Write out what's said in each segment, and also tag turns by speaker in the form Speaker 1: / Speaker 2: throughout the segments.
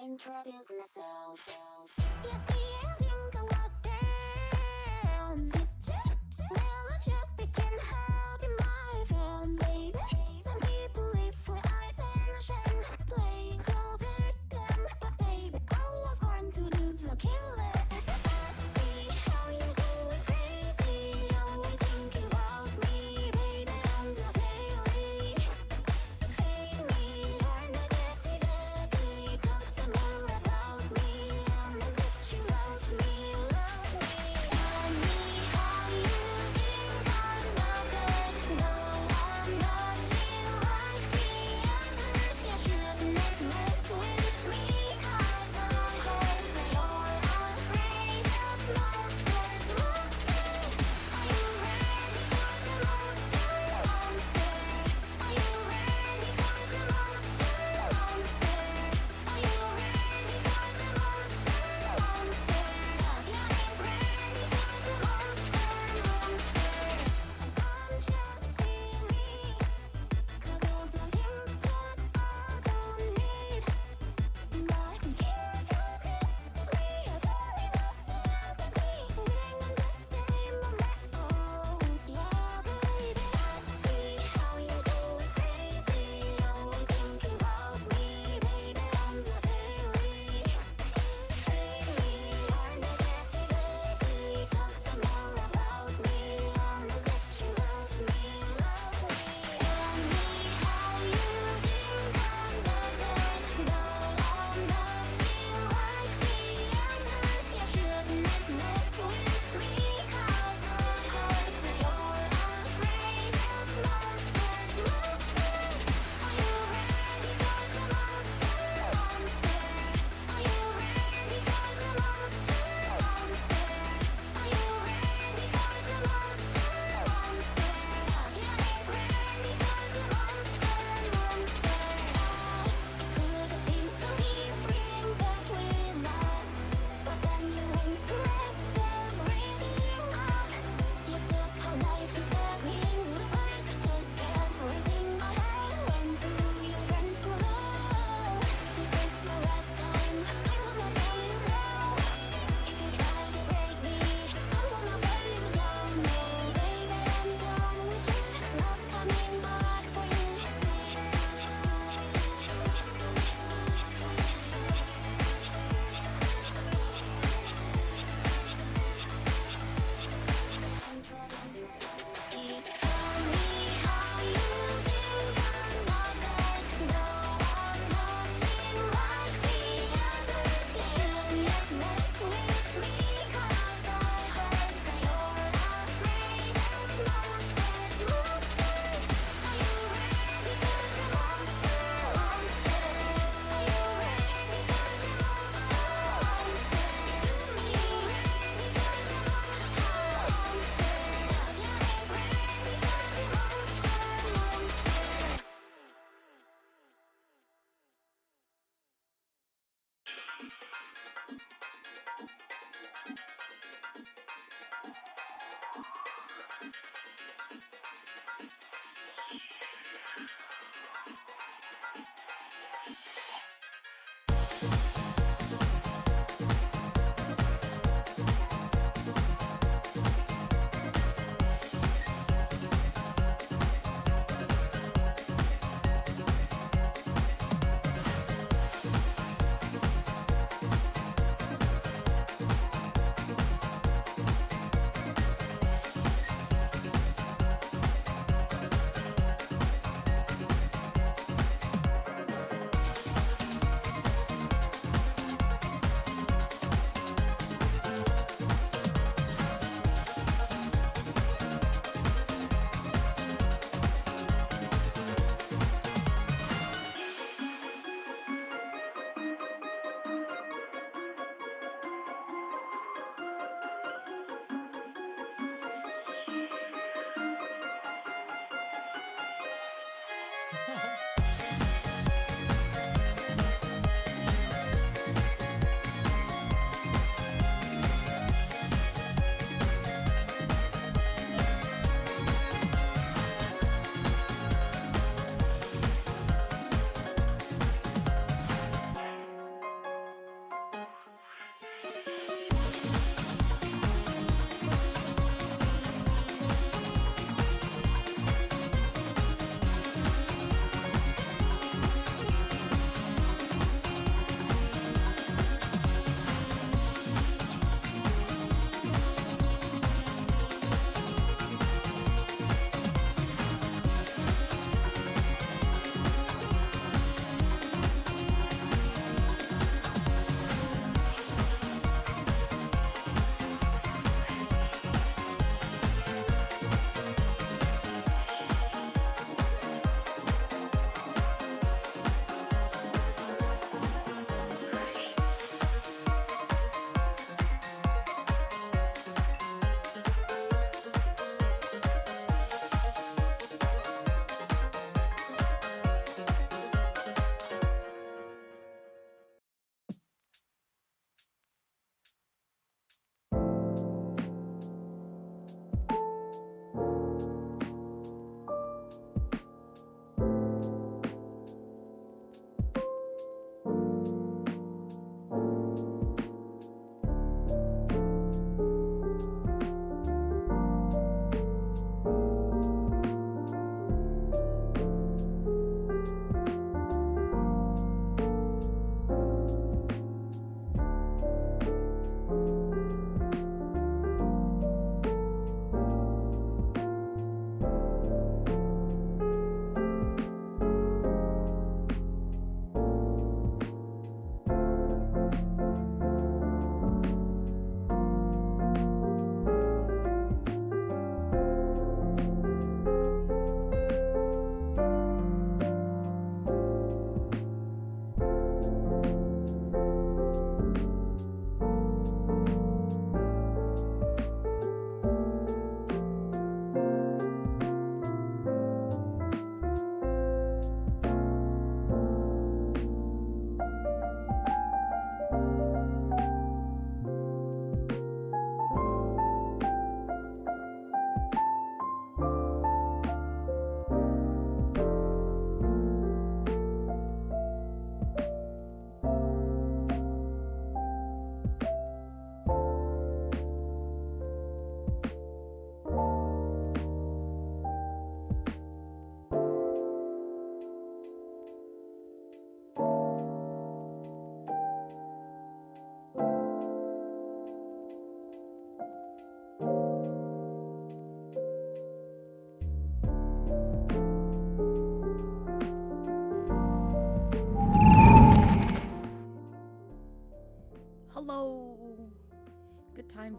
Speaker 1: introduce myself. Yeah, I think I was down. Well, I just began having my fun, baby. Some people live for attention, playing the victim, but baby, I was born to do the killing. I see how you go crazy, always thinking about me, baby, on the daily. Feed me your negativity, talk some more about me, and that you love me.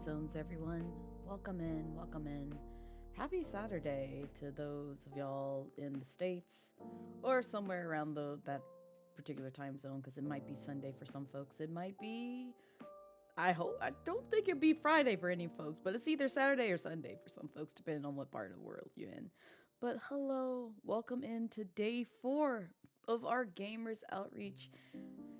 Speaker 2: zones, everyone. Welcome in, welcome in. Happy Saturday to those of y'all in the States or somewhere around that particular time zone, because it might be Sunday for some folks. It might be, I don't think it'd be Friday for any folks, but it's either Saturday or Sunday for some folks, depending on what part of the world you're in. But hello, welcome into day 4 of our Gamers Outreach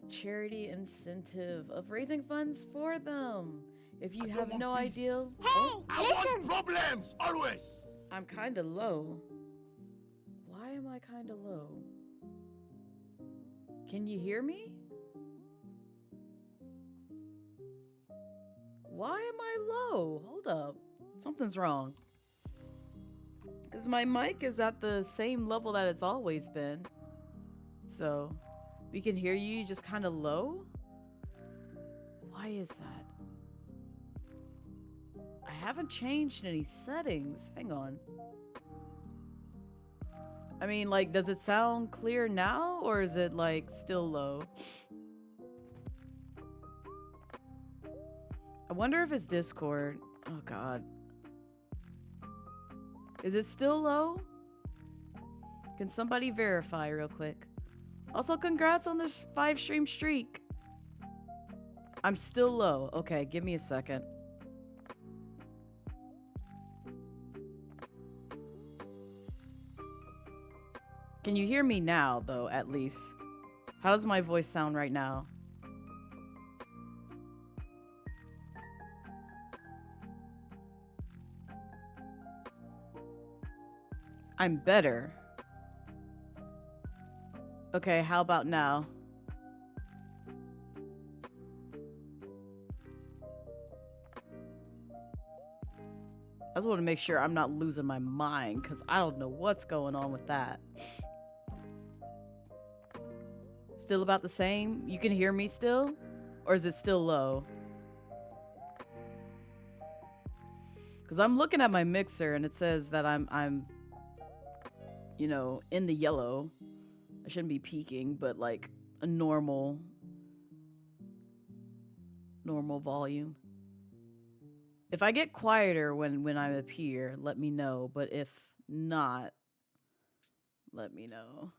Speaker 2: charity incentive of raising funds for them. If you have no idea,
Speaker 1: Hey,
Speaker 3: I want problems, always!
Speaker 2: I'm kind of low. Why am I kind of low? Can you hear me? Why am I low? Hold up. Something's wrong. Because my mic is at the same level that it's always been. So, we can hear you just kind of low? Why is that? I haven't changed any settings. Hang on. I mean, like, does it sound clear now, or is it, like, still low? I wonder if it's Discord. Oh, God. Is it still low? Can somebody verify real quick? Also, congrats on this 5-stream streak. I'm still low. Okay, give me a second. Can you hear me now, though, at least? How does my voice sound right now? I'm better. Okay, how about now? I just want to make sure I'm not losing my mind, because I don't know what's going on with that. Still about the same? You can hear me still? Or is it still low? Because I'm looking at my mixer and it says that I'm you know, in the yellow. I shouldn't be peaking, but like a normal volume. If I get quieter when I'm up here, let me know. But if not, let me know.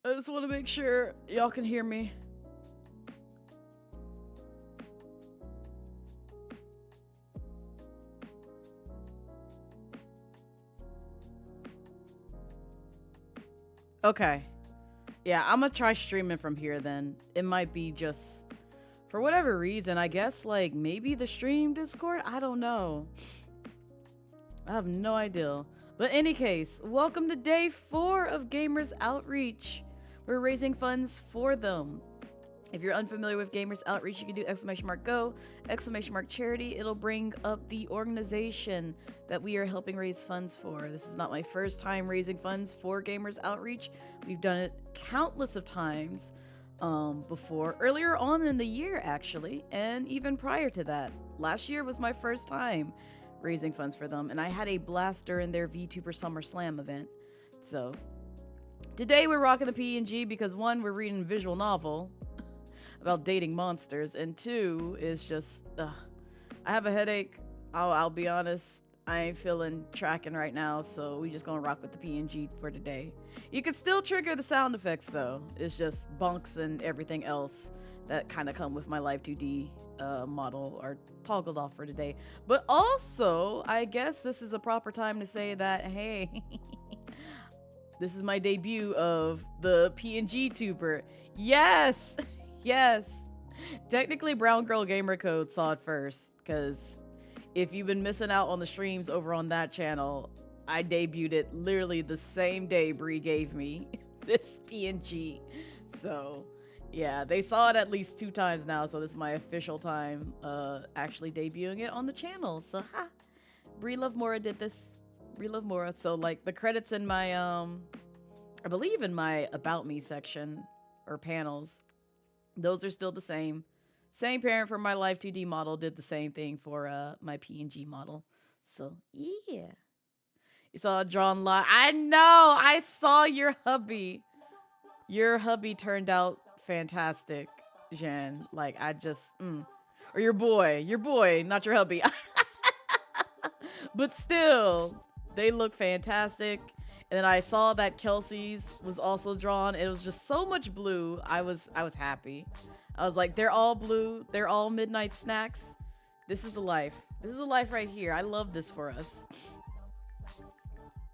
Speaker 2: I just want to make sure y'all can hear me. Okay. Yeah, I'm gonna try streaming from here then. It might be just, for whatever reason, I guess, like, maybe the stream Discord? I don't know. I have no idea. But in any case, welcome to day 4 of Gamers Outreach. We're raising funds for them. If you're unfamiliar with Gamers Outreach, you can do !go, !charity. It'll bring up the organization that we are helping raise funds for. This is not my first time raising funds for Gamers Outreach. We've done it countless of times before, earlier on in the year actually, and even prior to that. Last year was my first time raising funds for them, and I had a blast during their VTuber Summer Slam event. So today we're rocking the P&G because 1, we're reading a visual novel about dating monsters, and 2 is just I have a headache. I'll be honest, I ain't feeling tracking right now, so we just gonna rock with the PNG for today. You can still trigger the sound effects though. It's just bunks and everything else that kind of come with my Live 2D model are toggled off for today. But also, I guess this is a proper time to say that, hey, this is my debut of the PNG tuber. Yes! Yes! Technically, Brown Girl Gamer Code saw it first, because if you've been missing out on the streams over on that channel, I debuted it literally the same day Bree gave me this PNG. So, yeah, they saw it at least 2 times now, so this is my official time actually debuting it on the channel. So, ha! Bree Lovmura did this. Bree Lovmura. So, like, the credits in my, I believe in my About Me section, or panels, those are still the same. Same parent for my Live 2D model did the same thing for my PNG model. So, yeah. You saw a drawn line. I know! I saw your hubby. Your hubby turned out fantastic, Jen. Like, I just, Or your boy, not your hubby. But still, they look fantastic. And then I saw that Kelsey's was also drawn. It was just so much blue. I was happy. I was like, they're all blue. They're all midnight snacks. This is the life. This is the life right here. I love this for us.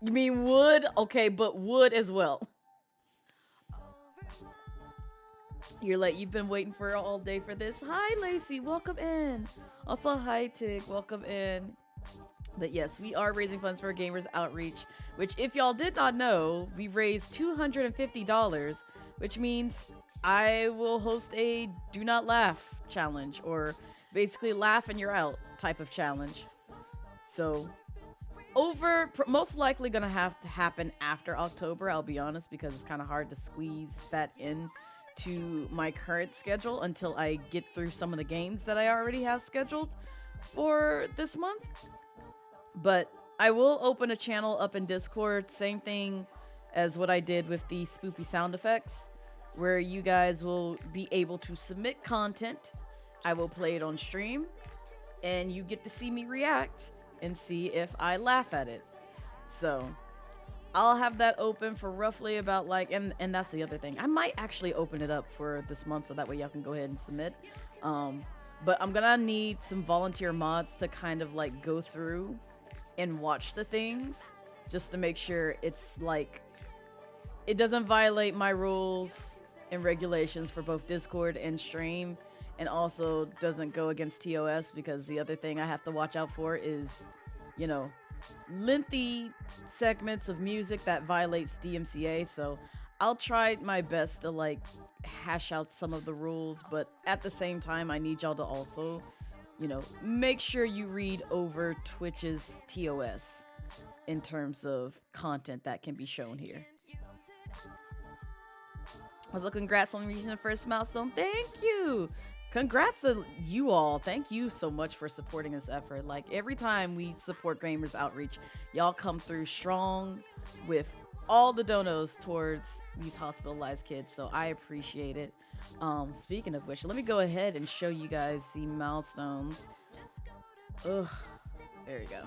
Speaker 2: You mean wood? Okay, but wood as well. You're like, you've been waiting for all day for this. Hi, Lacey. Welcome in. Also, hi, Tig. Welcome in. But yes, we are raising funds for Gamers Outreach, which if y'all did not know, we raised $250, which means I will host a do not laugh challenge, or basically laugh and you're out type of challenge. So most likely gonna have to happen after October, I'll be honest, because it's kind of hard to squeeze that in to my current schedule until I get through some of the games that I already have scheduled for this month. But I will open a channel up in Discord, same thing as what I did with the spoopy sound effects, where you guys will be able to submit content. I will play it on stream, and you get to see me react and see if I laugh at it. So I'll have that open for roughly about like, and that's the other thing. I might actually open it up for this month so that way y'all can go ahead and submit. But I'm gonna need some volunteer mods to kind of like go through and watch the things just to make sure it's like it doesn't violate my rules and regulations for both Discord and stream, and also doesn't go against TOS, because the other thing I have to watch out for is, you know, lengthy segments of music that violates DMCA. So I'll try my best to like hash out some of the rules, but at the same time I need y'all to also, you know, make sure you read over Twitch's TOS in terms of content that can be shown here. Also, congrats on reaching the first milestone. Thank you. Congrats to you all. Thank you so much for supporting this effort. Like, every time we support Gamers Outreach, y'all come through strong with all the donos towards these hospitalized kids. So I appreciate it. Speaking of which, let me go ahead and show you guys the milestones. Ugh, there we go.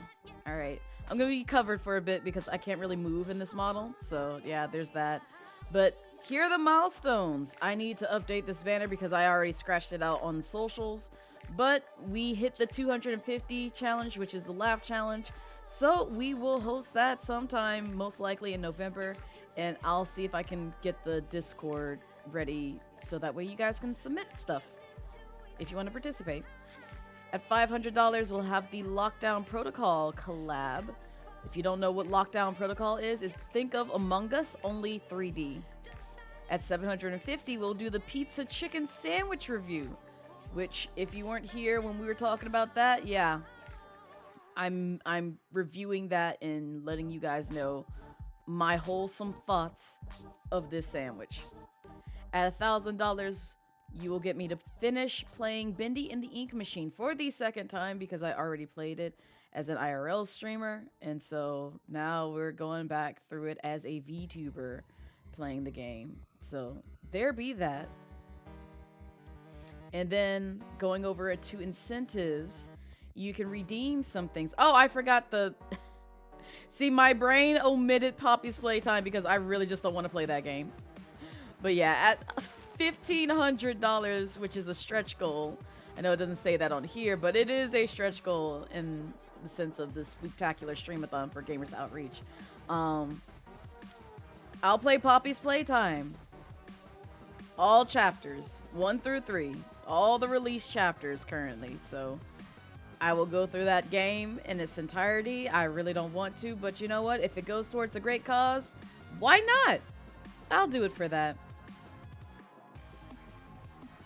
Speaker 2: All right, I'm gonna be covered for a bit because I can't really move in this model. So yeah, there's that. But here are the milestones. I need to update this banner because I already scratched it out on the socials. But we hit the 250 challenge, which is the laugh challenge. So we will host that sometime, most likely in November. And I'll see if I can get the Discord ready so that way you guys can submit stuff if you want to participate. At $500, we'll have the Lockdown Protocol collab. If you don't know what Lockdown Protocol is think of Among Us, only 3D. At $750, we'll do the pizza chicken sandwich review, which if you weren't here when we were talking about that, yeah, I'm reviewing that and letting you guys know my wholesome thoughts of this sandwich. At $1,000, you will get me to finish playing Bendy in the Ink Machine for the second time because I already played it as an IRL streamer, and so now we're going back through it as a VTuber playing the game. So there be that. And then going over it to incentives, you can redeem some things. Oh, I forgot the... See, my brain omitted Poppy's playtime because I really just don't want to play that game. But yeah, at $1,500, which is a stretch goal. I know it doesn't say that on here, but it is a stretch goal in the sense of the Spooktacular Streamathon for Gamers Outreach. I'll play Poppy's Playtime. All chapters, 1 through 3. All the released chapters currently. So I will go through that game in its entirety. I really don't want to, but you know what? If it goes towards a great cause, why not? I'll do it for that.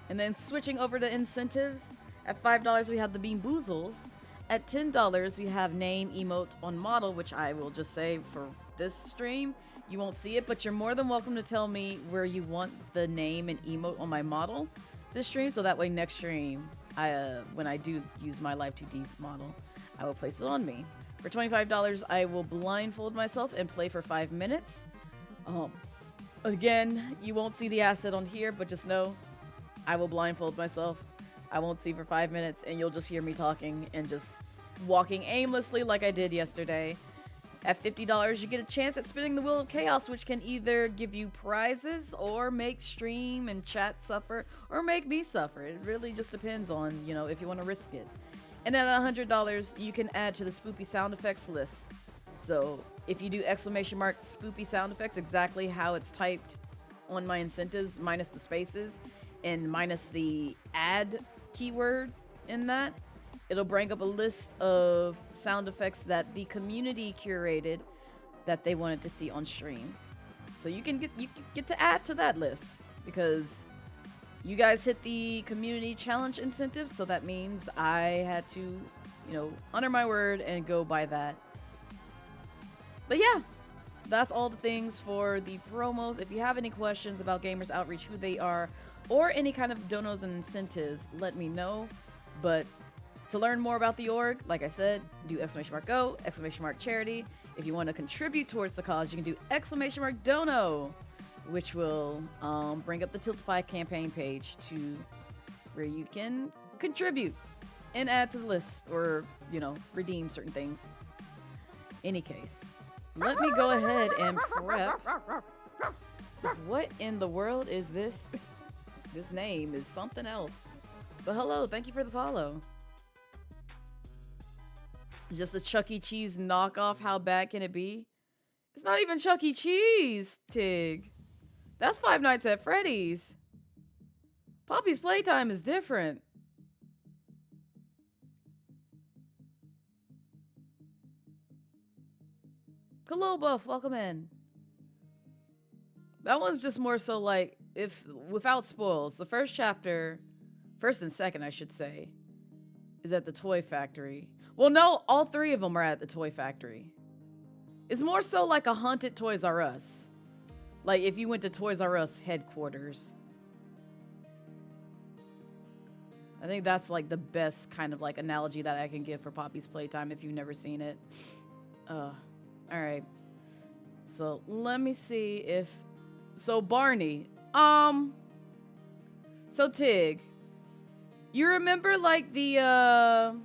Speaker 2: And then switching over to incentives, at $5 we have the Bean Boozles. At $10 we have name, emote on model, which I will just say for this stream, you won't see it, but you're more than welcome to tell me where you want the name and emote on my model this stream, so that way next stream, when I do use my Live 2D model, I will place it on me. For $25, I will blindfold myself and play for 5 minutes. Again, you won't see the asset on here, but just know I will blindfold myself. I won't see for 5 minutes, and you'll just hear me talking and just walking aimlessly like I did yesterday. At $50, you get a chance at spinning the Wheel of Chaos, which can either give you prizes or make stream and chat suffer, or make me suffer. It really just depends on, you know, if you want to risk it. And then at $100, you can add to the spoopy sound effects list. So if you do exclamation mark spoopy sound effects, exactly how it's typed on my incentives, minus the spaces and minus the add keyword in that, it'll bring up a list of sound effects that the community curated that they wanted to see on stream. So you get to add to that list because you guys hit the community challenge incentive, so that means I had to, you know, honor my word and go by that. But yeah, that's all the things for the promos. If you have any questions about Gamers Outreach, who they are, or any kind of donos and incentives, let me know. But to learn more about the org, like I said, do !go, !charity. If you want to contribute towards the cause, you can do !dono, which will bring up the Tiltify campaign page to where you can contribute and add to the list or, you know, redeem certain things. Any case, let me go ahead and prep. What in the world is this? This name is something else. But hello, thank you for the follow. Just a Chuck E. Cheese knockoff, how bad can it be? It's not even Chuck E. Cheese, Tig. That's Five Nights at Freddy's. Poppy's Playtime is different. Hello, Buff, welcome in. That one's just more so like, if without spoils, the first chapter, first and second, I should say, is at the Toy Factory. Well, no, all three of them are at the Toy Factory. It's more so like a haunted Toys R Us. Like if you went to Toys R Us headquarters. I think that's like the best kind of like analogy that I can give for Poppy's Playtime if you've never seen it. Alright. So let me see if... So Barney. So Tig. You remember like the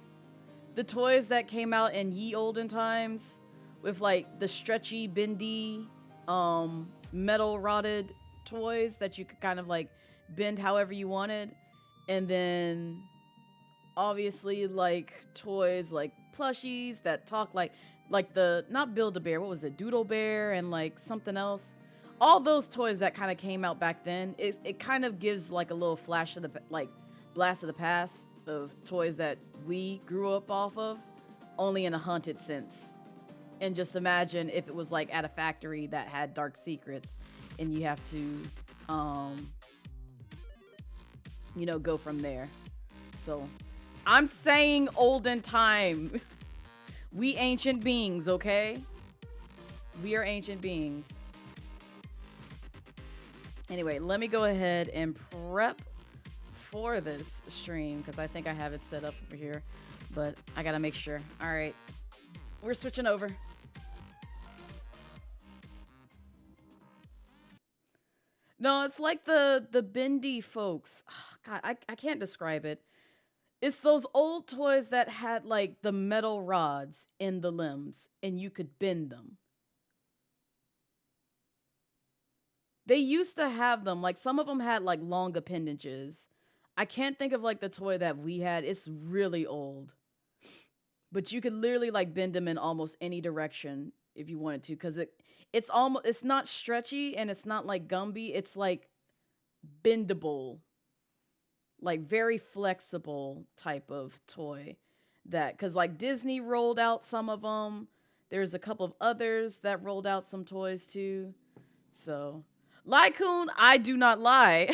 Speaker 2: toys that came out in ye olden times? With like the stretchy, bendy, metal rotted toys that you could kind of like bend however you wanted. And then obviously like toys like plushies that talk like the, not Build-A-Bear, what was it? Doodle Bear and like something else. All those toys that kind of came out back then, it kind of gives like a little flash of the, like, blast of the past of toys that we grew up off of, only in a haunted sense. And just imagine if it was like at a factory that had dark secrets and you have to, you know, go from there. So I'm saying olden time. We ancient beings, okay? We are ancient beings. Anyway, let me go ahead and prep for this stream because I think I have it set up over here, but I gotta make sure. All right, we're switching over. No, it's like the bendy folks. Oh, God, I can't describe it. It's those old toys that had like the metal rods in the limbs and you could bend them. They used to have them, like some of them had like long appendages. I can't think of like the toy that we had. It's really old. But you could literally like bend them in almost any direction if you wanted to, because it's not stretchy and it's not like Gumby. It's like bendable, like very flexible type of toy. That, because like Disney rolled out some of them. There's a couple of others that rolled out some toys too. So, Lycoon, I do not lie.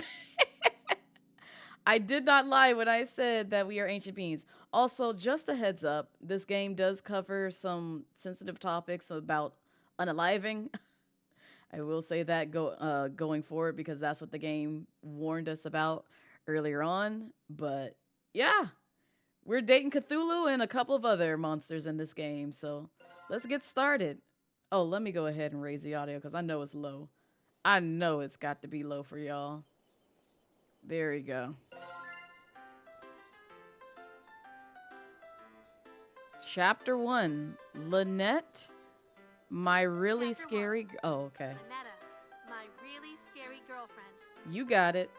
Speaker 2: I did not lie when I said that we are ancient beings. Also, just a heads up, this game does cover some sensitive topics about unaliving. I will say that going forward because that's what the game warned us about earlier on. But yeah, we're dating Cthulhu and a couple of other monsters in this game. So let's get started. Oh, let me go ahead and raise the audio because I know it's low. I know it's got to be low for y'all. There we go. Chapter 1. Lynette, my really
Speaker 4: Chapter
Speaker 2: scary... Oh, okay.
Speaker 4: Lynetta, my really scary girlfriend.
Speaker 2: You got it.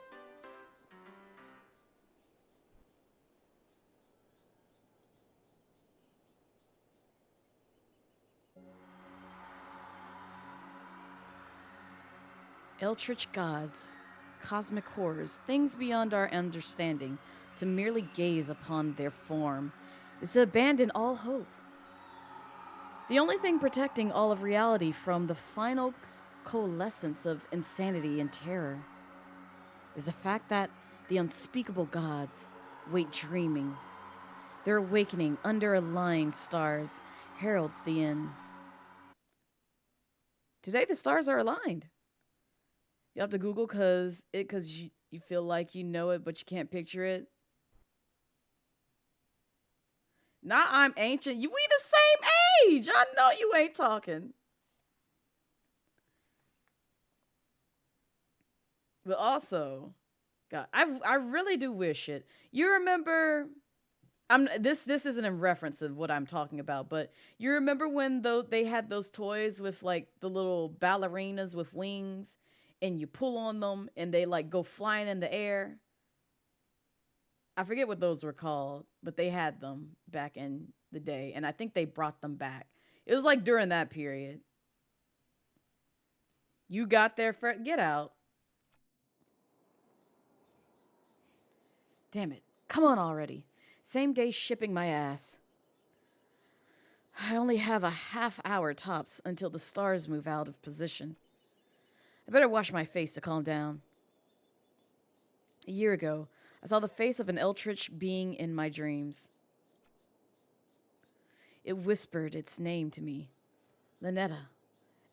Speaker 2: Eldritch gods, cosmic horrors, things beyond our understanding, to merely gaze upon their form is to abandon all hope. The only thing protecting all of reality from the final coalescence of insanity and terror is the fact that the unspeakable gods wait dreaming. Their awakening under aligned stars heralds the end. Today the stars are aligned. You have to Google because you feel like you know it, but you can't picture it. Nah, I'm ancient. We the same age. I know you ain't talking. But also, God, I really do wish it. You remember? This isn't in reference of what I'm talking about, but you remember when they had those toys with like the little ballerinas with wings, and you pull on them and they like go flying in the air. I forget what those were called, but they had them back in the day, and I think they brought them back. It was like during that period. You got there first. Get out. Damn it. Come on already. Same day shipping my ass. I only have a half hour tops until the stars move out of position. I better wash my face to calm down. A year ago, I saw the face of an eldritch being in my dreams. It whispered its name to me, Lynetta.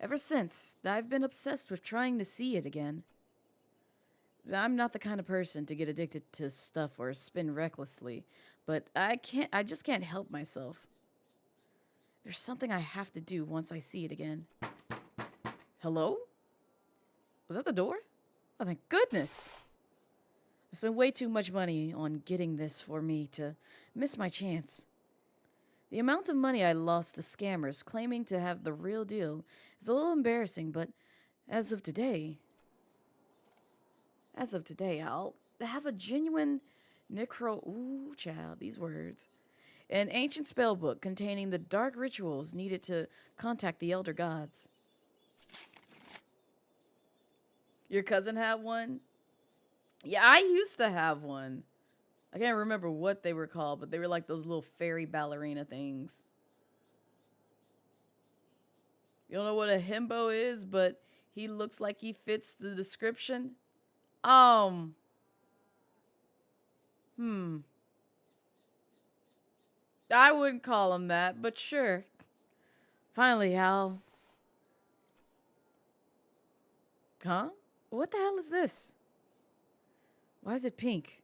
Speaker 2: Ever since, I've been obsessed with trying to see it again. I'm not the kind of person to get addicted to stuff or spin recklessly, but I just can't help myself. There's something I have to do once I see it again. Hello? Was that the door? Oh, thank goodness. I spent way too much money on getting this for me to miss my chance. The amount of money I lost to scammers claiming to have the real deal is a little embarrassing, but as of today, I'll have a genuine ooh, child, these words. An ancient spell book containing the dark rituals needed to contact the elder gods. Your cousin had one? Yeah, I used to have one. I can't remember what they were called, but they were like those little fairy ballerina things. You don't know what a himbo is, but he looks like he fits the description. I wouldn't call him that, but sure. Finally, Hal. Huh? What the hell is this? Why is it pink?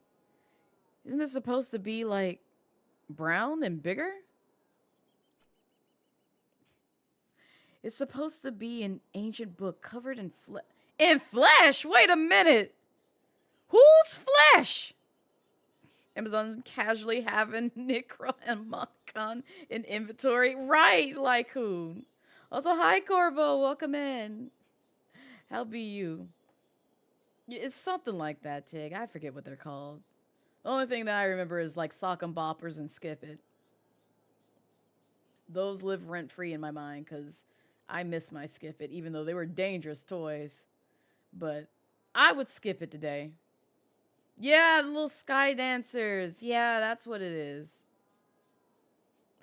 Speaker 2: Isn't this supposed to be, like, brown and bigger? It's supposed to be an ancient book covered in flesh. In flesh? Wait a minute! Whose flesh? Amazon casually having Necro and Moncon in inventory. Right, like who? Also, hi, Corvo. Welcome in. How be you? It's something like that, Tig. I forget what they're called. The only thing that I remember is like Sock 'em Boppers and Skip It. Those live rent-free in my mind because I miss my Skip It, even though they were dangerous toys. But I would skip it today. Yeah, the little sky dancers. Yeah, that's what it is.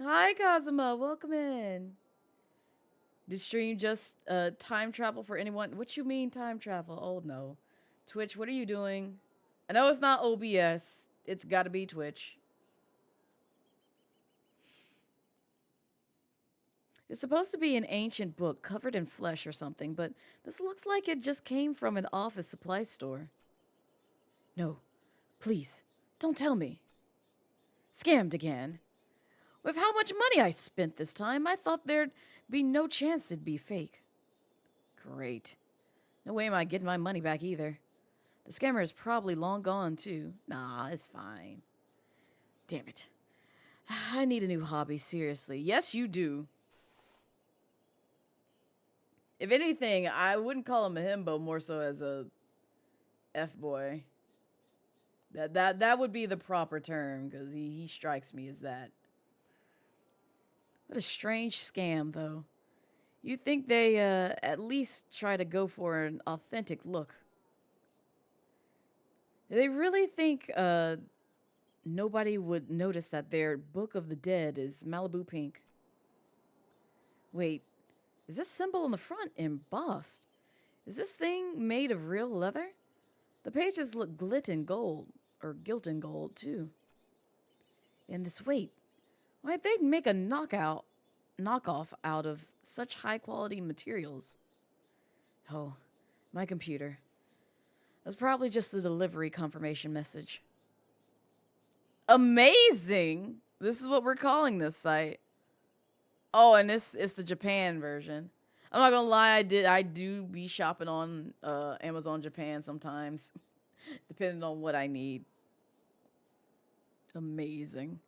Speaker 2: Hi, Kazuma. Welcome in. Did stream just time travel for anyone? What you mean time travel? Oh, no. Twitch, what are you doing? I know it's not OBS. It's got to be Twitch. It's supposed to be an ancient book covered in flesh or something, but this looks like it just came from an office supply store. No, please, don't tell me. Scammed again. With how much money I spent this time, I thought there'd be no chance it'd be fake. Great. No way am I getting my money back either. The scammer is probably long gone, too. Nah, it's fine. Damn it. I need a new hobby, seriously. Yes, you do. If anything, I wouldn't call him a himbo, more so as a F-boy. That would be the proper term, because he strikes me as that. What a strange scam, though. You'd think they at least try to go for an authentic look. They really think nobody would notice that their Book of the Dead is Malibu pink. Wait, is this symbol on the front embossed? Is this thing made of real leather? The pages look gilt in gold, too. And this weight, why'd they make a knockoff out of such high quality materials? Oh, my computer. That's probably just the delivery confirmation message. Amazing! This is what we're calling this site. Oh, and this is the Japan version. I'm not gonna lie, I do be shopping on Amazon Japan sometimes, depending on what I need. Amazing.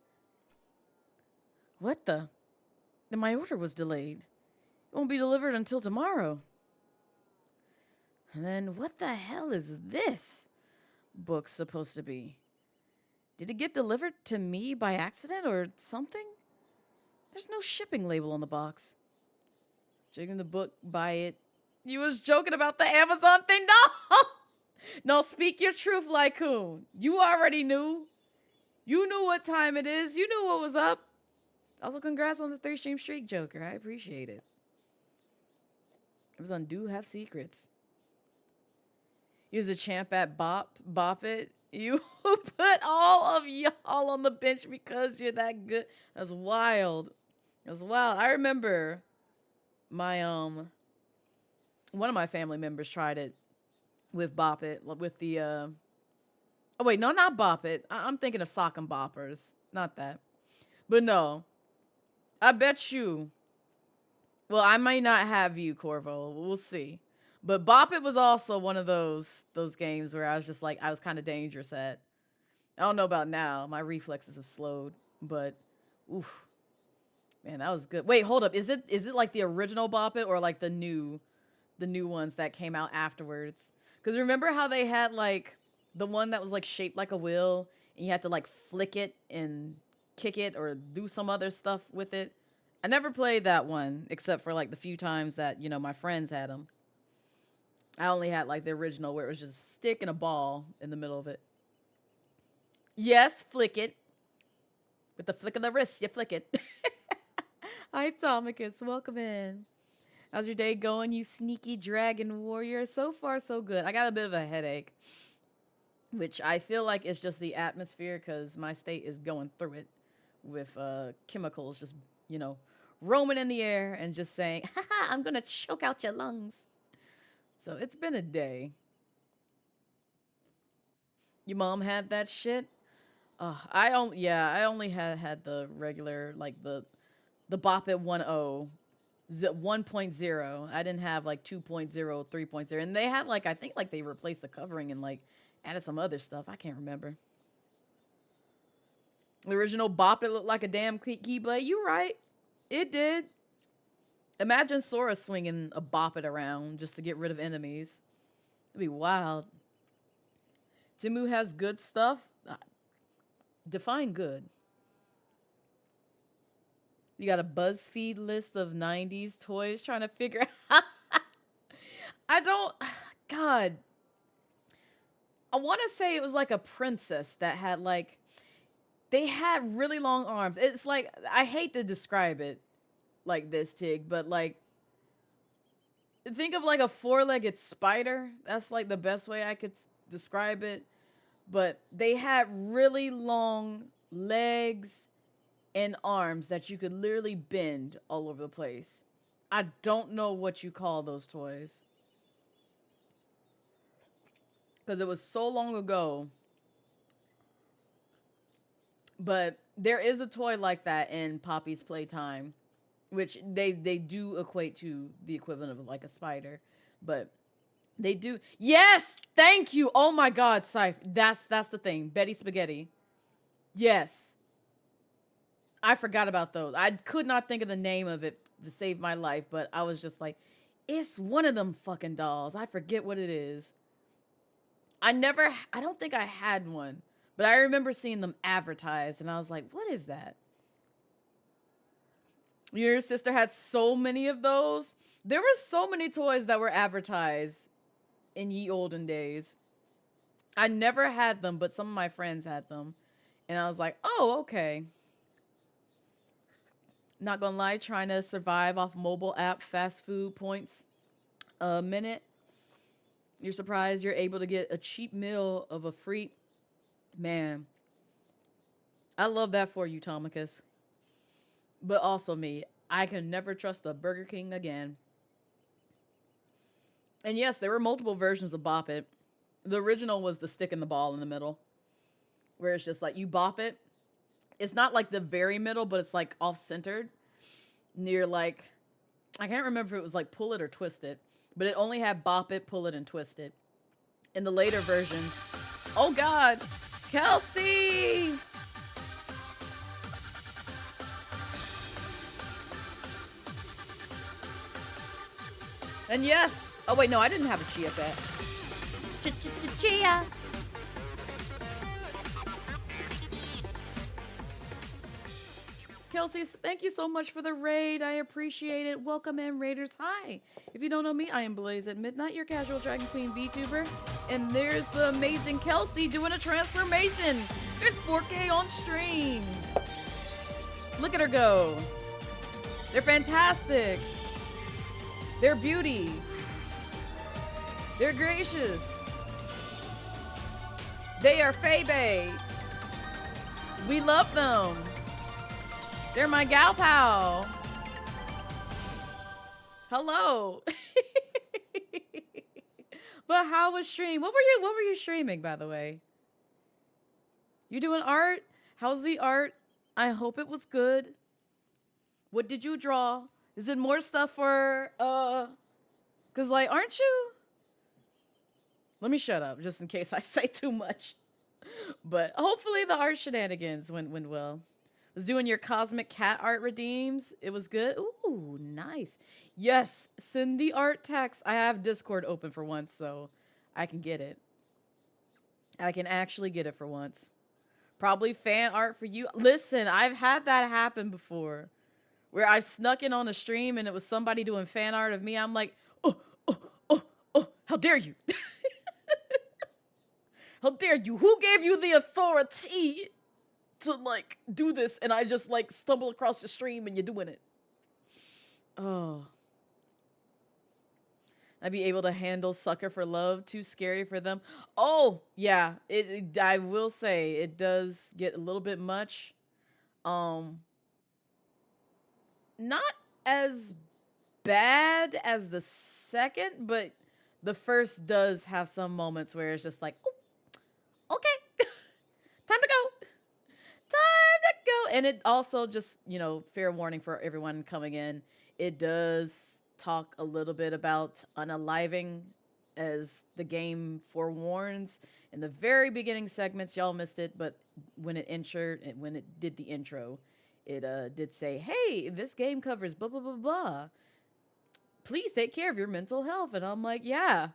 Speaker 2: What the? Then my order was delayed. It won't be delivered until tomorrow. And then what the hell is this book supposed to be? Did it get delivered to me by accident or something? There's no shipping label on the box. Checking the book, buy it. You was joking about the Amazon thing? No! No, speak your truth, Lycoon. You already knew. You knew what time it is. You knew what was up. Also, congrats on the 3-stream streak, Joker. I appreciate it. Amazon do have secrets. He was a champ at Bop It. You put all of y'all on the bench because you're that good. That's wild. That's wild. I remember my one of my family members tried it with Bop It, with the oh wait, no, not Bop It. I'm thinking of Sock and Boppers. Not that. But no. I bet you. Well, I might not have you, Corvo. We'll see. But Bop It was also one of those games where I was just like, I was kind of dangerous at. I don't know about now. My reflexes have slowed, but oof. Man, that was good. Wait, hold up. Is it like the original Bop It or like the new ones that came out afterwards? Because remember how they had like the one that was like shaped like a wheel and you had to like flick it and kick it or do some other stuff with it? I never played that one except for like the few times that, you know, my friends had them. I only had like the original where it was just a stick and a ball in the middle of it. Yes, flick it. With the flick of the wrist, you flick it. Hi, Tomicus. Welcome in. How's your day going, you sneaky dragon warrior? So far, so good. I got a bit of a headache, which I feel like it's just the atmosphere because my state is going through it with chemicals just, you know, roaming in the air and just saying, haha, I'm going to choke out your lungs. So it's been a day. Your mom had that shit? I only had the regular, like the Bop It 1.0, 1.0. I didn't have like 2.0, 3.0. And they had like, I think like they replaced the covering and like added some other stuff. I can't remember. The original Bop It looked like a damn keyblade. You right. It did. Imagine Sora swinging a Bop It around just to get rid of enemies. It'd be wild. Timu has good stuff. Define good. You got a BuzzFeed list of 90s toys trying to figure out. God. I want to say it was like a princess that had like, they had really long arms. It's like, I hate to describe it like this, Tig, but like, think of like a 4-legged spider. That's like the best way I could describe it. But they had really long legs and arms that you could literally bend all over the place. I don't know what you call those toys. Because it was so long ago. But there is a toy like that in Poppy's Playtime, which they do equate to the equivalent of like a spider. But they do. Yes, thank you. Oh my God, Scythe. That's the thing. Betty Spaghetti. Yes. I forgot about those. I could not think of the name of it to save my life, but I was just like, it's one of them fucking dolls. I forget what it is. I don't think I had one, but I remember seeing them advertised, and I was like, what is that? Your sister had so many of those. There were so many toys that were advertised in ye olden days. I never had them, but some of my friends had them. And I was like, oh, okay. Not gonna lie, trying to survive off mobile app fast food points a minute. You're surprised you're able to get a cheap meal of a free... Man. I love that for you, Tomicus. But also me. I can never trust a Burger King again. And yes, there were multiple versions of Bop It. The original was the stick and the ball in the middle. Where it's just like, you bop it. It's not like the very middle, but it's like off-centered. Near like... I can't remember if it was like pull it or twist it. But it only had bop it, pull it, and twist it. In the later versions... Oh God! Kelsey! And yes! Oh wait, no, I didn't have a Chia pet.
Speaker 4: Chia.
Speaker 2: Kelsey, thank you so much for the raid. I appreciate it. Welcome in, Raiders. Hi. If you don't know me, I am Blazette Midnight, your casual Dragon Queen VTuber. And there's the amazing Kelsey doing a transformation. It's 4K on stream. Look at her go. They're fantastic. They're beauty. They're gracious. They are Faye. We love them. They're my gal pal. Hello. But how was stream? What were you streaming, by the way? You doing art? How's the art? I hope it was good. What did you draw? Is it more stuff for cause like, aren't you? Let me shut up just in case I say too much. But hopefully the art shenanigans went well. Was doing your cosmic cat art redeems. It was good. Ooh, nice. Yes, send the art text. I have Discord open for once, so I can get it. I can actually get it for once. Probably fan art for you. Listen, I've had that happen before. Where I snuck in on a stream and it was somebody doing fan art of me. I'm like, oh, how dare you? How dare you? Who gave you the authority to, like, do this? And I just, like, stumble across the stream and you're doing it. Oh. I'd be able to handle Sucker for Love. Too scary for them. Oh, yeah. I will say, it does get a little bit much. Not as bad as the second, but the first does have some moments where it's just like, oh, okay, time to go. And it also just, you know, fair warning for everyone coming in, it does talk a little bit about unaliving, as the game forewarns. In the very beginning segments, y'all missed it, but when it did the intro, it did say, hey, this game covers blah, blah, blah, blah. Please take care of your mental health. And I'm like, yeah,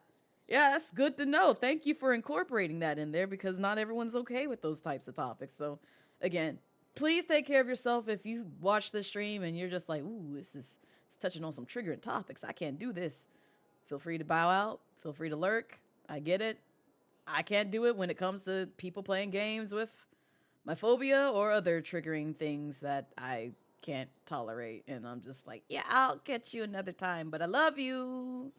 Speaker 2: that's good to know. Thank you for incorporating that in there, because not everyone's okay with those types of topics. So, again, please take care of yourself. If you watch the stream and you're just like, ooh, it's touching on some triggering topics, I can't do this. Feel free to bow out. Feel free to lurk. I get it. I can't do it when it comes to people playing games with my phobia or other triggering things that I can't tolerate. And I'm just like, yeah, I'll catch you another time, but I love you.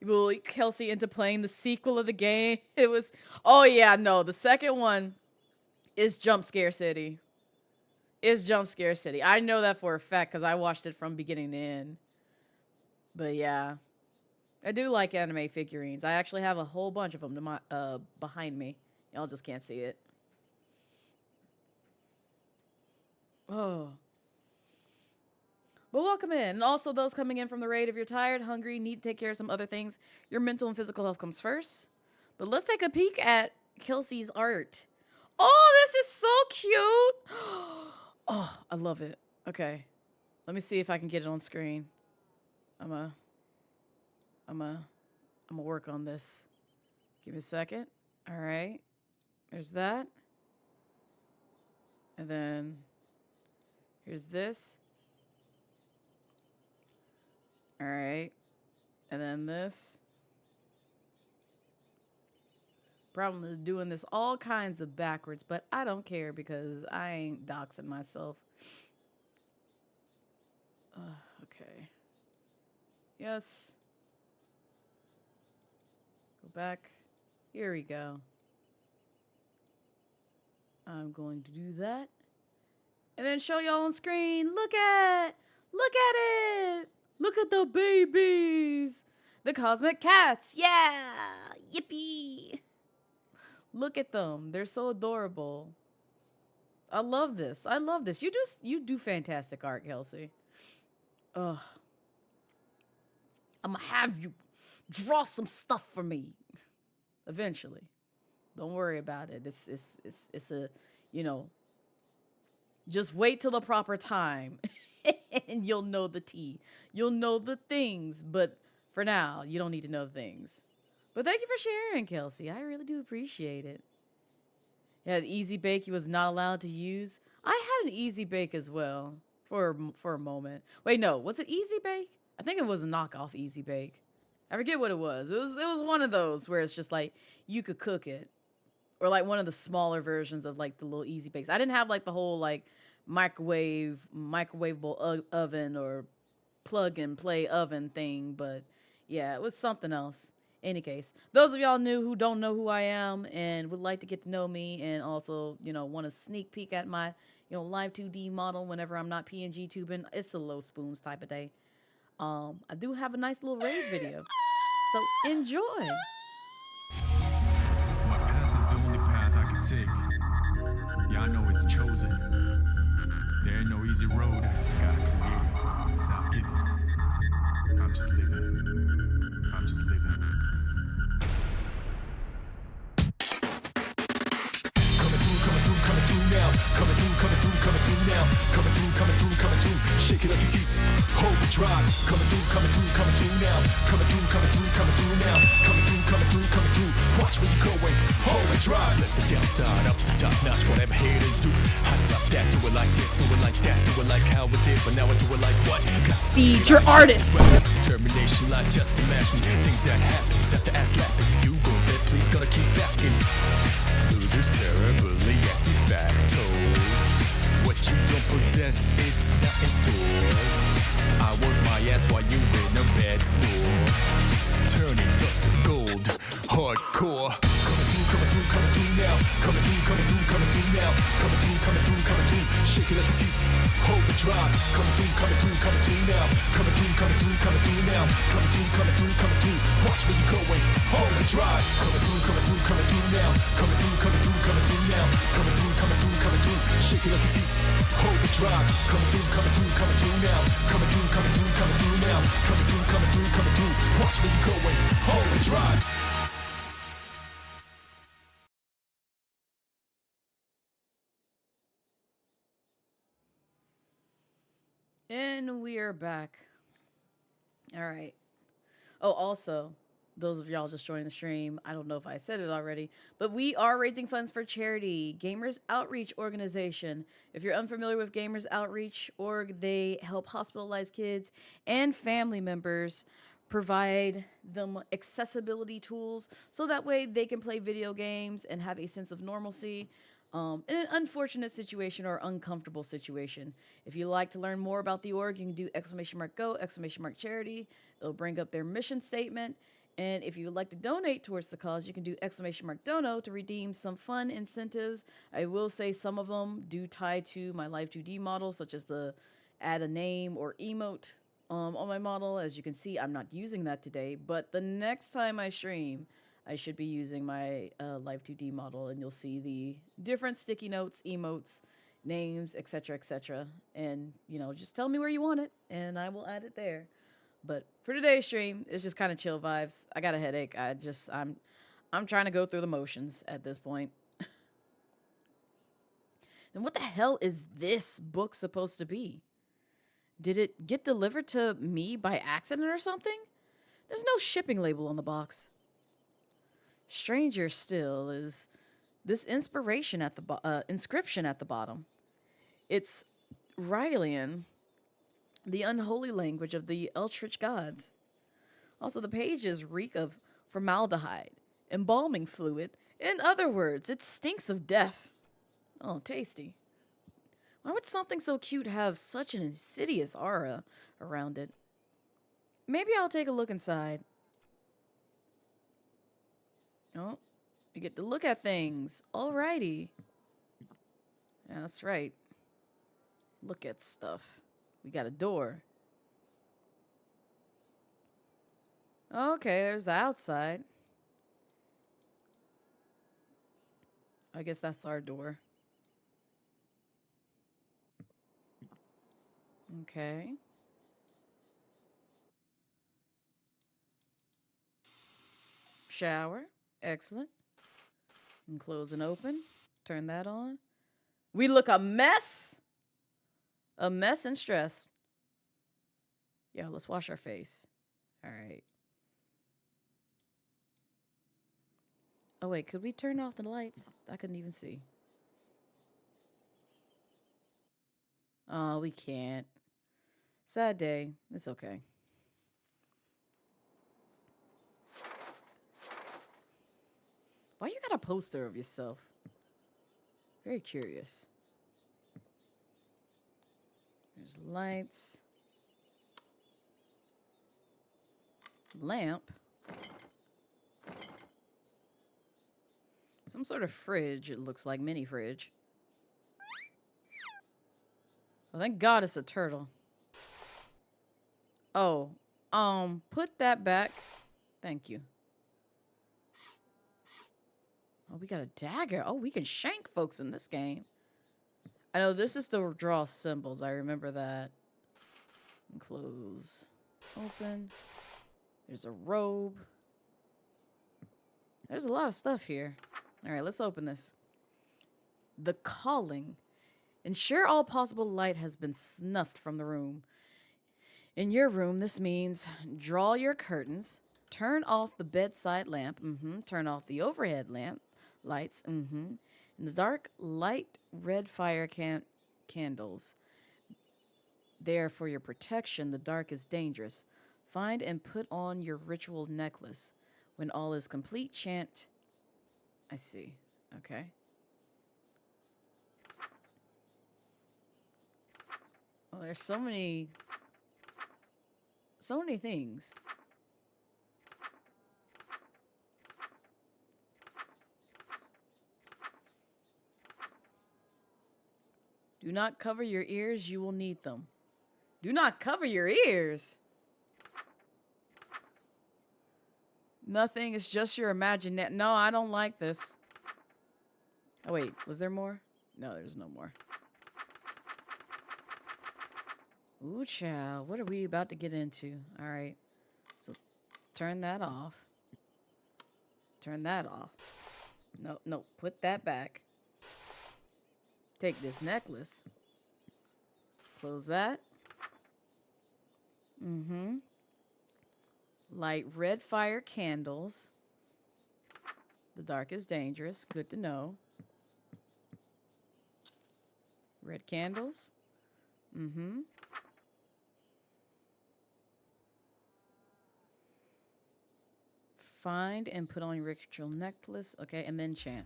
Speaker 2: You will Kelsey into playing the sequel of the game. It was, oh yeah, no, the second one is Jump Scare City. I know that for a fact because I watched it from beginning to end. But yeah, I do like anime figurines. I actually have a whole bunch of them behind me. Y'all just can't see it. Oh. But welcome in. And also those coming in from the raid, if you're tired, hungry, need to take care of some other things, your mental and physical health comes first. But let's take a peek at Kelsey's art. Oh, this is so cute. Oh, I love it. Okay. Let me see if I can get it on screen. I'm gonna work on this. Give me a second. All right. There's that. And then here's this. All right. And then this. Problem is doing this all kinds of backwards, but I don't care because I ain't doxing myself. Okay. Yes. Go back. Here we go. I'm going to do that. And then show y'all on screen. Look at it. Look at the babies. The cosmic cats. Yeah. Yippee. Look at them. They're so adorable. I love this. You do fantastic art, Kelsey. Ugh. I'm gonna have you draw some stuff for me. Eventually. Don't worry about it. It's a, you know, just wait till the proper time and you'll know the tea. You'll know the things, but for now, you don't need to know the things. But thank you for sharing, Kelsey. I really do appreciate it. You had an Easy Bake he was not allowed to use. I had an Easy Bake as well for a moment. Wait, no, was it Easy Bake? I think it was a knockoff Easy Bake. I forget what it was. It was one of those where it's just like you could cook it, or like one of the smaller versions of like the little Easy Bakes. I didn't have like the whole like microwavable oven or plug and play oven thing, but yeah, it was something else. Any case, those of y'all who don't know who I am and would like to get to know me and also, you know, want a sneak peek at my, you know, live 2D model whenever I'm not PNG tubing, it's a low spoons type of day. I do have a nice little raid video, so enjoy.
Speaker 5: My path is the only path I can take. Yeah, I know it's chosen. There ain't no easy road. Gotta create it. It's not given. I'm just living. I'm just living. Coming through now. Coming through now. Coming through. Shake it up your seat. Hold the drive. Coming through now. Coming through now. Coming through. Watch where you're going. Hold the drive. Let the downside up to top notch. Whatever haters do. Hot top that. Do it like this. Do it like that. Do it like how it did. But now I do it like what?
Speaker 2: Feed your artist.
Speaker 5: Determination, like just imagine things that happen. Set the ass laughing. You go there. Please gotta keep asking. Losers terribly active facto. What you don't possess, it's not in stores. I work my ass while you in a bed store. Turning dust to gold, hardcore. Coming through now. Coming through now. Coming through. Shake it up your seat. Hold the drive. Coming through now. Coming through now. Coming through. Watch where you're going. Hold the drive. Coming through now. Coming through now. Coming through. Shake it up your seat. Hold the drive. Coming through now. Coming through now. Coming through. Watch where you're going. Hold the drive.
Speaker 2: And we are back. All right. Oh, also, those of y'all just joining the stream, I don't know if I said it already, but we are raising funds for charity, Gamers Outreach Organization. If you're unfamiliar with Gamers Outreach Org, they help hospitalized kids and family members, provide them accessibility tools so that way they can play video games and have a sense of normalcy in an unfortunate situation or uncomfortable situation. If you'd like to learn more about the org, you can do !go, !charity. It'll bring up their mission statement. And if you would like to donate towards the cause, you can do !dono to redeem some fun incentives. I will say some of them do tie to my Live 2D model, such as the add a name or emote on my model. As you can see, I'm not using that today, but the next time I stream, I should be using my Live 2D model, and you'll see the different sticky notes, emotes, names, etc. And, you know, just tell me where you want it, and I will add it there. But for today's stream, it's just kind of chill vibes. I got a headache. I'm trying to go through the motions at this point. Then what the hell is this book supposed to be? Did it get delivered to me by accident or something? There's no shipping label on the box. Stranger still is this inscription at the bottom. It's Rylian, the unholy language of the Eldritch gods. Also, the pages reek of formaldehyde, embalming fluid. In other words, it stinks of death. Oh, tasty. Why would something so cute have such an insidious aura around it? Maybe I'll take a look inside. Oh, you get to look at things. Alrighty. Yeah, that's right. Look at stuff. We got a door. Okay, there's the outside. I guess that's our door. Okay. Shower. Excellent. And close and open. Turn that on. We look a mess. A mess and stressed. Yeah, let's wash our face. All right. Oh, wait. Could we turn off the lights? I couldn't even see. Oh, we can't. Sad day. It's okay. Why you got a poster of yourself? Very curious. There's lights. Lamp. Some sort of fridge, it looks like. Mini fridge. Oh, thank God it's a turtle. Oh, put that back. Thank you. Oh, we got a dagger. Oh, we can shank folks in this game. I know this is to draw symbols. I remember that. And close. Open. There's a robe. There's a lot of stuff here. All right, let's open this. The calling. Ensure all possible light has been snuffed from the room. In your room, this means draw your curtains, turn off the bedside lamp, turn off the overhead lamp, lights, In the dark, light red fire candles. There for your protection, the dark is dangerous. Find and put on your ritual necklace. When all is complete, chant. I see. Okay. Well, there's so many things. Do not cover your ears, you will need them. Do not cover your ears. Nothing, it's just your imagination. No, I don't like this. Oh, wait, was there more? No, there's no more. Ooh, child, what are we about to get into? All right, so turn that off. Turn that off. No, put that back. Take this necklace. Close that. Light red fire candles. The dark is dangerous. Good to know. Red candles. Find and put on your ritual necklace. Okay, and then chant.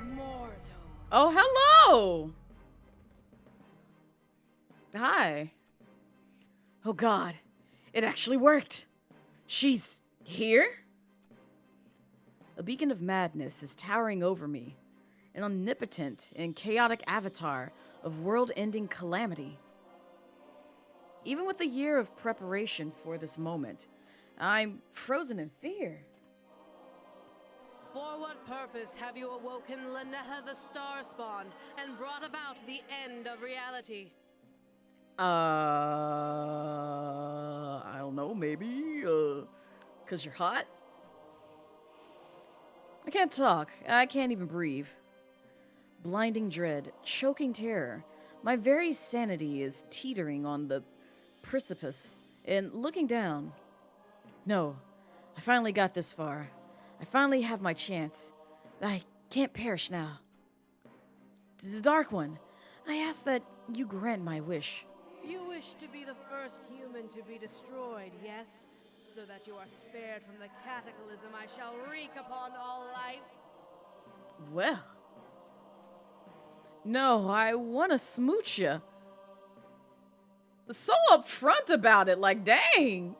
Speaker 6: Mortal.
Speaker 2: Oh, hello! Hi. Oh, God. It actually worked. She's here? A beacon of madness is towering over me. An omnipotent and chaotic avatar of world-ending calamity. Even with a year of preparation for this moment, I'm frozen in fear.
Speaker 6: For what purpose have you awoken Lynetta the Starspawn and brought about the end of reality?
Speaker 2: I don't know, maybe, 'cause you're hot? I can't talk. I can't even breathe. Blinding dread, choking terror. My very sanity is teetering on the precipice and looking down. No, I finally got this far. I finally have my chance. I can't perish now. The Dark One, I ask that you grant my wish.
Speaker 6: You wish to be the first human to be destroyed, yes? So that you are spared from the cataclysm I shall wreak upon all life.
Speaker 2: Well. No, I want to smooch ya. So upfront about it, like, dang.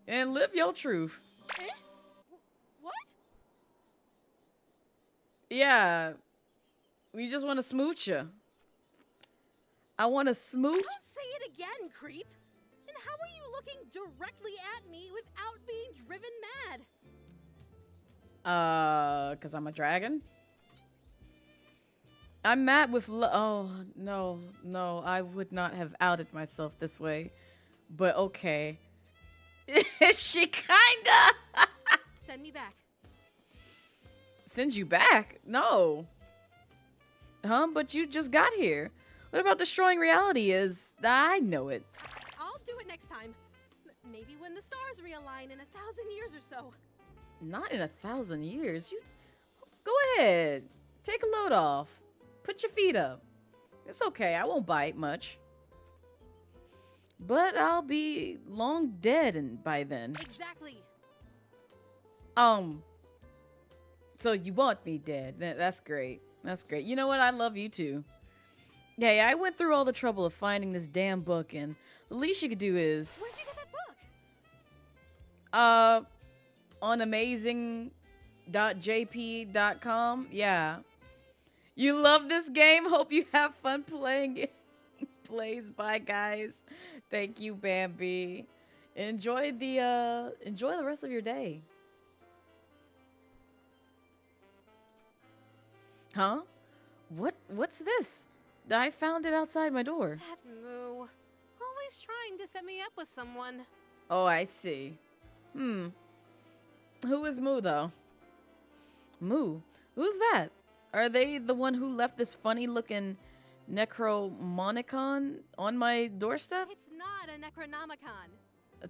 Speaker 2: And live your truth.
Speaker 6: Eh? What?
Speaker 2: Yeah. We just want to smooch ya. I want to smooch.
Speaker 6: Don't say it again, creep. And how are you looking directly at me without being driven mad?
Speaker 2: 'Cause I'm a dragon? I'm mad with oh, no, I would not have outed myself this way. But okay. She kinda.
Speaker 6: Send me back.
Speaker 2: Send you back? No. Huh? But you just got here. What about destroying reality is... I know it.
Speaker 6: I'll do it next time. Maybe when the stars realign in 1,000 years or so.
Speaker 2: Not in 1,000 years. You go ahead. Take a load off. Put your feet up. It's okay. I won't bite much. But I'll be long dead and by then.
Speaker 6: Exactly.
Speaker 2: So you want me dead. That's great. That's great. You know what? I love you too. Yeah, I went through all the trouble of finding this damn book, and the least you could do is...
Speaker 6: Where'd you get that book?
Speaker 2: On amazing.jp.com. Yeah. You love this game? Hope you have fun playing it. Plays. Bye, guys. Thank you, Bambi. Enjoy the rest of your day. Huh? What's this? I found it outside my door.
Speaker 6: That moo. Always trying to set me up with someone.
Speaker 2: Oh, I see. Who is Moo, though? Moo? Who's that? Are they the one who left this funny-looking Necromonicon on my doorstep?
Speaker 6: It's not a Necronomicon.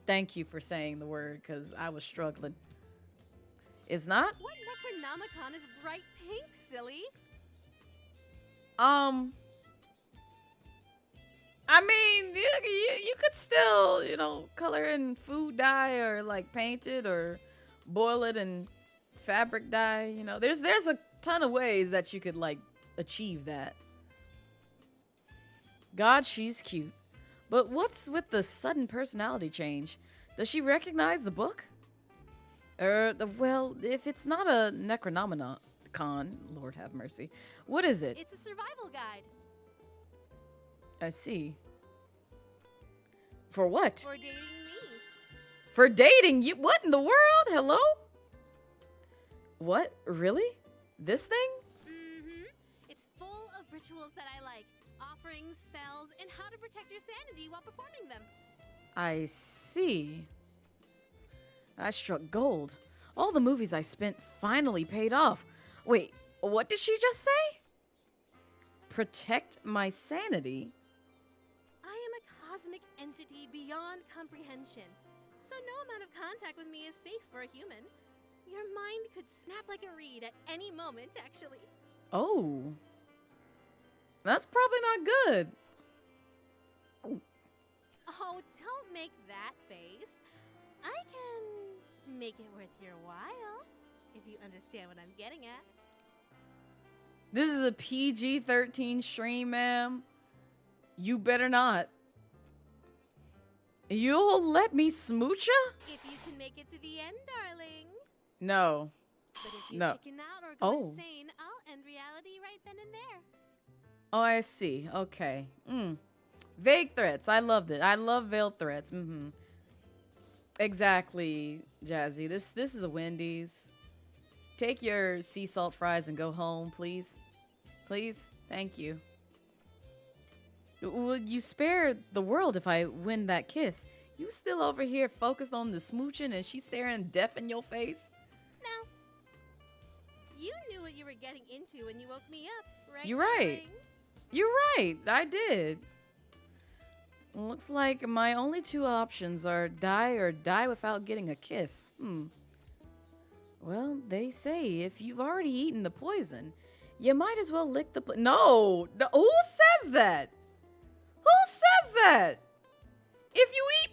Speaker 2: Thank you for saying the word, because I was struggling. Is not?
Speaker 6: What Necronomicon is bright pink, silly?
Speaker 2: I mean, you could still, color in food dye or, like, paint it or boil it in fabric dye, There's a ton of ways that you could, like, achieve that. God, she's cute. But what's with the sudden personality change? Does she recognize the book? Well, if it's not a Necronomicon, Lord have mercy, what is it?
Speaker 6: It's a survival guide.
Speaker 2: I see. For what?
Speaker 6: For dating me.
Speaker 2: For dating you? What in the world? Hello? What? Really? This thing?
Speaker 6: Mm-hmm. It's full of rituals that I like. Offerings, spells, and how to protect your sanity while performing them.
Speaker 2: I see. I struck gold. All the movies I spent finally paid off. Wait, what did she just say? Protect my sanity?
Speaker 6: I am a cosmic entity beyond comprehension. So no amount of contact with me is safe for a human. Your mind could snap like a reed at any moment, actually.
Speaker 2: Oh. That's probably not good.
Speaker 6: Oh, don't make that face. I can make it worth your while, if you understand what I'm getting at.
Speaker 2: This is a PG-13 stream, ma'am. You better not. You'll let me smooch ya?
Speaker 6: If you can make it to the end, darling.
Speaker 2: No.
Speaker 6: But if you
Speaker 2: No.
Speaker 6: chicken out or go
Speaker 2: Oh.
Speaker 6: insane, I'll end reality right then and there.
Speaker 2: Oh, I see. Okay. Vague threats. I loved it. I love veiled threats. Exactly, Jazzy. This is a Wendy's. Take your sea salt fries and go home, please. Please? Thank you. Would you spare the world if I win that kiss? You still over here focused on the smooching and she's staring deaf in your face?
Speaker 6: No. You knew what you were getting into when you woke me up, right?
Speaker 2: You're right.
Speaker 6: darling?
Speaker 2: You're right. I did. Looks like my only two options are die or die without getting a kiss. Well, they say if you've already eaten the poison, you might as well lick the No! Who says that? Who says that? If you eat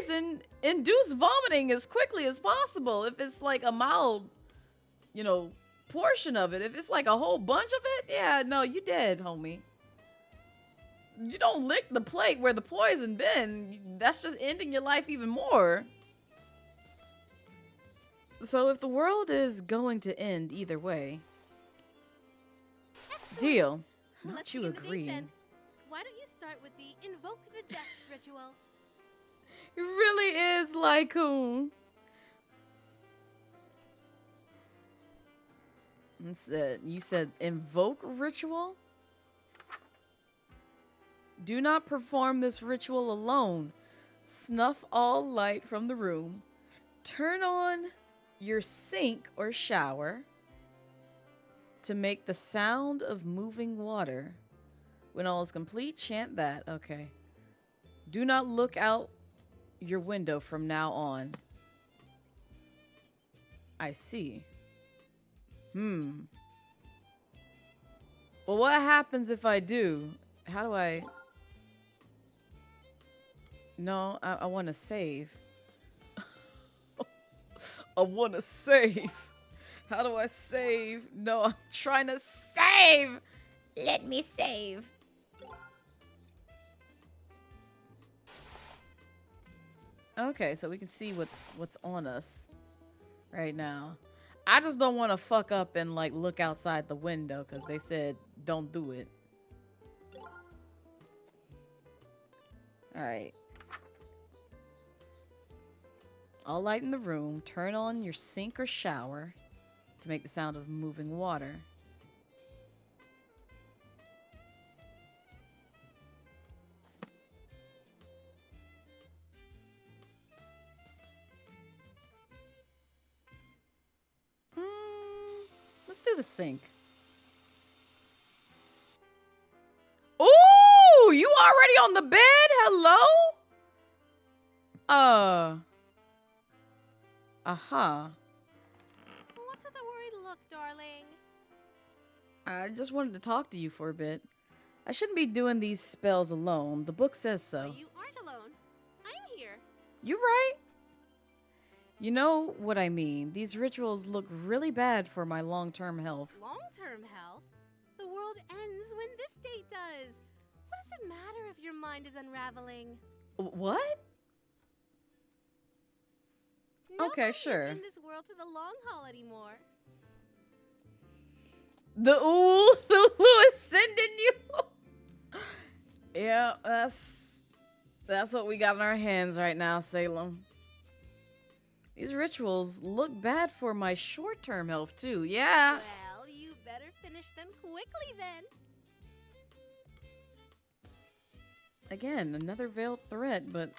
Speaker 2: poison, induce vomiting as quickly as possible. If it's like a mild, portion of it. If it's like a whole bunch of it, yeah, no, you dead, homie. You don't lick the plate where the poison been. That's just ending your life even more. So if the world is going to end either way,
Speaker 6: Excellent.
Speaker 2: deal.
Speaker 6: Let's
Speaker 2: Not you
Speaker 6: begin the date
Speaker 2: agreeing.
Speaker 6: then. Why don't you start with the Invoke the Depths ritual?
Speaker 2: It really is like who? You said invoke ritual? Do not perform this ritual alone. Snuff all light from the room. Turn on your sink or shower to make the sound of moving water. When all is complete, chant that. Okay. Do not look out your window from now on. I see. Well, what happens if I do? How do I... No, I want to save. I want to save. How do I save? No, I'm trying to save. Let me save. Okay, so we can see what's on us right now. I just don't want to fuck up and like look outside the window because they said don't do it. All right. All light in the room. Turn on your sink or shower to make the sound of moving water. Let's do the sink. Ooh, you already on the bed? Hello? Uh-huh.
Speaker 6: What's with the worried look, darling?
Speaker 2: I just wanted to talk to you for a bit. I shouldn't be doing these spells alone. The book says so.
Speaker 6: But you aren't alone. I'm here.
Speaker 2: You're right. You know what I mean. These rituals look really bad for my long-term health.
Speaker 6: Long-term health? The world ends when this date does. What does it matter if your mind is unraveling?
Speaker 2: What?
Speaker 6: Nobody
Speaker 2: Okay, sure.
Speaker 6: is in this world for the long haul anymore.
Speaker 2: The is sending you. Yeah, that's what we got in our hands right now, Salem. These rituals look bad for my short-term health too. Yeah.
Speaker 6: Well, you better finish them quickly then.
Speaker 2: Again, another veiled threat, but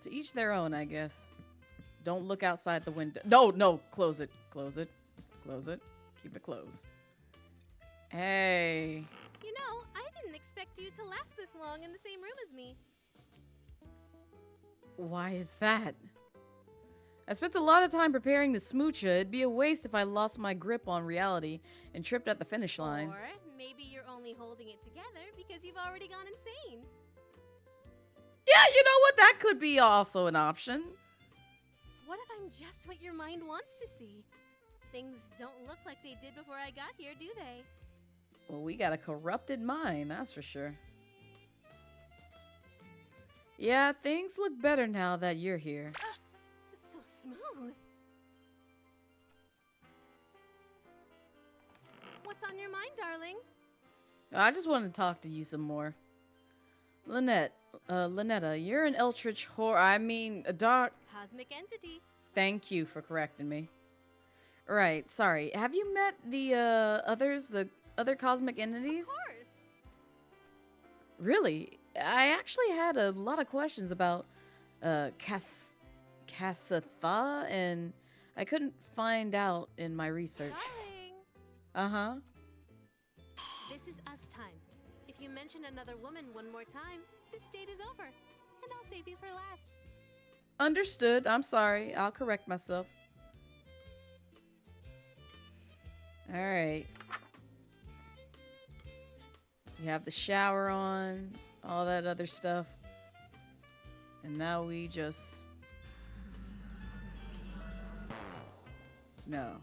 Speaker 2: to each their own, I guess. Don't look outside the window. No, close it. Close it. Close it. Keep it closed. Hey.
Speaker 6: You know, I didn't expect you to last this long in the same room as me.
Speaker 2: Why is that? I spent a lot of time preparing the smoocha. It'd be a waste if I lost my grip on reality and tripped at the finish line.
Speaker 6: Or maybe you're only holding it together because you've already gone insane.
Speaker 2: Yeah, you know what? That could be also an option.
Speaker 6: What if I'm just what your mind wants to see? Things don't look like they did before I got here, do they?
Speaker 2: Well, we got a corrupted mind, that's for sure. Yeah, things look better now that you're here.
Speaker 6: This is so smooth. What's on your mind, darling?
Speaker 2: I just wanted to talk to you some more. Lynetta, you're an eldritch a dark...
Speaker 6: Cosmic entity.
Speaker 2: Thank you for correcting me. Right, sorry. Have you met the other cosmic entities?
Speaker 6: Of course.
Speaker 2: Really? I actually had a lot of questions about Kasatha, and I couldn't find out in my research.
Speaker 6: Darling,
Speaker 2: Uh-huh.
Speaker 6: This is us time. If you mention another woman one more time, this date is over. And I'll save you for last.
Speaker 2: Understood. I'm sorry. I'll correct myself. Alright. You have the shower on, all that other stuff. And now we just... No.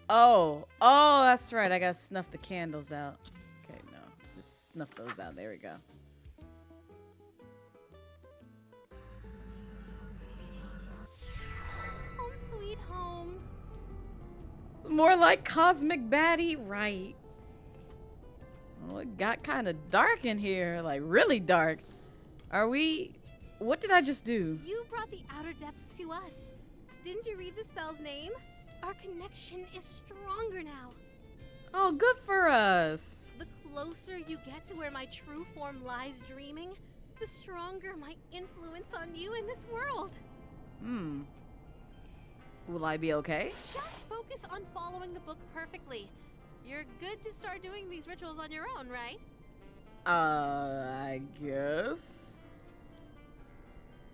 Speaker 2: Oh, that's right. I gotta snuff the candles out. Okay, no. Just snuff those out. There we go.
Speaker 6: Home sweet home.
Speaker 2: More like cosmic baddie, right? Oh, it got kind of dark in here, like really dark. Are we... What did I just do?
Speaker 6: You brought the outer depths to us. Didn't you read the spell's name? Our connection is stronger now.
Speaker 2: Oh, good for us.
Speaker 6: The closer you get to where my true form lies dreaming, the stronger my influence on you in this world.
Speaker 2: Will I be okay?
Speaker 4: Just focus on following the book perfectly. You're good to start doing these rituals on your own, right?
Speaker 2: I guess.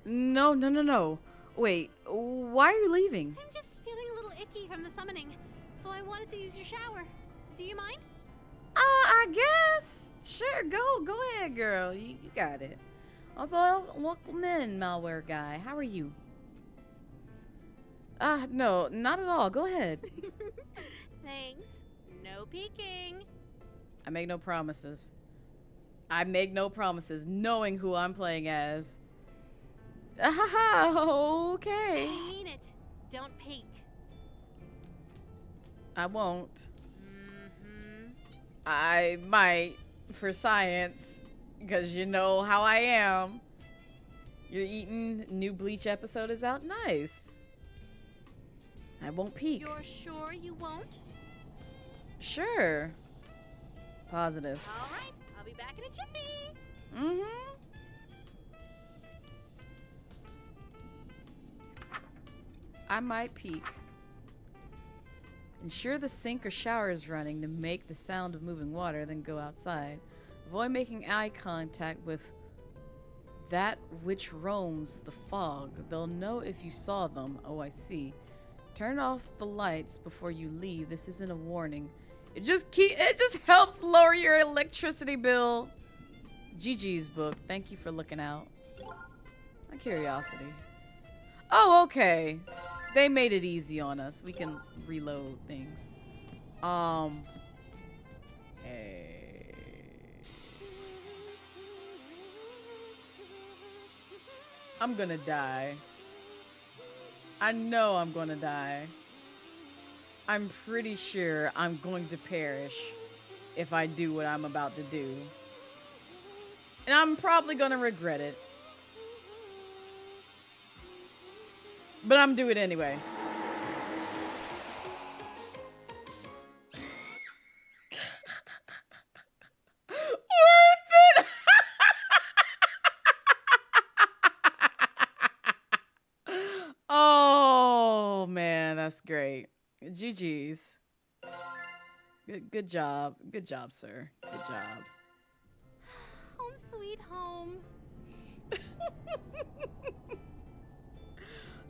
Speaker 2: No. Wait, why are you leaving?
Speaker 6: I'm just feeling a little icky from the summoning, so I wanted to use your shower. Do you mind?
Speaker 2: I guess. Sure, go ahead, girl. You got it. Also, welcome in, malware guy. How are you? No, not at all. Go ahead.
Speaker 6: Thanks. No peeking.
Speaker 2: I make no promises. I make no promises, knowing who I'm playing as. Okay.
Speaker 6: I mean it. Don't peek.
Speaker 2: I won't.
Speaker 6: Mm-hmm.
Speaker 2: I might, for science, because you know how I am. You're eating, new Bleach episode is out. Nice. I won't peek.
Speaker 6: You're sure you won't?
Speaker 2: Sure. Positive.
Speaker 6: All right. I'll be back in a jiffy.
Speaker 2: Mm-hmm. I might peek. Ensure the sink or shower is running to make the sound of moving water, then go outside. Avoid making eye contact with that which roams the fog. They'll know if you saw them. Oh, I see. Turn off the lights before you leave. This isn't a warning. It just helps lower your electricity bill. GG's book. Thank you for looking out. My curiosity. Oh, okay. They made it easy on us. We can reload things. Hey. I'm gonna die. I know I'm gonna die. I'm pretty sure I'm going to perish if I do what I'm about to do. And I'm probably gonna regret it. But I'm doing it anyway. Worth it! Oh, man, that's great. GG's. Good job. Good job, sir. Good job.
Speaker 6: Home sweet home.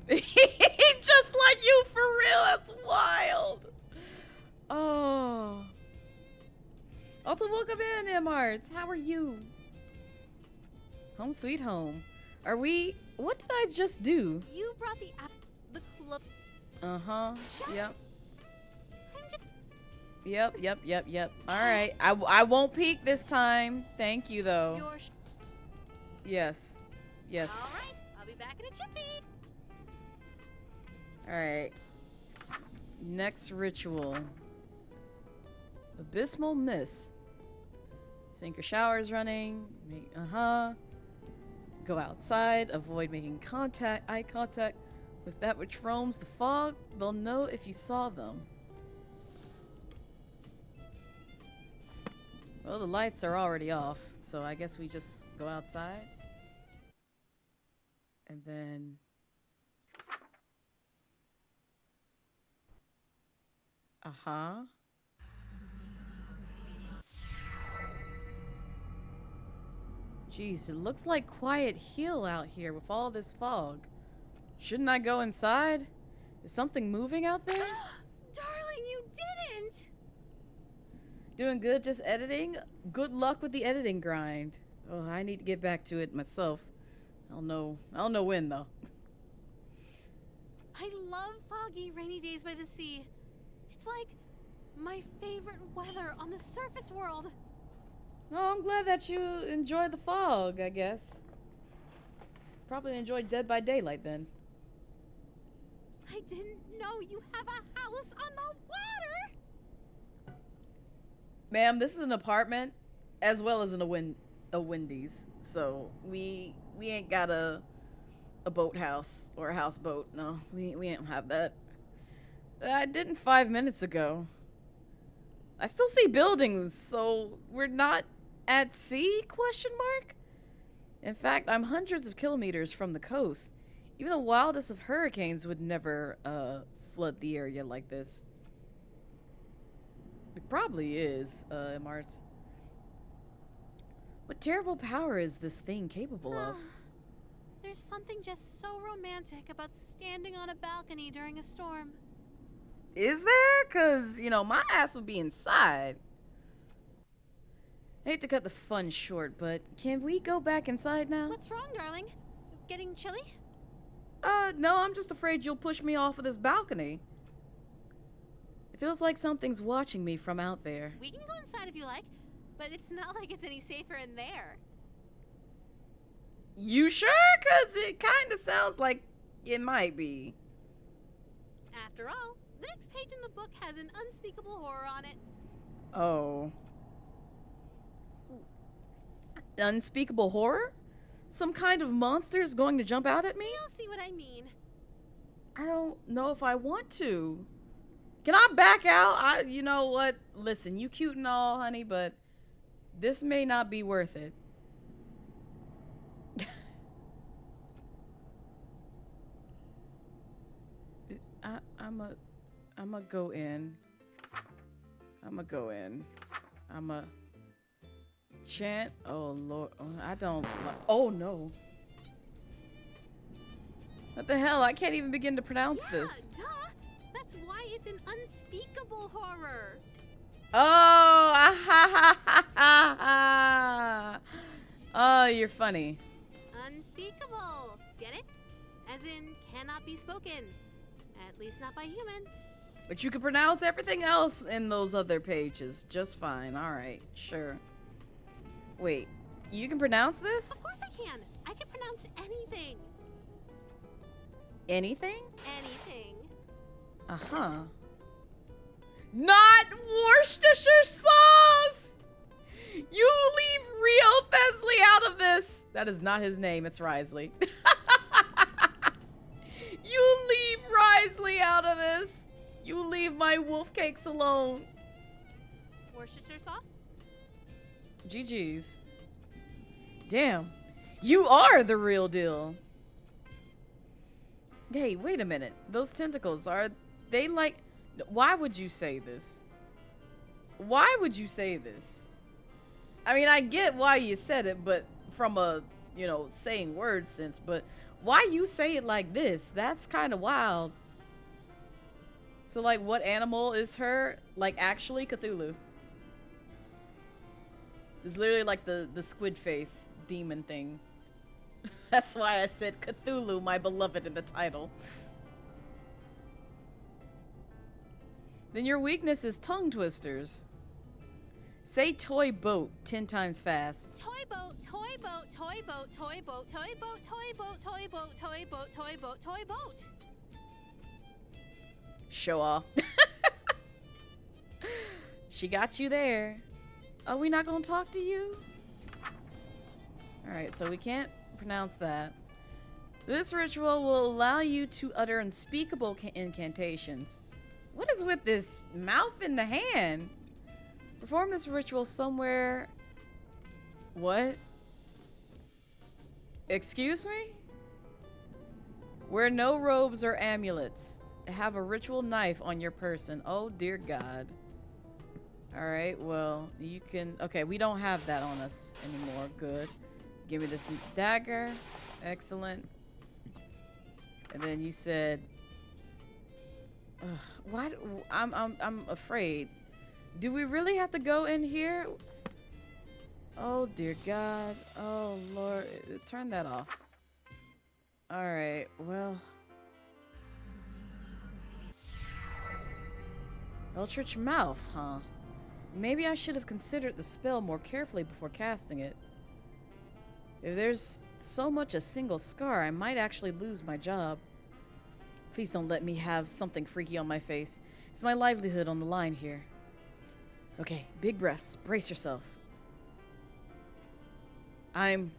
Speaker 2: Just like you, for real. That's wild. Oh. Also, welcome in, M-Arts. How are you? Home sweet home. Are we... What did I just do?
Speaker 6: You brought the cloak.
Speaker 2: Uh-huh.
Speaker 6: Just-
Speaker 2: Yep.
Speaker 6: I'm just...
Speaker 2: Yep. Alright. I won't peek this time. Thank you, though.
Speaker 6: You're
Speaker 2: Yes. Yes.
Speaker 6: all right. I'll be back in a jiffy.
Speaker 2: Alright. Next ritual. Abysmal Miss. Sink or shower is running. Go outside. Avoid making eye contact with that which roams the fog. They'll know if you saw them. Well, the lights are already off, so I guess we just go outside. And then... Uh-huh. Jeez, it looks like Quiet Hill out here with all this fog. Shouldn't I go inside? Is something moving out there?
Speaker 6: Darling, you didn't!
Speaker 2: Doing good, just editing? Good luck with the editing grind. Oh, I need to get back to it myself. I don't know when though.
Speaker 4: I love foggy, rainy days by the sea. It's like my favorite weather on the surface world.
Speaker 2: Oh, I'm glad that you enjoy the fog, I guess. Probably enjoyed Dead by Daylight then.
Speaker 4: I didn't know you have a house on the water.
Speaker 2: Ma'am, this is an apartment as well as a Wendy's. So we ain't got a boathouse or a houseboat. No, we don't have that. I didn't 5 minutes ago. I still see buildings, so we're not at sea, question mark? In fact, I'm hundreds of kilometers from the coast. Even the wildest of hurricanes would never flood the area like this. It probably is, Martz. What terrible power is this thing capable of?
Speaker 4: There's something just so romantic about standing on a balcony during a storm.
Speaker 2: Is there? 'Cause, you know, my ass would be inside. I hate to cut the fun short, but can we go back inside now?
Speaker 4: What's wrong, darling? Getting chilly?
Speaker 2: No, I'm just afraid you'll push me off of this balcony. It feels like something's watching me from out there.
Speaker 4: We can go inside if you like, but it's not like it's any safer in there.
Speaker 2: You sure? 'Cause it kinda sounds like it might be.
Speaker 4: After all, the next page in the book has an unspeakable horror on it.
Speaker 2: Oh. Unspeakable horror? Some kind of monster is going to jump out at me?
Speaker 4: You'll see what I mean.
Speaker 2: I don't know if I want to. Can I back out? You know what? Listen, you cute and all, honey, but this may not be worth it. I'ma go in. I'ma go in. I'ma chant. Oh Lord, I don't. Oh no. What the hell? I can't even begin to pronounce this.
Speaker 4: Duh. That's why it's an unspeakable horror.
Speaker 2: Oh, ah, ha, ha, ha, ha. Oh, you're funny.
Speaker 4: Unspeakable. Get it? As in, cannot be spoken. At least not by humans.
Speaker 2: But you can pronounce everything else in those other pages just fine. All right, sure. Wait, you can pronounce this?
Speaker 4: Of course I can. I can pronounce anything.
Speaker 2: Anything?
Speaker 4: Anything.
Speaker 2: Uh-huh. Not Worcestershire sauce! You leave Rio Fesley out of this! That is not his name, it's Risley. You leave Risley out of this! You leave my wolf cakes alone.
Speaker 4: Worcestershire sauce?
Speaker 2: GG's. Damn. You are the real deal. Hey, wait a minute. Those tentacles, are they like... Why would you say this? Why would you say this? I mean, I get why you said it, but from a, you know, saying word sense, but why you say it like this? That's kind of wild. So, like, what animal is her? Like, actually, Cthulhu. It's literally like the squid face demon thing. That's why I said Cthulhu, my beloved, in the title. Then your weakness is tongue twisters. Say toy boat 10 times fast.
Speaker 4: Toy boat, toy boat, toy boat, toy boat, toy boat, toy boat, toy boat, toy boat, toy boat, toy boat.
Speaker 2: Show off. She got you there. Are we not gonna talk to you? Alright, so we can't pronounce that. This ritual will allow you to utter unspeakable incantations. What is with this mouth in the hand? Perform this ritual somewhere... What? Excuse me? Wear no robes or amulets. have a ritual knife on your person. Oh, dear God. Alright, well, you can... Okay, we don't have that on us anymore. Good. Give me this dagger. Excellent. And then you said... Ugh, why... I'm afraid. Do we really have to go in here? Oh, dear God. Oh, Lord. Turn that off. Alright, well... Eldritch Mouth, huh? Maybe I should have considered the spell more carefully before casting it. If there's so much a single scar, I might actually lose my job. Please don't let me have something freaky on my face. It's my livelihood on the line here. Okay, big breaths. Brace yourself. I'm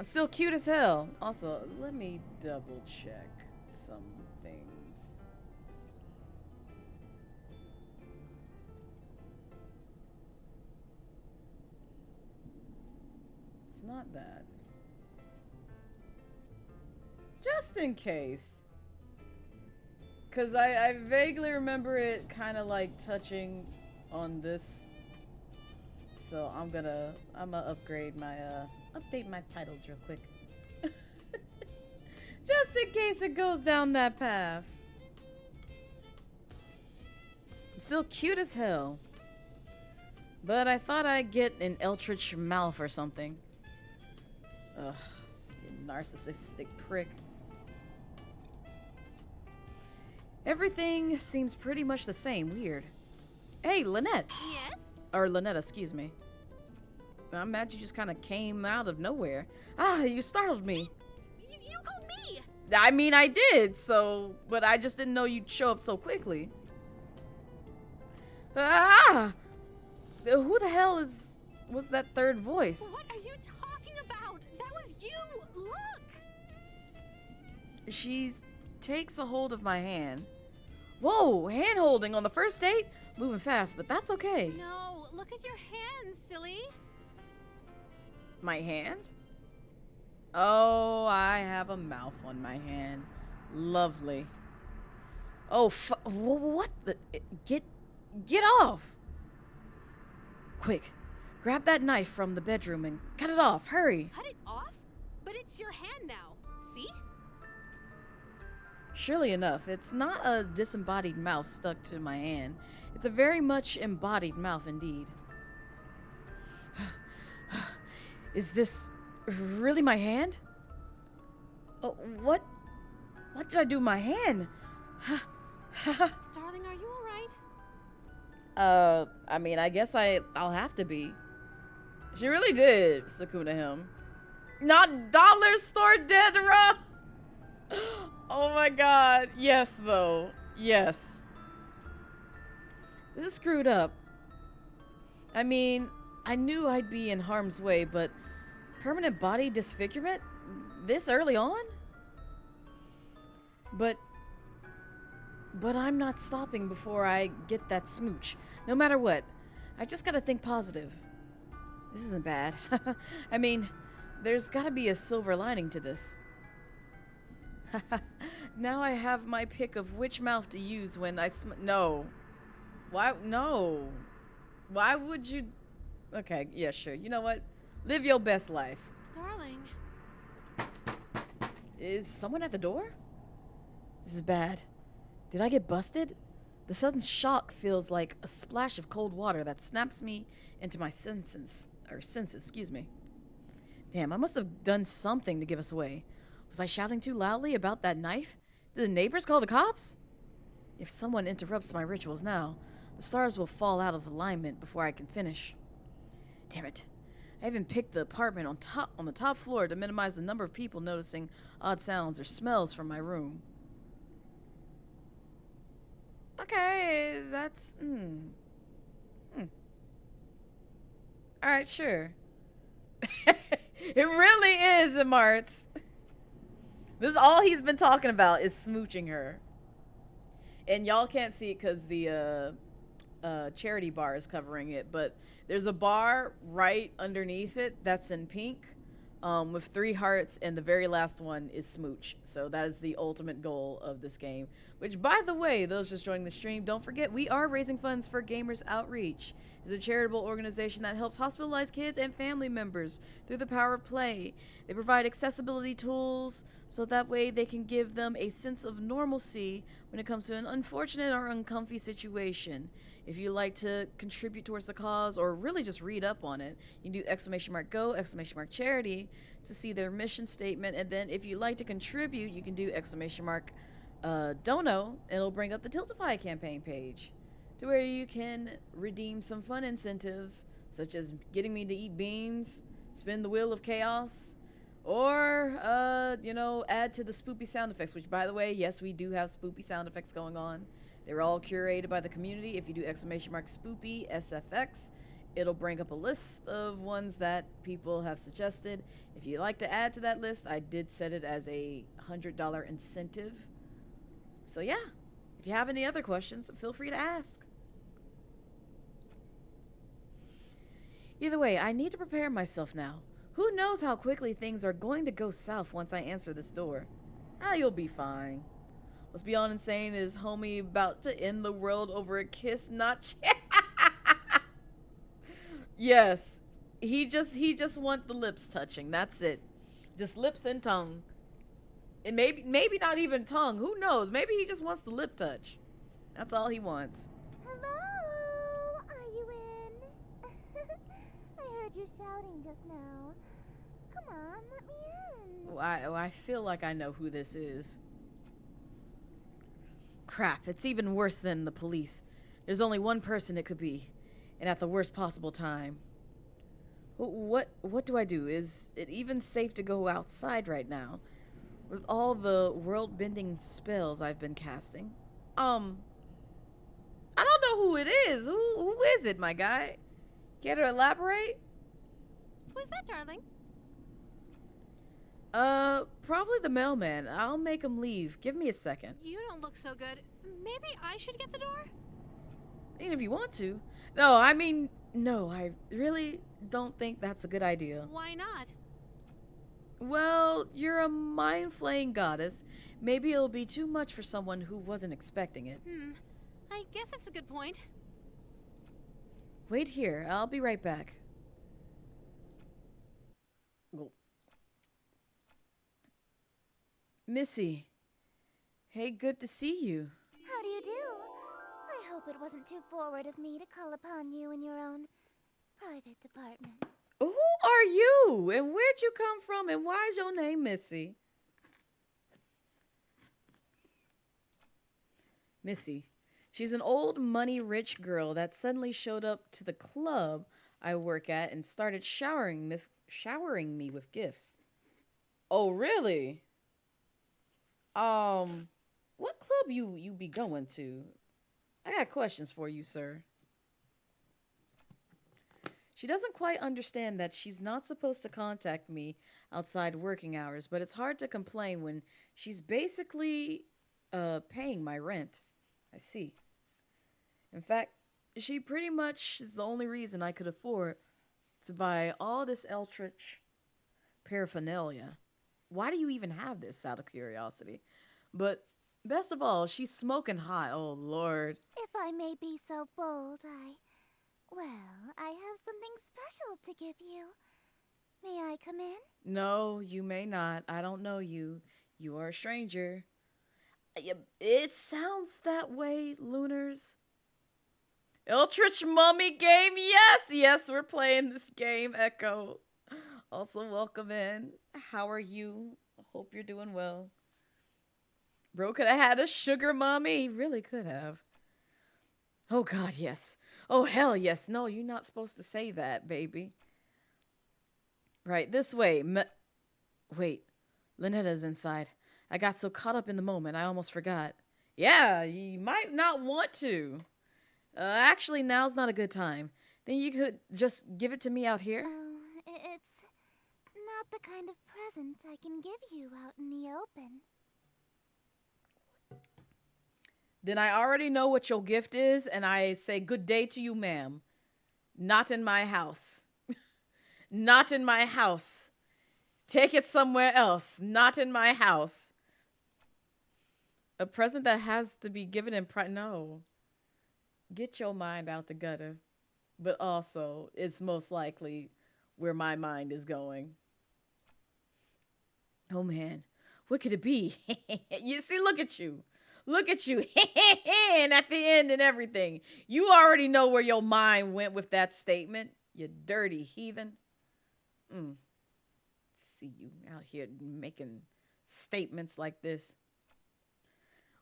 Speaker 2: still cute as hell. Also, let me double check some things. It's not that. Just in case. Because I vaguely remember it kind of like touching on this. So I'm gonna upgrade my, update my titles real quick. Just in case it goes down that path. I'm still cute as hell. But I thought I'd get an Eldritch Mouth or something. Ugh, you narcissistic prick. Everything seems pretty much the same. Weird. Hey, Lynette.
Speaker 6: Yes?
Speaker 2: Or Lynetta, excuse me. I'm mad you just kind of came out of nowhere. Ah, you startled me.
Speaker 6: You called me!
Speaker 2: I mean, I did, so... But I just didn't know you'd show up so quickly. Ah! Who the hell was that third voice?
Speaker 6: What are you talking about? That was you! Look!
Speaker 2: She takes a hold of my hand. Whoa, hand holding on the first date? Moving fast, but that's okay.
Speaker 6: No, look at your hands, silly.
Speaker 2: My hand? Oh, I have a mouth on my hand. Lovely. Oh, what the? Get off! Quick, grab that knife from the bedroom and cut it off. Hurry.
Speaker 6: Cut it off? But it's your hand now. See?
Speaker 2: Surely enough, it's not a disembodied mouth stuck to my hand. It's a very much embodied mouth indeed. Is this really my hand? Oh, what did I do with my hand?
Speaker 6: Darling, are you alright?
Speaker 2: I mean, I guess I'll have to be. She really did, Sakuna him. Not dollar store Dedra! Oh my god. Yes, though. Yes. This is screwed up. I mean, I knew I'd be in harm's way, but permanent body disfigurement? This early on? But I'm not stopping before I get that smooch. No matter what. I just gotta think positive. This isn't bad. I mean, there's gotta be a silver lining to this. Now I have my pick of which mouth to use when I no. Why? No. Why would you? Okay, yeah, sure. You know what? Live your best life.
Speaker 6: Darling.
Speaker 2: Is someone at the door? This is bad. Did I get busted? The sudden shock feels like a splash of cold water that snaps me into my senses, excuse me. Damn, I must have done something to give us away. Was I shouting too loudly about that knife? Did the neighbors call the cops? If someone interrupts my rituals now, the stars will fall out of alignment before I can finish. Damn it. I even picked the apartment on the top floor to minimize the number of people noticing odd sounds or smells from my room. Okay, that's... Alright, sure. It really is, Martz. This is all he's been talking about is smooching her. And y'all can't see it because the charity bar is covering it, but there's a bar right underneath it that's in pink. with 3 hearts, and the very last one is Smooch. So that is the ultimate goal of this game. Which, by the way, those just joining the stream, don't forget we are raising funds for Gamers Outreach. It's a charitable organization that helps hospitalized kids and family members through the power of play. They provide accessibility tools so that way they can give them a sense of normalcy when it comes to an unfortunate or uncomfy situation. If you like to contribute towards the cause or really just read up on it, you can do !go, !charity to see their mission statement. And then if you like to contribute, you can do !dono. It'll bring up the Tiltify campaign page to where you can redeem some fun incentives, such as getting me to eat beans, spin the wheel of chaos, or, add to the spoopy sound effects, which, by the way, yes, we do have spoopy sound effects going on. They're all curated by the community. If you do !spoopy SFX, it'll bring up a list of ones that people have suggested. If you'd like to add to that list, I did set it as a $100 incentive. So yeah, if you have any other questions, feel free to ask. Either way, I need to prepare myself now. Who knows how quickly things are going to go south once I answer this door. You'll be fine. What's beyond insane is homie about to end the world over a kiss, not Yes. He just want the lips touching. That's it. Just lips and tongue. And maybe not even tongue. Who knows? Maybe he just wants the lip touch. That's all he wants.
Speaker 1: Hello? Are you in? I heard you shouting just now. Come on, let me in.
Speaker 2: I feel like I know who this is. Crap, it's even worse than the police. There's only one person it could be, and at the worst possible time. What do I do? Is it even safe to go outside right now? With all the world-bending spells I've been casting. I don't know who it is. Who is it, my guy? Care to elaborate?
Speaker 4: Who's that, darling?
Speaker 2: Probably the mailman. I'll make him leave. Give me a second.
Speaker 4: You don't look so good. Maybe I should get the door?
Speaker 2: And if you want to. No, I mean, no, I really don't think that's a good idea.
Speaker 4: Why not?
Speaker 2: Well, you're a mind-flaying goddess. Maybe it'll be too much for someone who wasn't expecting it.
Speaker 4: I guess it's a good point.
Speaker 2: Wait here. I'll be right back. Go. Missy. Hey, good to see you.
Speaker 1: How do you do? I hope it wasn't too forward of me to call upon you in your own private department.
Speaker 2: Who are you? And where'd you come from? And why is your name Missy? Missy. She's an old money-rich girl that suddenly showed up to the club I work at and started showering me with gifts. Oh, really? What club you be going to? I got questions for you, sir. She doesn't quite understand that she's not supposed to contact me outside working hours, but it's hard to complain when she's basically paying my rent. I see. In fact, she pretty much is the only reason I could afford to buy all this Eldritch paraphernalia. Why do you even have this, out of curiosity? But best of all, she's smoking hot. Oh, Lord.
Speaker 1: If I may be so bold, I have something special to give you. May I come in?
Speaker 2: No, you may not. I don't know you. You are a stranger. It sounds that way, Lunars. Eldritch Mummy game, yes, we're playing this game, Echo. Also, welcome in. How are you? Hope you're doing well. Bro could have had a sugar mommy. He really could have. Oh, God, yes. Oh, hell yes. No, you're not supposed to say that, baby. Right, this way. Wait, Linetta's inside. I got so caught up in the moment, I almost forgot. Yeah, you might not want to. Actually, now's not a good time. Then you could just give it to me out here.
Speaker 1: It's not the kind of present I can give you out in the open.
Speaker 2: Then I already know what your gift is, and I say good day to you, ma'am. Not in my house. Not in my house. Take it somewhere else, not in my house. A present that has to be given in no. Get your mind out the gutter. But also, it's most likely where my mind is going. Oh man, what could it be? You see, look at you. Look at you. And at the end and everything. You already know where your mind went with that statement. You dirty heathen. See you out here making statements like this.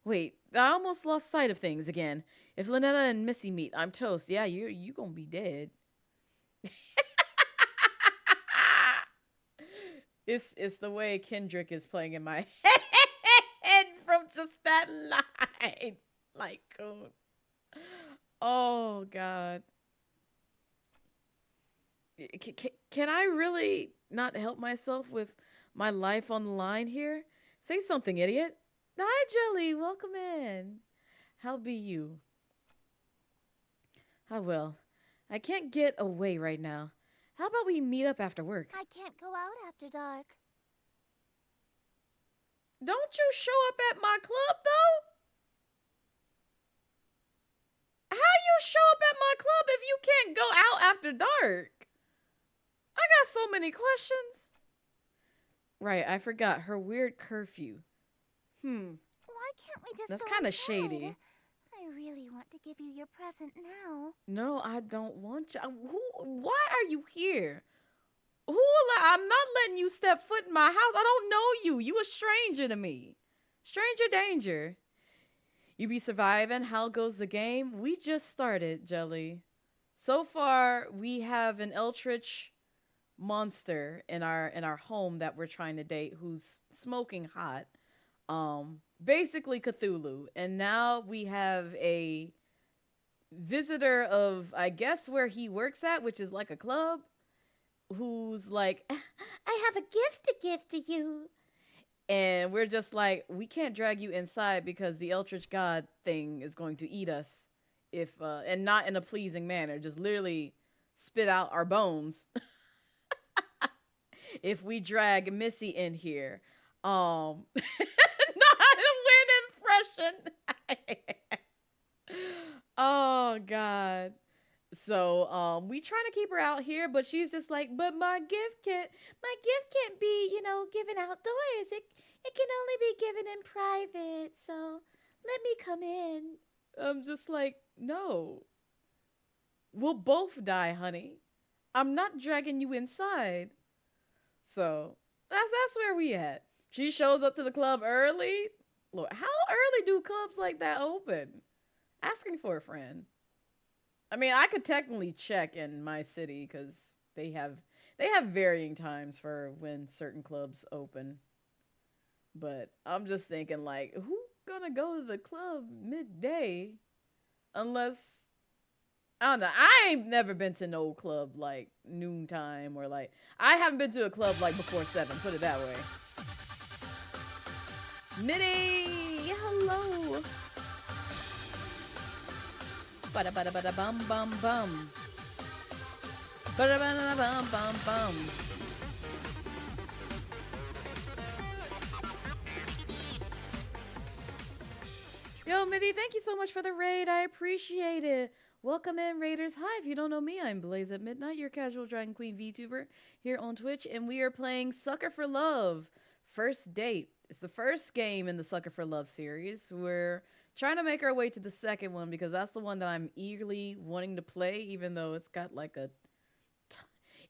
Speaker 2: Wait, I almost lost sight of things again. If Lynetta and Missy meet, I'm toast. Yeah, you gonna be dead. It's the way Kendrick is playing in my head from just that line. Like, oh God. Can I really not help myself with my life on the line here? Say something, idiot. Hi, Jelly. Welcome in. How be you? I will. I can't get away right now. How about we meet up after work?
Speaker 1: I can't go out after dark.
Speaker 2: Don't you show up at my club, though? How you show up at my club if you can't go out after dark? I got so many questions. Right, I forgot her weird curfew.
Speaker 1: Why can't we just
Speaker 2: That's
Speaker 1: go
Speaker 2: kind of
Speaker 1: inside?
Speaker 2: shady.
Speaker 1: I really want to give you your present now.
Speaker 2: No, I don't want you. Why are you here? I'm not letting you step foot in my house. I don't know you. You a stranger to me. Stranger danger. You be surviving. How goes the game? We just started, Jelly. So far, we have an Eldritch monster in our home that we're trying to date who's smoking hot. Basically Cthulhu. And now we have a visitor of, I guess, where he works at, which is like a club, who's like, I have a gift to give to you. And we're just like, we can't drag you inside because the Eldritch God thing is going to eat us if and not in a pleasing manner, just literally spit out our bones if we drag Missy in here. Not a win impression. Oh God. So we trying to keep her out here, but she's just like, but my gift can't be, given outdoors. It can only be given in private. So let me come in. I'm just like, no. We'll both die, honey. I'm not dragging you inside. So that's where we at. She shows up to the club early. Lord, how early do clubs like that open? Asking for a friend. I mean, I could technically check in my city because they have varying times for when certain clubs open. But I'm just thinking, like, who gonna go to the club midday? Unless, I don't know. I ain't never been to no club like noontime or like, I haven't been to a club like before 7, put it that way. Mitty, hello. Bada bada bada bum bum bum. Bada bada bum bum bum. Yo, Mitty, thank you so much for the raid. I appreciate it. Welcome in, Raiders. Hi, if you don't know me, I'm Blazette Midnight, your casual Dragon Queen VTuber here on Twitch, and we are playing Sucker for Love. First Date. It's the first game in the Sucker for Love series. We're trying to make our way to the second one because that's the one that I'm eagerly wanting to play, even though it's got like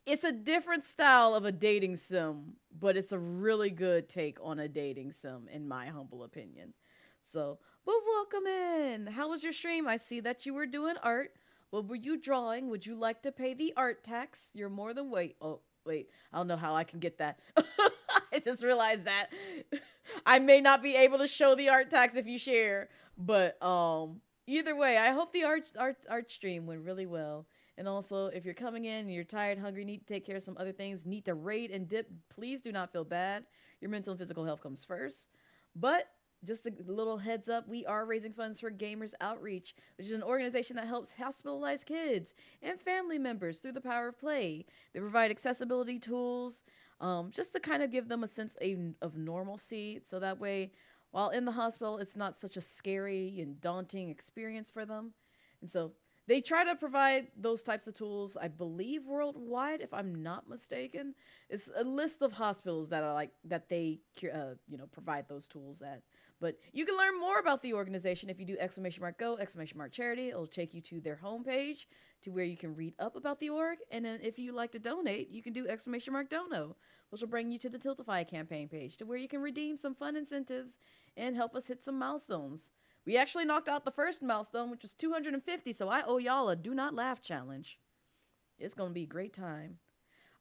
Speaker 2: it's a different style of a dating sim, but it's a really good take on a dating sim, in my humble opinion. So, but welcome in. How was your stream? I see that you were doing art. What were you drawing? Would you like to pay the art tax? You're more than oh, wait. I don't know how I can get that. I just realized that. I may not be able to show the art tax if you share. But either way, I hope the art stream went really well. And also, if you're coming in and you're tired, hungry, need to take care of some other things, need to raid and dip, please do not feel bad. Your mental and physical health comes first. But just a little heads up, we are raising funds for Gamers Outreach, which is an organization that helps hospitalized kids and family members through the power of play. They provide accessibility tools, just to kind of give them a sense of normalcy. So that way, while in the hospital, it's not such a scary and daunting experience for them. And so they try to provide those types of tools, I believe, worldwide, if I'm not mistaken. It's a list of hospitals that are like that they provide those tools at. But you can learn more about the organization if you do !go, !charity. It'll take you to their homepage to where you can read up about the org. And then if you like to donate, you can do !dono, which will bring you to the Tiltify campaign page to where you can redeem some fun incentives and help us hit some milestones. We actually knocked out the first milestone, which was 250, so I owe y'all a do not laugh challenge. It's going to be a great time.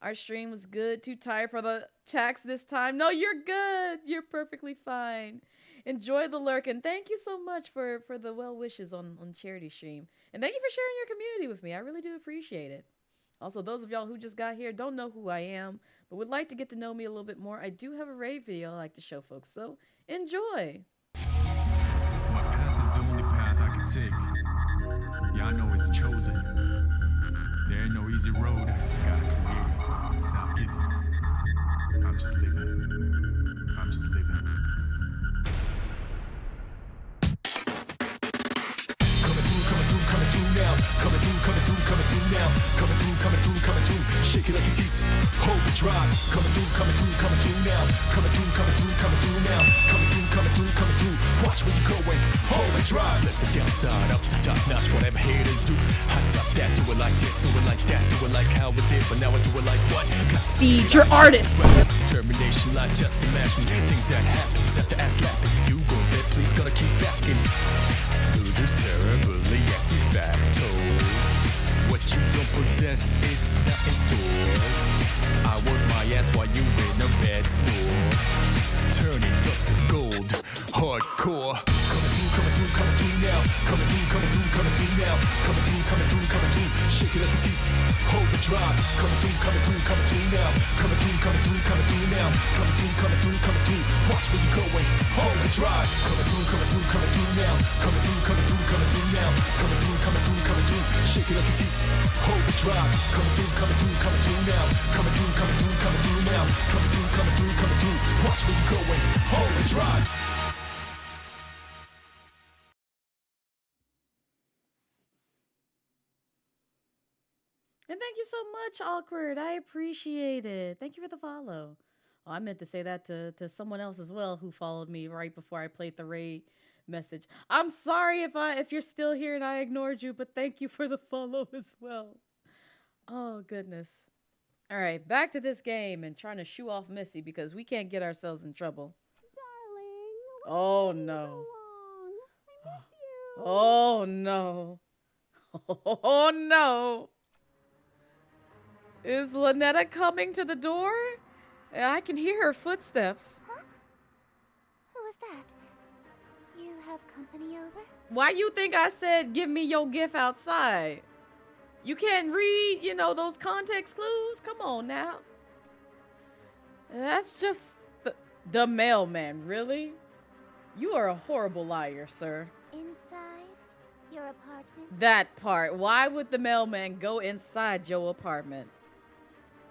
Speaker 2: Our stream was good. Too tired for the tax this time. No, you're good. You're perfectly fine. Enjoy the lurk, and thank you so much for the well wishes on charity stream. And thank you for sharing your community with me. I really do appreciate it. Also, those of y'all who just got here don't know who I am, but would like to get to know me a little bit more. I do have a raid video I like to show folks, so enjoy.
Speaker 5: My path is the only path I can take. Yeah, I know it's chosen. There ain't no easy road. Gotta create it. It's not given. I'm just living. I'm just living. Coming through now. Coming through now. Coming through. Shake it like it's heat. Hold the drive. Coming through now. Coming through now. Coming through. Watch where you're going. Hold the drive. Let the downside up to top notch. Whatever haters do. Hot top that. Do it like this. Do it like that. Do it like how we did. But now I do it like what?
Speaker 2: Feed your artist.
Speaker 5: Determination, not just imagine things that happen. Set the ass lapping. You go there. Please gotta keep asking. Losers terribly active facto. What you don't possess, it's not in stores. I work my ass while you in a bed store. Turning dust to gold, hardcore. Coming through now. Coming through now. Coming through. Shake it like it's heat. Hold the drive. Coming through now. Coming through now. Coming through. Watch where you're going. Hold the drive. Coming through now. Coming through now. Coming through. Shake it like it's heat. Hold the drive. Coming through now. Coming through now. Coming through. Watch where you're going. Hold the drive.
Speaker 2: And thank you so much, Awkward. I appreciate it. Thank you for the follow. Oh, I meant to say that to someone else as well who followed me right before I played the raid message. I'm sorry if you're still here and I ignored you, but thank you for the follow as well. Oh, goodness. All right, back to this game and trying to shoo off Missy because we can't get ourselves in trouble.
Speaker 1: Darling,
Speaker 2: Oh, no.
Speaker 1: I miss you.
Speaker 2: Oh, no. Oh, no. Is Lynetta coming to the door? I can hear her footsteps.
Speaker 1: Huh? Who was that? You have company over?
Speaker 2: Why you think I said give me your gift outside? You can't read, those context clues? Come on now. That's just the mailman, really? You are a horrible liar, sir.
Speaker 1: Inside your apartment?
Speaker 2: That part. Why would the mailman go inside your apartment?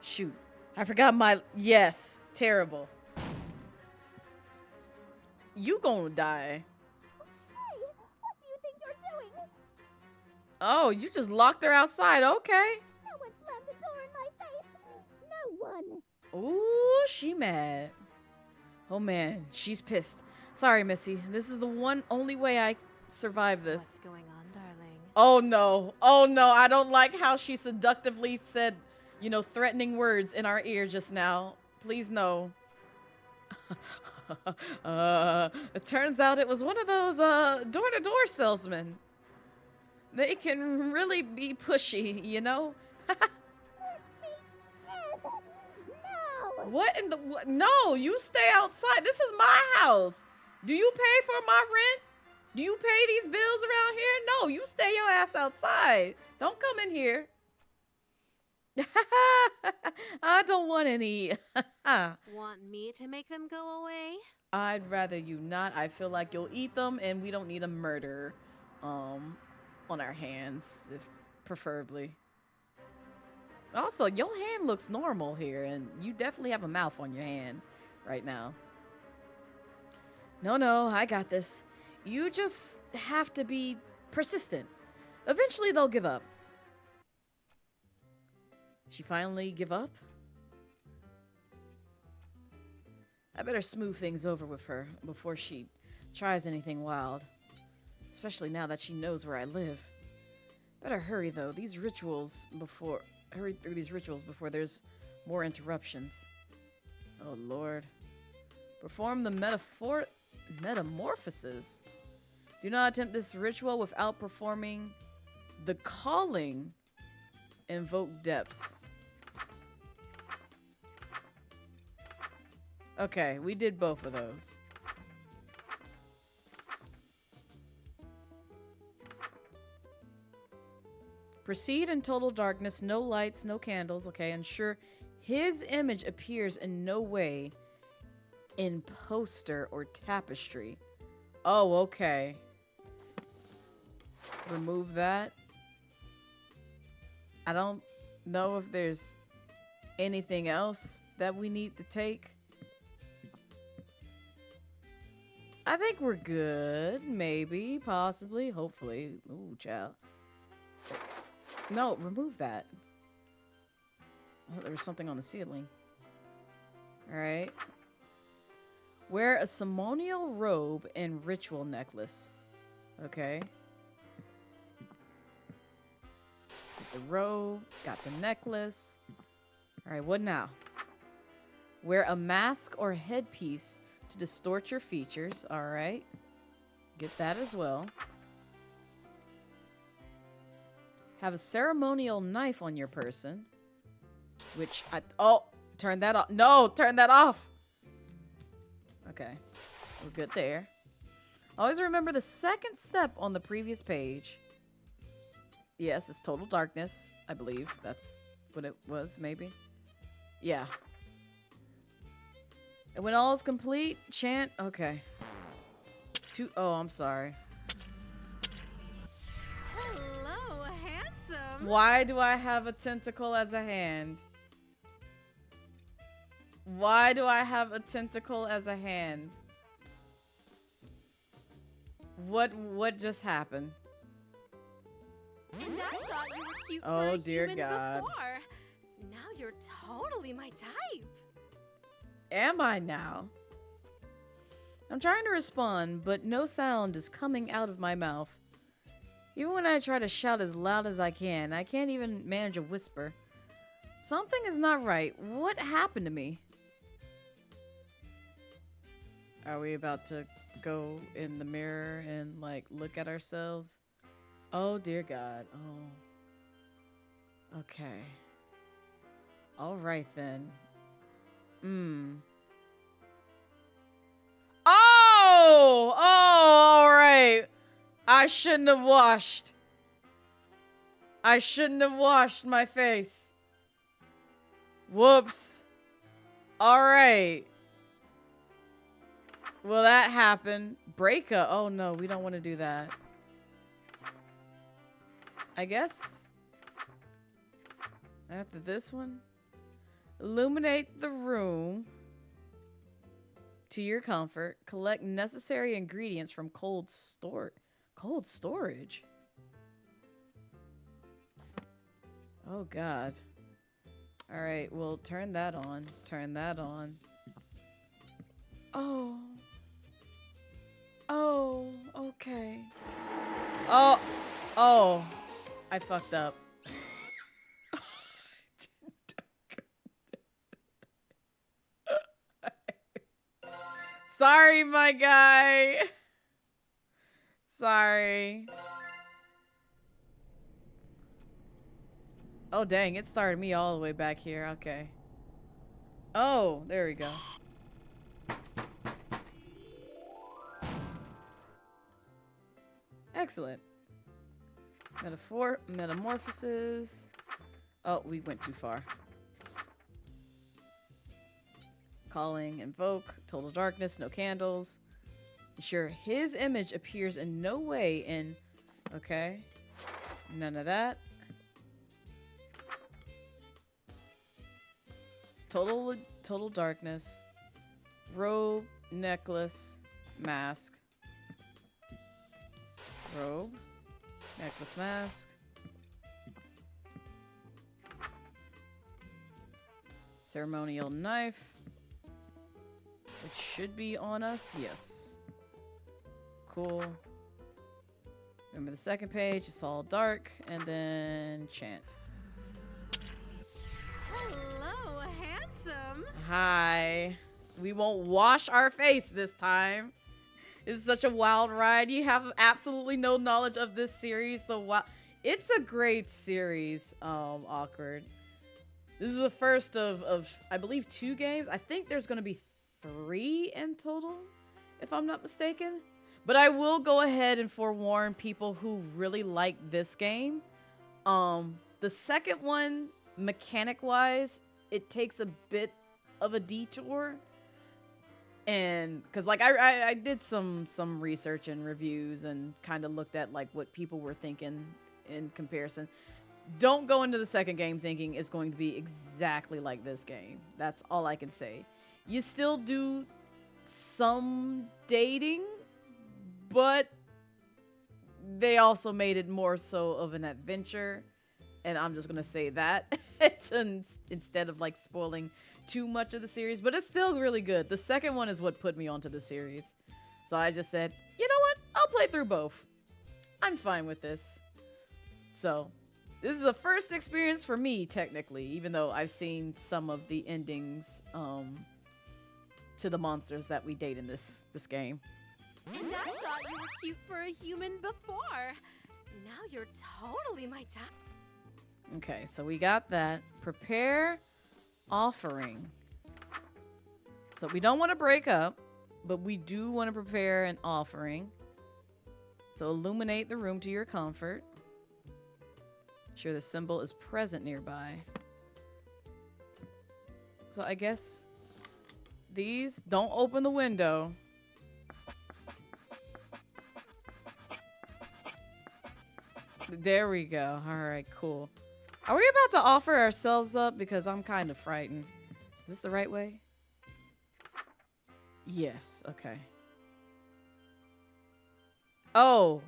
Speaker 2: Shoot. I forgot my... Yes. Terrible. You gonna die.
Speaker 1: Hey, what do you think you're doing?
Speaker 2: Oh, you just locked her outside. Okay.
Speaker 1: No one slammed the door in my face. No one.
Speaker 2: Ooh, she mad. Oh, man. She's pissed. Sorry, Missy. This is the only way I survive this.
Speaker 4: What's going on, darling?
Speaker 2: Oh, no. Oh, no. I don't like how she seductively said... threatening words in our ear just now. Please no. It turns out it was one of those door-to-door salesmen. They can really be pushy,
Speaker 1: No.
Speaker 2: What in the... No, you stay outside. This is my house. Do you pay for my rent? Do you pay these bills around here? No, you stay your ass outside. Don't come in here. I don't want any.
Speaker 4: Want me to make them go away?
Speaker 2: I'd rather you not. I feel like you'll eat them, and we don't need a murder on our hands, if preferably. Also, your hand looks normal here, and you definitely have a mouth on your hand right now. No, I got this. You just have to be persistent. Eventually, they'll give up. She finally give up? I better smooth things over with her before she tries anything wild. Especially now that she knows where I live. Better hurry though, hurry through these rituals before there's more interruptions. Oh lord. Perform the metamorphosis. Do not attempt this ritual without performing the calling. Invoke depths. Okay, we did both of those. Proceed in total darkness, no lights, no candles. Okay, ensure his image appears in no way in poster or tapestry. Oh, okay. Remove that. I don't know if there's anything else that we need to take. I think we're good. Maybe, possibly, hopefully. Ooh, child. No, remove that. Oh, there was something on the ceiling. Alright. Wear a ceremonial robe and ritual necklace. Okay. Get the robe. Got the necklace. Alright, what now? Wear a mask or headpiece to distort your features. Alright. Get that as well. Have a ceremonial knife on your person. Which I... Oh! Turn that off. No! Turn that off! Okay. We're good there. Always remember the second step on the previous page. Yes, it's total darkness. I believe that's what it was, maybe. Yeah. And when all is complete, chant... Okay. Oh, I'm sorry.
Speaker 6: Hello, handsome.
Speaker 2: Why do I have a tentacle as a hand? Why do I have a tentacle as a hand? What just happened?
Speaker 6: And I thought you were cute for
Speaker 2: Oh
Speaker 6: a
Speaker 2: dear
Speaker 6: human
Speaker 2: God.
Speaker 6: before. Now you're totally my type.
Speaker 2: Am I now? I'm trying to respond, but no sound is coming out of my mouth. Even when I try to shout as loud as I can't even manage a whisper. Something is not right. What happened to me? Are we about to go in the mirror and, like, look at ourselves? Oh, dear God. Oh. Okay. Alright, then. Oh! Oh, alright. I shouldn't have washed. I shouldn't have washed my face. Whoops. Alright. Will that happen? Breakup. Oh no, we don't want to do that. I guess after this one, illuminate the room to your comfort. Collect necessary ingredients from cold storage. Oh God. All right, well, turn that on. Turn that on. Oh. Oh, okay. Oh, I fucked up. Sorry, my guy. Sorry. Oh, dang, it started me all the way back here. Okay. Oh, there we go. Excellent. Metamorphosis. Oh, we went too far. Calling, invoke, total darkness, no candles. Ensure his image appears in no way in... Okay. None of that. total darkness. Robe, necklace, mask. Robe, necklace, mask. Ceremonial knife. It should be on us. Yes. Cool. Remember the second page. It's all dark. And then chant.
Speaker 6: Hello, handsome.
Speaker 2: Hi. We won't wash our face this time. It's such a wild ride. You have absolutely no knowledge of this series. So wow. It's a great series, Awkward. This is the first of I believe 2 games. I think there's going to be 3 in total, if I'm not mistaken. But I will go ahead and forewarn people who really like this game. The second one, mechanic-wise, it takes a bit of a detour. And because like I did some research and reviews and kind of looked at like what people were thinking in comparison. Don't go into the second game thinking it's going to be exactly like this game. That's all I can say. You still do some dating, but they also made it more so of an adventure. And I'm just going to say that instead of like spoiling too much of the series. But it's still really good. The second one is what put me onto the series. So I just said, you know what? I'll play through both. I'm fine with this. So this is a first experience for me, technically, even though I've seen some of the endings to the monsters that we date in this game.
Speaker 6: And I thought you were cute for a human before. Now you're totally my type.
Speaker 2: Okay, so we got that. Prepare offering. So we don't want to break up, but we do want to prepare an offering. So illuminate the room to your comfort. Sure the symbol is present nearby. So I guess these, don't open the window. There we go. All right, cool. Are we about to offer ourselves up? Because I'm kind of frightened. Is this the right way? Yes, okay. Oh.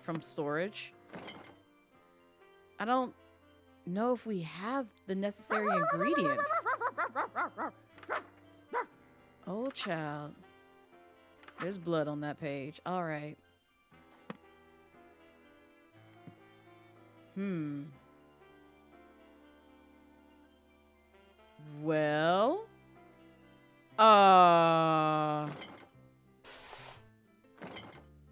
Speaker 2: From storage. I don't know if we have the necessary ingredients. Oh, child. There's blood on that page. All right. Well. Oh,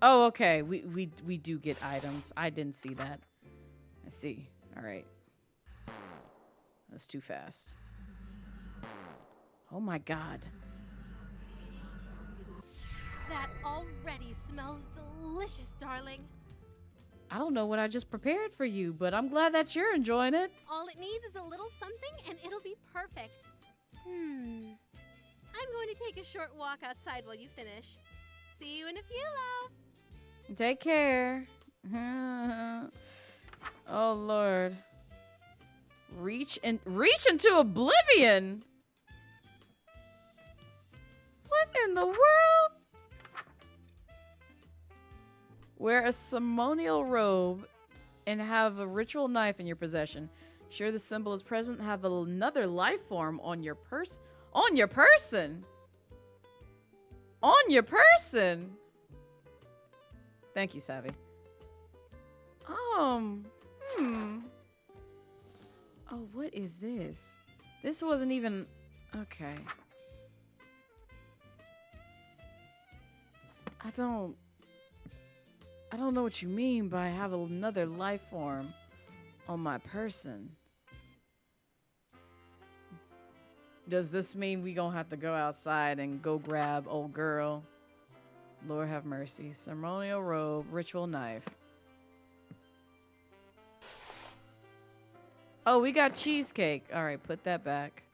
Speaker 2: okay. We do get items. I didn't see that. I see. All right. That's too fast. Oh my god.
Speaker 6: That already smells delicious, darling.
Speaker 2: I don't know what I just prepared for you, but I'm glad that you're enjoying it.
Speaker 6: All it needs is a little something and it'll be perfect. I'm going to take a short walk outside while you finish. See you in a few, love.
Speaker 2: Take care. Oh Lord. Reach into oblivion. What in the world? Wear a ceremonial robe and have a ritual knife in your possession. Sure the symbol is present, have another life form on your person. On your person? On your person? Thank you, Savvy. Oh, what is this? This wasn't even... Okay. I don't know what you mean by have another life form on my person. Does this mean we gonna have to go outside and go grab old girl? Lord have mercy. Ceremonial robe, ritual knife. Oh, we got cheesecake. All right, put that back.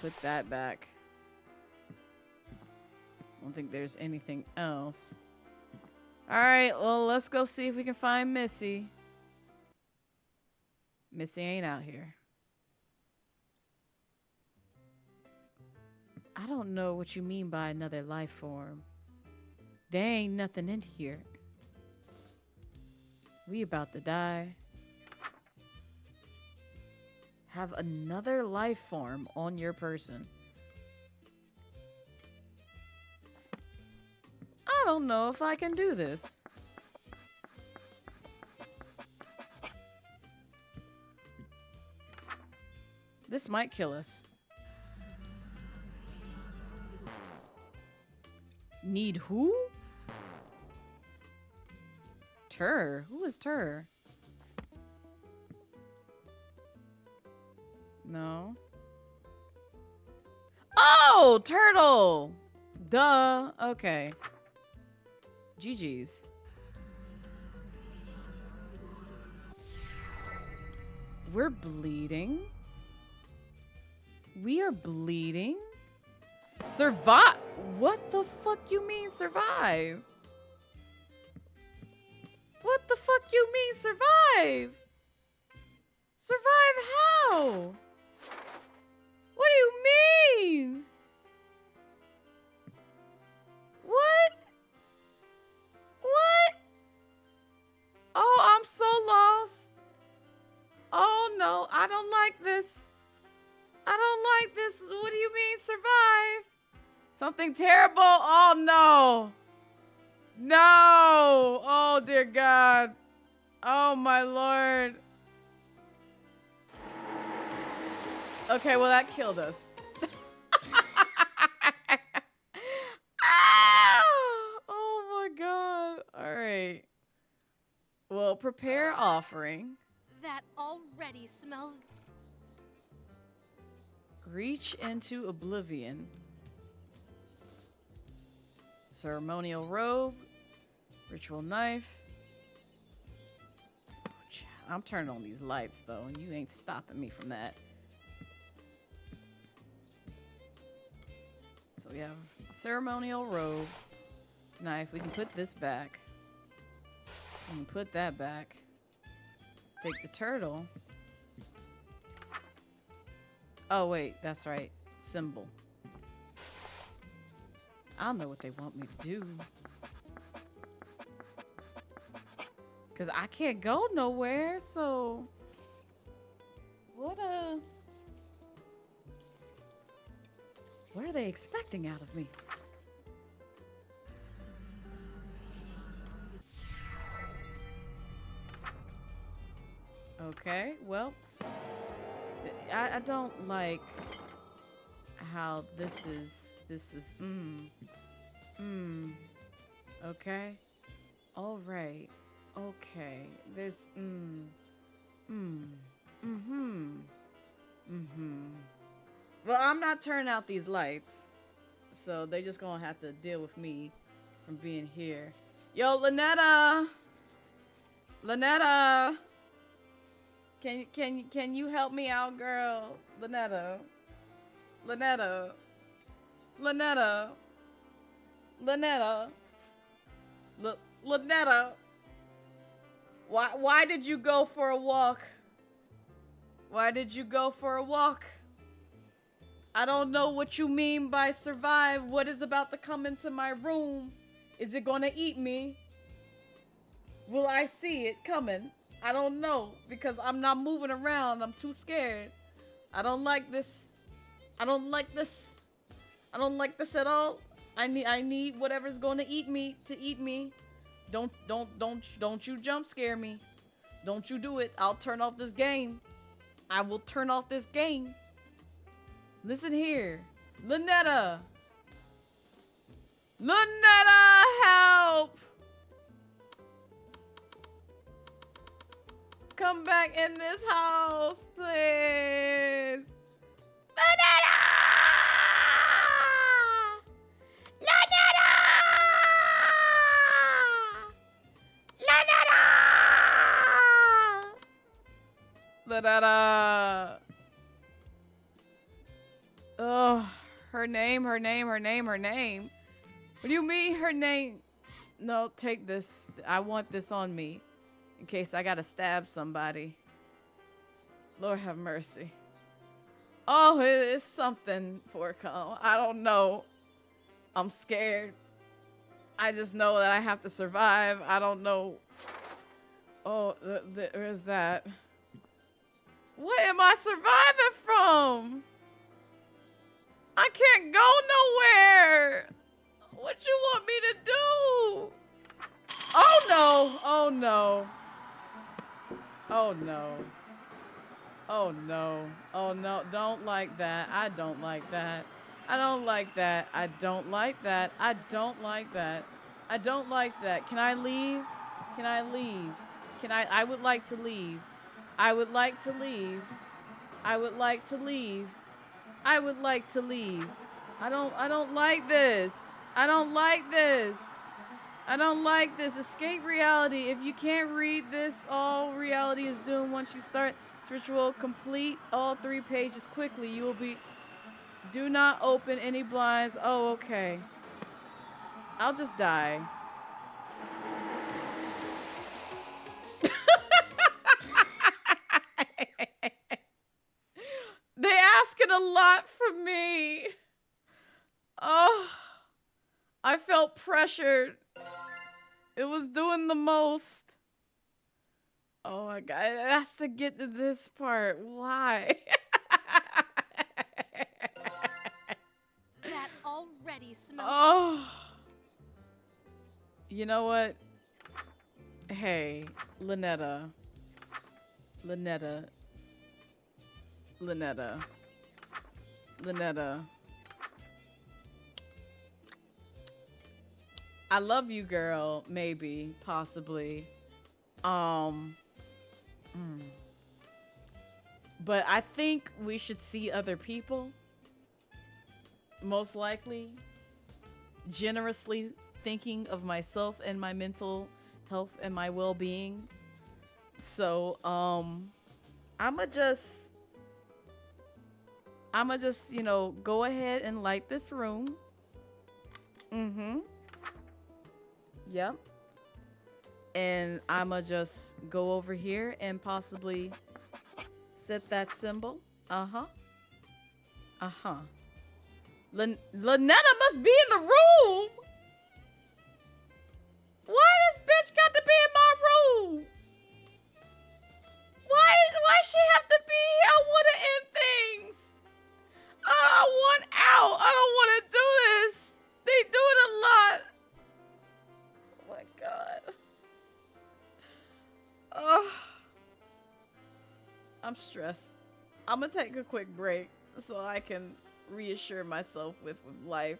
Speaker 2: Put that back. I don't think there's anything else. All right, well, let's go see if we can find Missy. Missy ain't out here. I don't know what you mean by another life form. There ain't nothing in here. We about to die. Have another life form on your person. I don't know if I can do this. This might kill us. Need who? Tur. Who is Tur? No. Oh, turtle. Duh. Okay. GG's. We're bleeding. We are bleeding. Survive. What the fuck you mean survive? What the fuck you mean survive? Survive how? What do you mean? What? What? Oh, I'm so lost. Oh no, I don't like this. I don't like this. What do you mean survive? Something terrible? Oh no. No. Oh dear God. Oh my Lord. Okay, well that killed us. Ah! Oh my God. All right. Well, prepare offering.
Speaker 6: That already smells.
Speaker 2: Reach into oblivion. Ceremonial robe. Ritual knife. I'm turning on these lights though, and you ain't stopping me from that. So we have ceremonial robe. Knife. We can put this back. We can put that back. Take the turtle. Oh wait, that's right. Symbol. I don't know what they want me to do. Cause I can't go nowhere, so what are they expecting out of me? Okay, well, I don't like how this is, okay, all right, okay, there's, Well, I'm not turning out these lights, so they're just gonna have to deal with me from being here. Yo, Lynetta! Lynetta! Can you help me out, girl? Lynetta. Lynetta. Lynetta. Lynetta. Lynetta. Why did you go for a walk? Why did you go for a walk? I don't know what you mean by survive. What is about to come into my room? Is it gonna eat me? Will I see it coming? I don't know, because I'm not moving around. I'm too scared. I don't like this. I don't like this. I don't like this at all. I need whatever's going to eat me to eat me. Don't you jump scare me. Don't you do it. I'll turn off this game. I will turn off this game. Listen here. Lynetta. Lynetta, help. Come back in this house, please. Lynetta! Lynetta! Lynetta! Lynetta! Oh, her name. What do you mean her name? No, take this. I want this on me. In case I gotta stab somebody. Lord have mercy. Oh, it's something for come. I don't know. I'm scared. I just know that I have to survive. I don't know. Oh, there's that. What am I surviving from? I can't go nowhere. What you want me to do? Oh no. Oh no. Oh no. Oh no. Oh no. Don't like that. I don't like that. I don't like that. I don't like that. I don't like that. I don't like that. Can I leave? Can I leave? I would like to leave. I would like to leave. I would like to leave. I would like to leave. I don't like this. I don't like this. I don't like this. Escape reality. If you can't read this, all reality is doomed. Once you start this ritual, complete all 3 pages quickly. You will be... Do not open any blinds. Oh, okay. I'll just die. They asking a lot from me. Oh, I felt pressured. It was doing the most. Oh my god, it has to get to this part. Why?
Speaker 6: That already smells.
Speaker 2: Oh. You know what? Hey, Lynetta. Lynetta. Lynetta. Lynetta. I love you, girl. Maybe. Possibly. But I think we should see other people. Most likely. Generously thinking of myself and my mental health and my well-being. So, I'ma just, you know, go ahead and light this room. Yep. And I'ma just go over here and possibly set that symbol. Lynetta must be in the room. Why this bitch got to be in my room? Why she have to be here? I want to end things. I want out. I don't want to do this. They doing a lot. Oh my god. Oh. I'm stressed. I'm gonna take a quick break so I can reassure myself with life.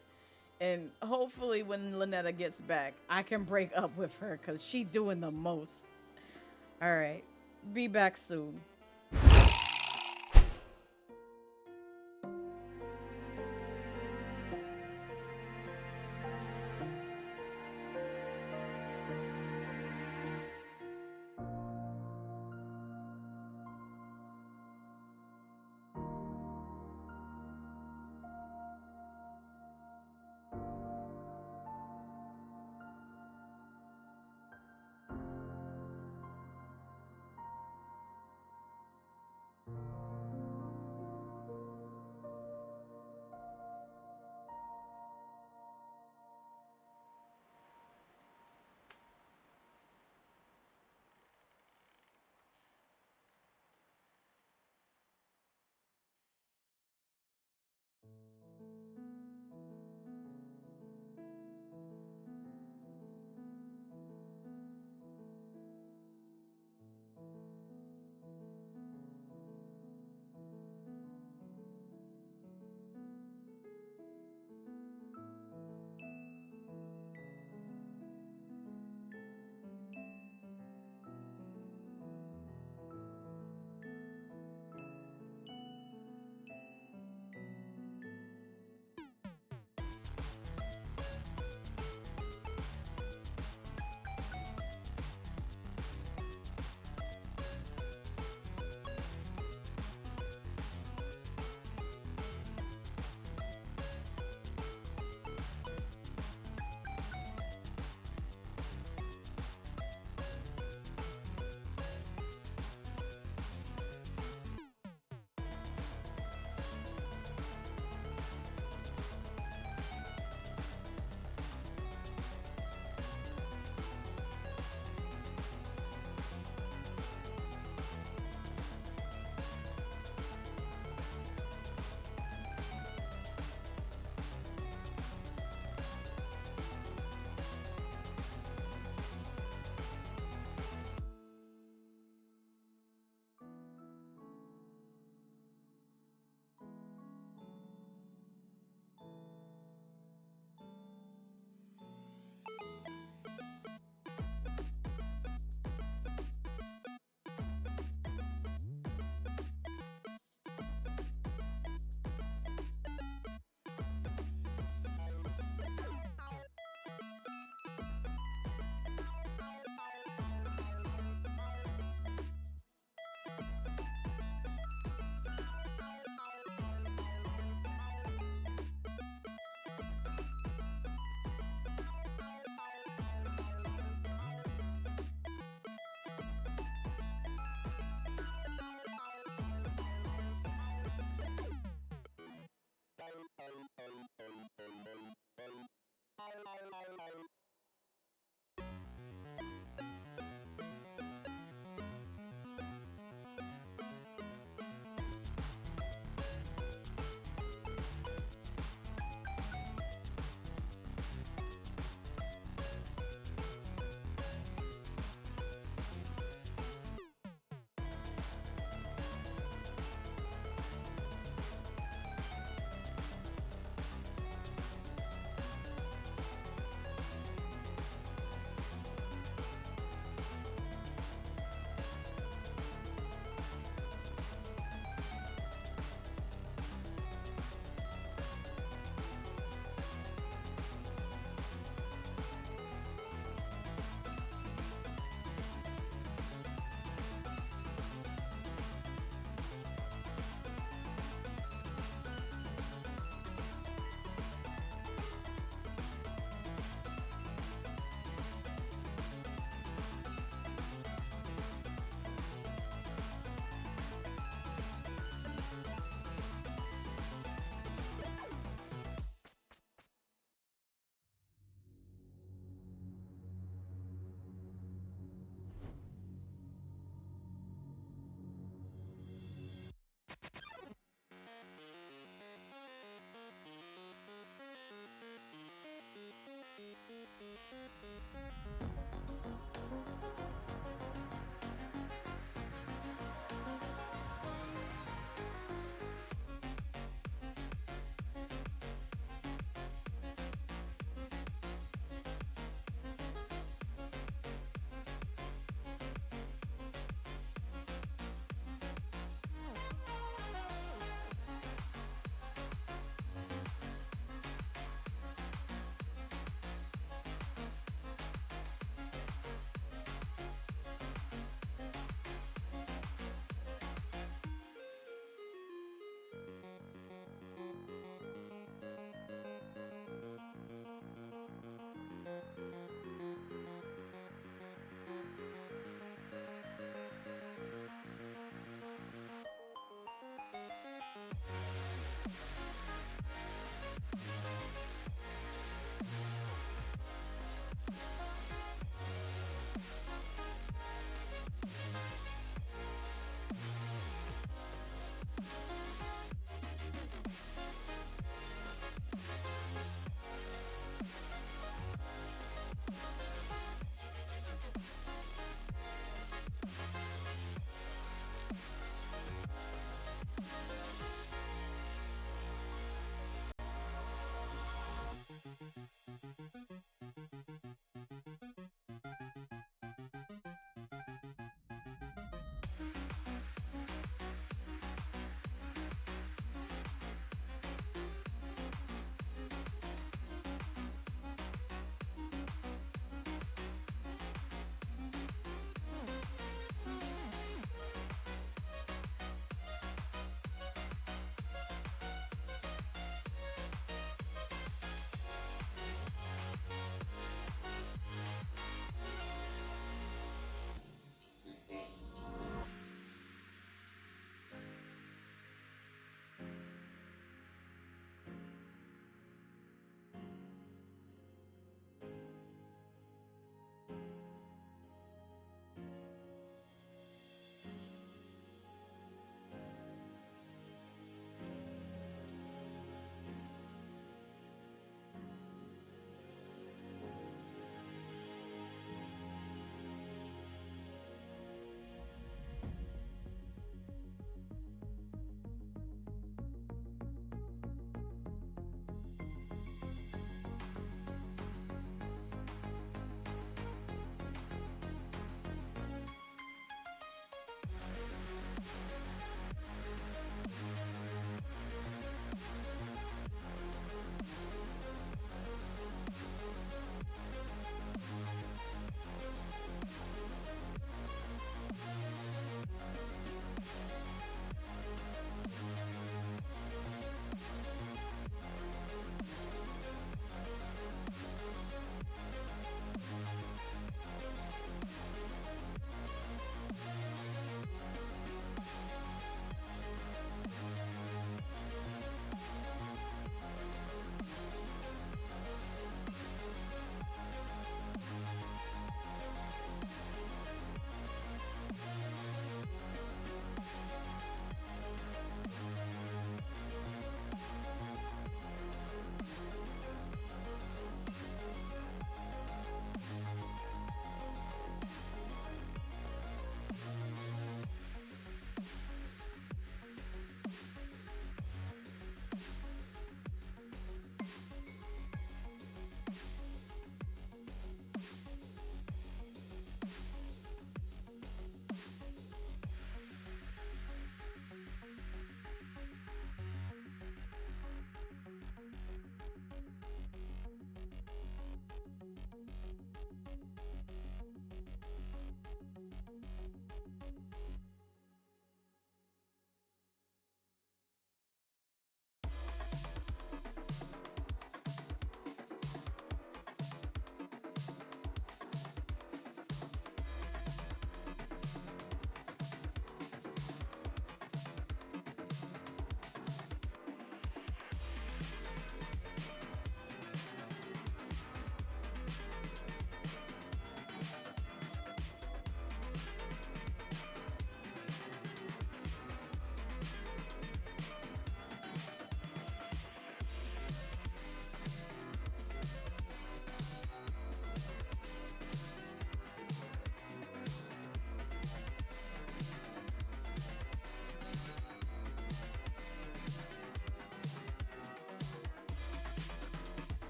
Speaker 2: And hopefully when Lynetta gets back, I can break up with her because she doing the most. All right. Be back soon.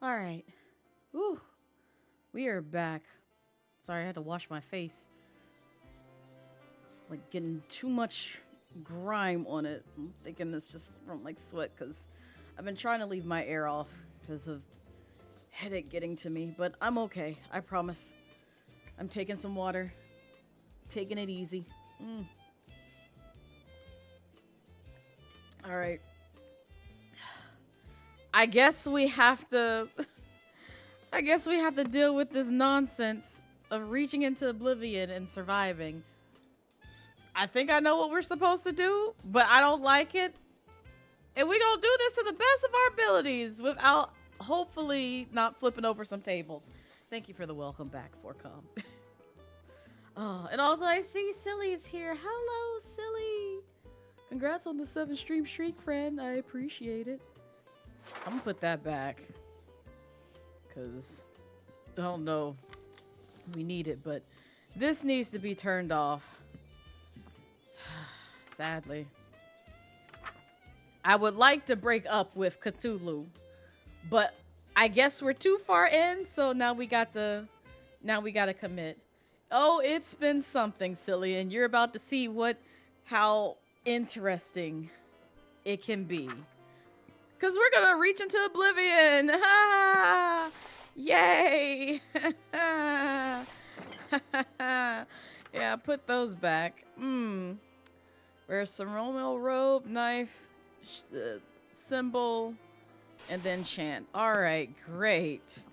Speaker 2: All right. Woo. We are back. Sorry, I had to wash my face. It's like getting too much grime on it. I'm thinking it's just from like sweat because I've been trying to leave my air off because of headache getting to me, but I'm okay. I promise. I'm taking some water. Taking it easy. All right. I guess we have to deal with this nonsense of reaching into oblivion and surviving. I think I know what we're supposed to do, but I don't like it. And we're gonna do this to the best of our abilities without hopefully not flipping over some tables. Thank you for the welcome back, Forcom. Oh, and also I see Silly's here. Hello, Silly. Congrats on the 7-stream streak, friend. I appreciate it. I'm gonna put that back. Because, I don't know. We need it, but this needs to be turned off. Sadly. I would like to break up with Cthulhu, but I guess we're too far in, so now we gotta commit. Oh, it's been something, Silly, and you're about to see how interesting it can be. Cause we're gonna reach into oblivion. Ha! Yay! Yeah, put those back. Wear some Romeo robe, knife, symbol, and then chant. All right, great.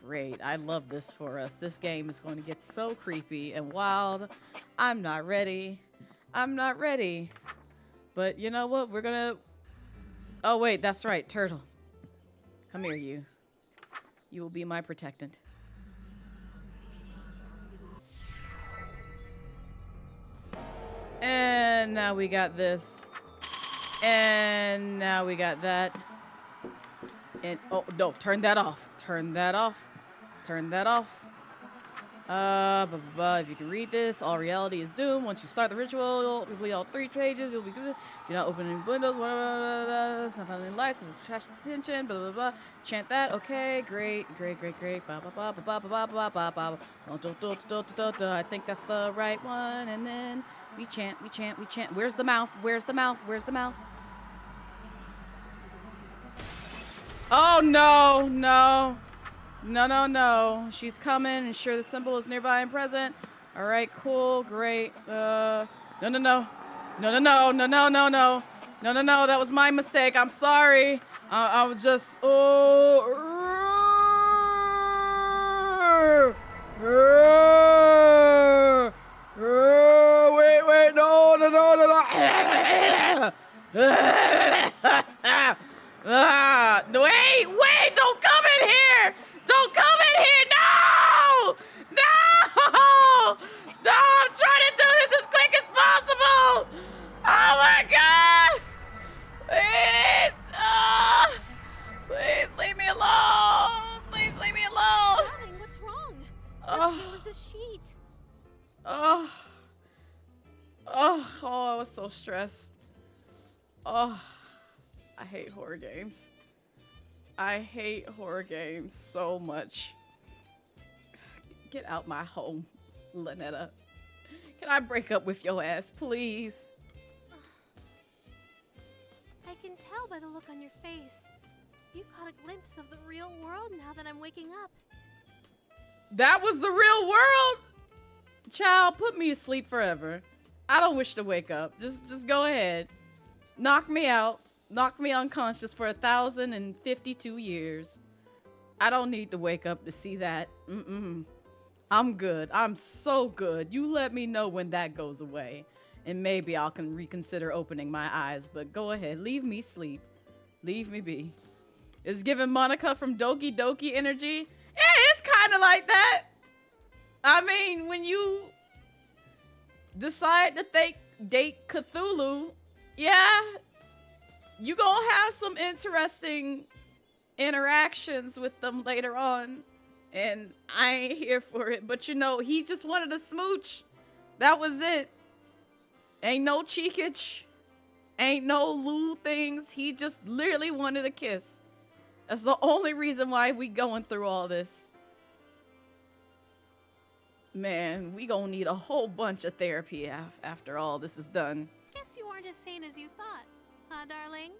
Speaker 2: Great. I love this for us. This game is going to get so creepy and wild. I'm not ready. I'm not ready. But you know what? We're gonna... Oh, wait. That's right. Turtle. Come here, you. You will be my protectant. And now we got this. And now we got that. And... Oh, no. Turn that off. Turn that off. Turn that off. If you can read this, all reality is doomed. Once you start the ritual, you'll complete all 3 pages. You'll be good. Do not open any windows. It's not finding any lights. It's trash attention. Blah blah blah. Chant that. Okay, great. Ba ba ba ba ba ba ba ba ba. I think that's the right one. And then we chant. Where's the mouth? Where's the mouth? Where's the mouth? Oh no, no. No. She's coming. Ensure the symbol is nearby and present. All right, cool, great. No. No. That was my mistake. I'm sorry. I was just. Oh. Wait. No. Wait! Don't come in here! Don't come in here! No! I'm trying to do this as quick as possible! Oh my god! Please! Please leave me alone! Please leave me alone!
Speaker 6: Darling, what's wrong? Where was the sheet?
Speaker 2: I was so stressed. I hate horror games. I hate horror games so much. Get out my home, Lynetta. Can I break up with your ass, please?
Speaker 6: I can tell by the look on your face. You caught a glimpse of the real world now that I'm waking up.
Speaker 2: That was the real world? Child, put me to sleep forever. I don't wish to wake up. Just go ahead. Knock me out. Knock me unconscious for 1,052 years. I don't need to wake up to see that. I'm good. I'm so good. You let me know when that goes away. And maybe I can reconsider opening my eyes. But go ahead. Leave me sleep. Leave me be. It's giving Monica from Doki Doki energy. Yeah, it's kind of like that. I mean, when you decide to date Cthulhu, yeah, you gonna have some interesting interactions with them later on. And I ain't here for it. But you know, he just wanted a smooch. That was it. Ain't no cheekage. Ain't no lewd things. He just literally wanted a kiss. That's the only reason why we going through all this. Man, we gonna need a whole bunch of therapy after all this is done.
Speaker 4: Guess you aren't as sane as you thought, huh, darling?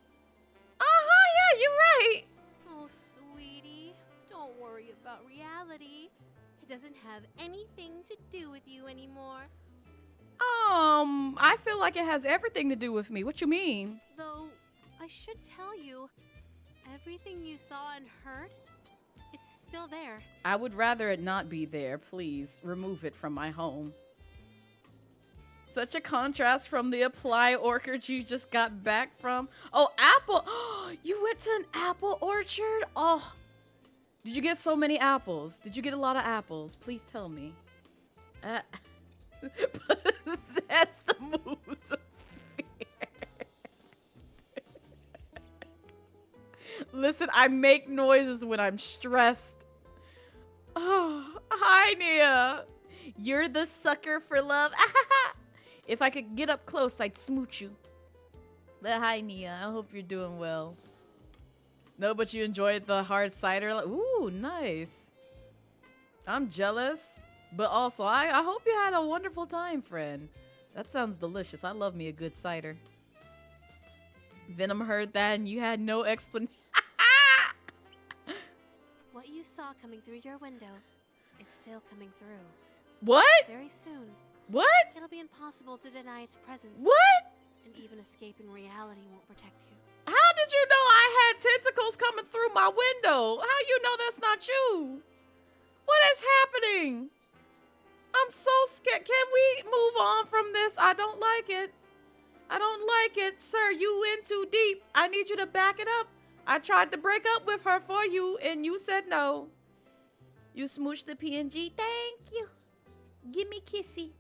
Speaker 2: Yeah, you're right.
Speaker 6: Oh, sweetie, don't worry about reality. It doesn't have anything to do with you anymore.
Speaker 2: I feel like it has everything to do with me. What you mean?
Speaker 4: Though, I should tell you, everything you saw and heard, it's still there.
Speaker 2: I would rather it not be there. Please, remove it from my home. Such a contrast from the Apply orchard you just got back from. Oh, apple. You went to an apple orchard? Oh. Did you get so many apples? Did you get a lot of apples? Please tell me. That's the moves of fear. Listen, I make noises when I'm stressed. Oh, hi, Nia. You're the sucker for love. If I could get up close, I'd smooch you. But hi, Nia. I hope you're doing well. No, but you enjoyed the hard cider. Ooh, nice. I'm jealous. But also, I hope you had a wonderful time, friend. That sounds delicious. I love me a good cider. Venom heard that and you had no explanation.
Speaker 4: What you saw coming through your window is still coming through.
Speaker 2: What?
Speaker 4: Very soon,
Speaker 2: What?
Speaker 4: it'll be impossible to deny its presence.
Speaker 2: What?
Speaker 4: And even escaping reality won't protect you.
Speaker 2: How did you know I had tentacles coming through my window? How you know that's not you? What is happening? I'm so scared. Can we move on from this? I don't like it. I don't like it. Sir, you in too deep. I need you to back it up. I tried to break up with her for you, and you said no. You smooshed the PNG. Thank you. Give me kissy.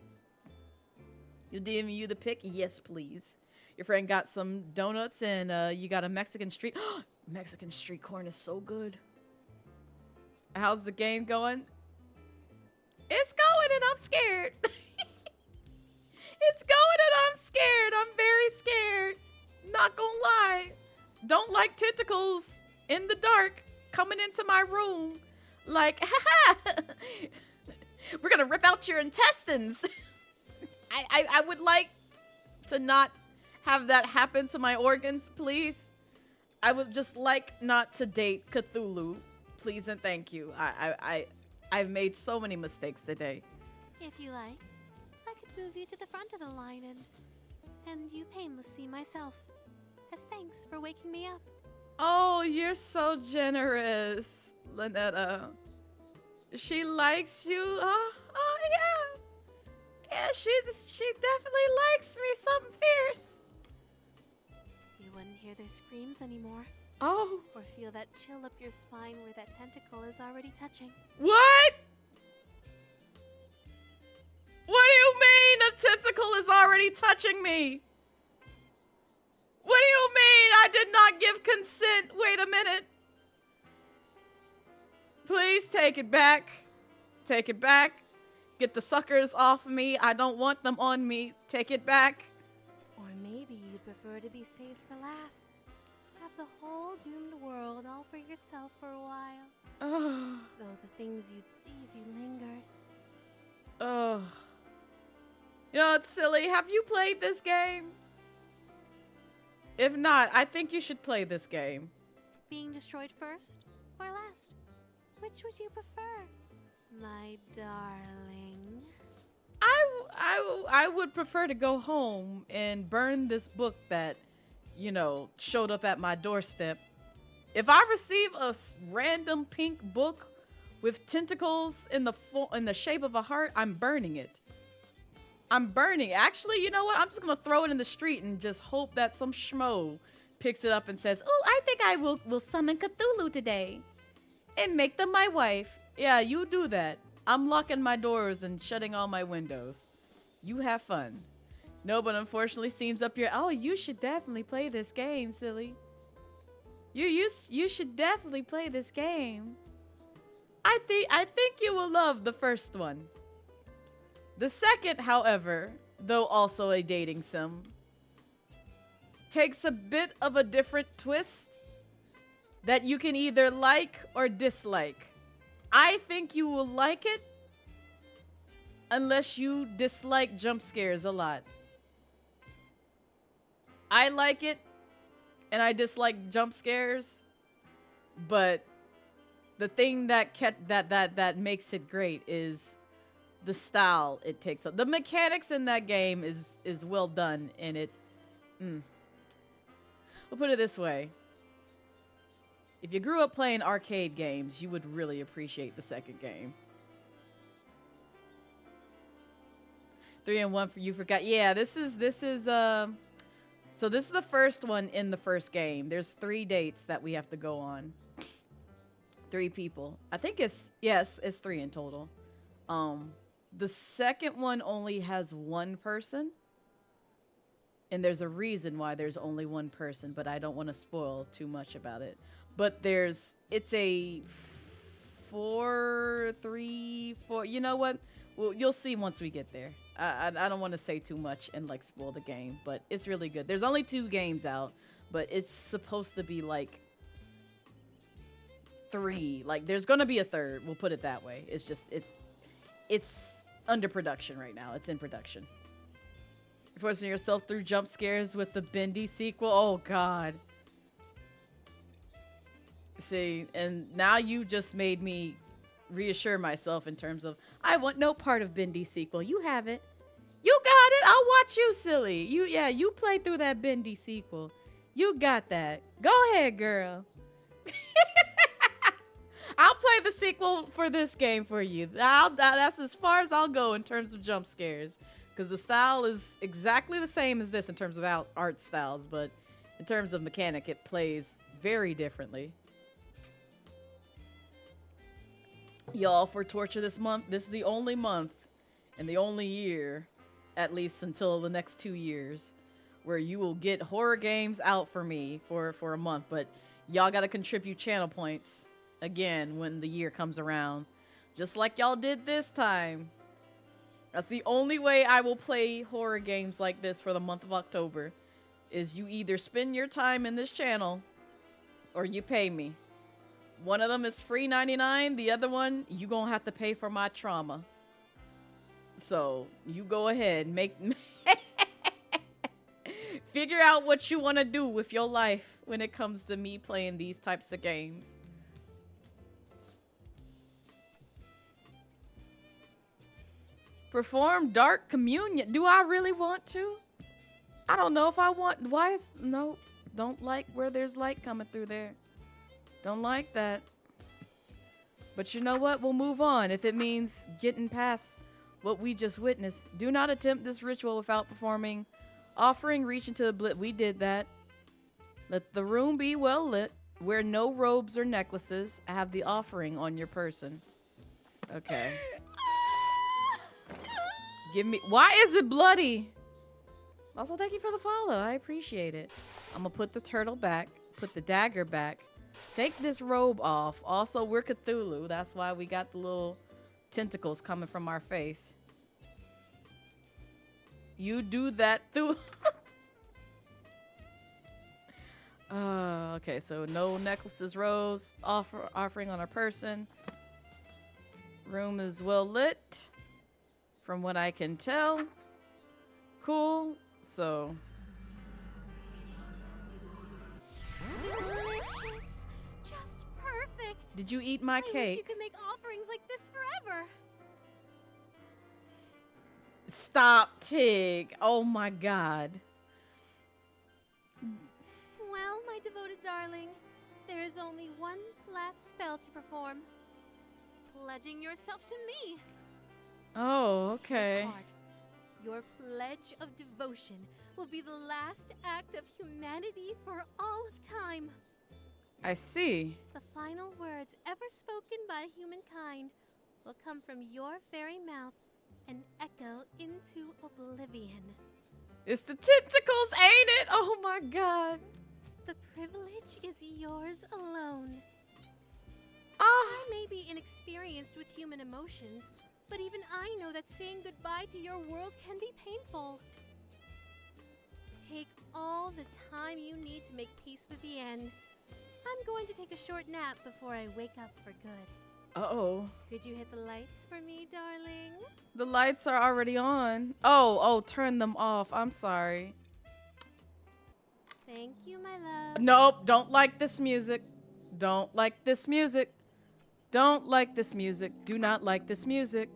Speaker 2: You DM you the pic? Yes, please. Your friend got some donuts, and you got a Mexican street. Mexican street corn is so good. How's the game going? It's going and I'm scared. It's going and I'm scared. I'm very scared. Not gonna lie. Don't like tentacles in the dark coming into my room. Like, we're gonna rip out your intestines. I would like to not have that happen to my organs, please. I would just like not to date Cthulhu. Please and thank you. I've made so many mistakes today.
Speaker 4: If you like, I could move you to the front of the line and you painlessly myself, as thanks for waking me up.
Speaker 2: Oh, you're so generous, Lynetta. She likes you. Oh yeah. Yeah, she definitely likes me something fierce.
Speaker 4: You wouldn't hear their screams anymore.
Speaker 2: Oh.
Speaker 4: Or feel that chill up your spine where that tentacle is already touching.
Speaker 2: What? What do you mean a tentacle is already touching me? What do you mean I did not give consent? Wait a minute. Please take it back. Take it back. Get the suckers off me. I don't want them on me. Take it back.
Speaker 6: Or maybe you'd prefer to be saved for last. Have the whole doomed world all for yourself for a while.
Speaker 2: Oh.
Speaker 6: Though the things you'd see if you lingered.
Speaker 2: Oh. You know, it's silly. Have you played this game? If not, I think you should play this game.
Speaker 4: Being destroyed first or last? Which would you prefer, my darling?
Speaker 2: I would prefer to go home and burn this book that, you know, showed up at my doorstep. If I receive a random pink book with tentacles in the shape of a heart, I'm burning it. I'm burning. Actually, you know what? I'm just gonna throw it in the street and just hope that some schmo picks it up and says, "Oh, I think I will summon Cthulhu today and make them my wife." Yeah, you do that. I'm locking my doors and shutting all my windows. You have fun. No, but unfortunately, seems up here. Oh, you should definitely play this game, silly. You should definitely play this game. I think you will love the first one. The second, however, though also a dating sim, takes a bit of a different twist. that you can either like or dislike. I think you will like it unless you dislike jump scares a lot. I like it and I dislike jump scares, but the thing that makes it great is the style it takes up. The mechanics in that game is well done, and it we'll put it this way. If you grew up playing arcade games, you would really appreciate the second game. 3 and 1 for you forgot. Yeah, this is so this is the first one in the first game. There's 3 dates that we have to go on. 3 people. I think it's 3 in total. The second one only has 1 person. And there's a reason why there's only 1 person, but I don't want to spoil too much about it. But it's a 4-3-4. You know what? Well, you'll see once we get there. I don't want to say too much and like spoil the game, but it's really good. There's only 2 games out, but it's supposed to be like 3. Like there's gonna be a 3rd. We'll put it that way. It's just it's under production right now. It's in production. You're forcing yourself through jump scares with the Bendy sequel. Oh God. See, and now you just made me reassure myself in terms of I want no part of Bendy sequel. You have it. You got it. I'll watch you, silly. You played through that Bendy sequel. You got that. Go ahead, girl. I'll play the sequel for this game for you. That's as far as I'll go in terms of jump scares. Because the style is exactly the same as this in terms of art styles. But in terms of mechanic, it plays very differently. Y'all, for Torture this month, this is the only month and the only year, at least until the next 2 years, where you will get horror games out for me for a month. But y'all got to contribute channel points again when the year comes around, just like y'all did this time. That's the only way I will play horror games like this for the month of October, is you either spend your time in this channel or you pay me. One of them is free 99. The other one, you gonna have to pay for my trauma. So you go ahead, figure out what you want to do with your life when it comes to me playing these types of games. Perform Dark Communion. Do I really want to? I don't know if I want. Why is no? Don't like where there's light coming through there. Don't like that. But you know what? We'll move on if it means getting past what we just witnessed. Do not attempt this ritual without performing offering. Reach into the blit. We did that. Let the room be well lit. Wear no robes or necklaces. Have the offering on your person. Okay. Give me. Why is it bloody? Also, thank you for the follow. I appreciate it. I'm gonna put the turtle back. Put the dagger back. Take this robe off. Also, we're Cthulhu. That's why we got the little tentacles coming from our face. You do that through. Okay, so no necklaces, robes, offering on our person. Room is well lit, from what I can tell. Cool. So.
Speaker 6: Delicious. Just perfect.
Speaker 2: Did you eat my
Speaker 6: I wish
Speaker 2: cake?
Speaker 6: you could make offerings like this forever.
Speaker 2: Stop, Tig. Oh my God.
Speaker 6: Well, my devoted darling, there is only one last spell to perform. Pledging yourself to me.
Speaker 2: Oh, okay.
Speaker 6: Heart. Your pledge of devotion will be the last act of humanity for all of time.
Speaker 2: I see.
Speaker 6: The final words ever spoken by humankind will come from your very mouth and echo into oblivion.
Speaker 2: It's the tentacles, ain't it? Oh my God.
Speaker 6: The privilege is yours alone.
Speaker 2: Ah.
Speaker 6: I may be inexperienced with human emotions, but even I know that saying goodbye to your world can be painful. Take all the time you need to make peace with the end. I'm going to take a short nap before I wake up for good.
Speaker 2: Uh-oh.
Speaker 6: Could you hit the lights for me, darling?
Speaker 2: The lights are already on. Oh, turn them off. I'm sorry.
Speaker 6: Thank you, my love.
Speaker 2: Nope, don't like this music. Don't like this music. Don't like this music. Do not like this music.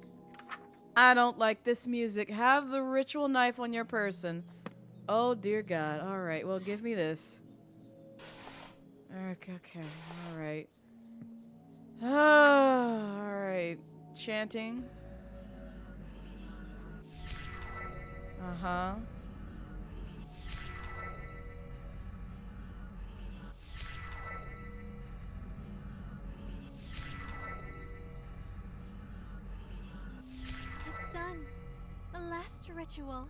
Speaker 2: I don't like this music. Have the ritual knife on your person. Oh, dear God. All right, well, give me this. Okay, all right. All right. Chanting. Uh-huh.
Speaker 6: It's done. The last ritual.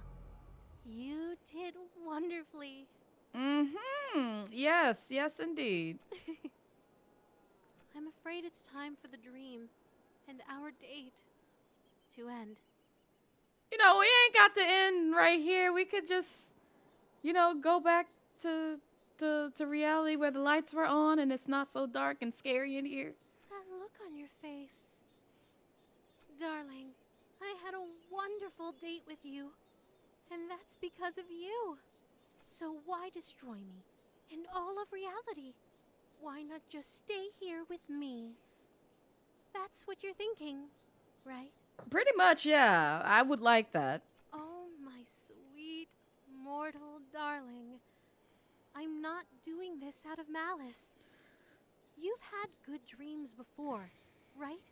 Speaker 6: You did wonderfully.
Speaker 2: Mm-hmm. Yes, indeed.
Speaker 6: I'm afraid it's time for the dream and our date to end.
Speaker 2: You know, we ain't got to end right here. We could just, you know, go back to reality where the lights were on and it's not so dark and scary in here.
Speaker 6: That look on your face. Darling, I had a wonderful date with you. And that's because of you. So why destroy me and all of reality? Why not just stay here with me? That's what you're thinking, right?
Speaker 2: Pretty much, yeah. I would like that.
Speaker 6: Oh, my sweet, mortal darling. I'm not doing this out of malice. You've had good dreams before, right?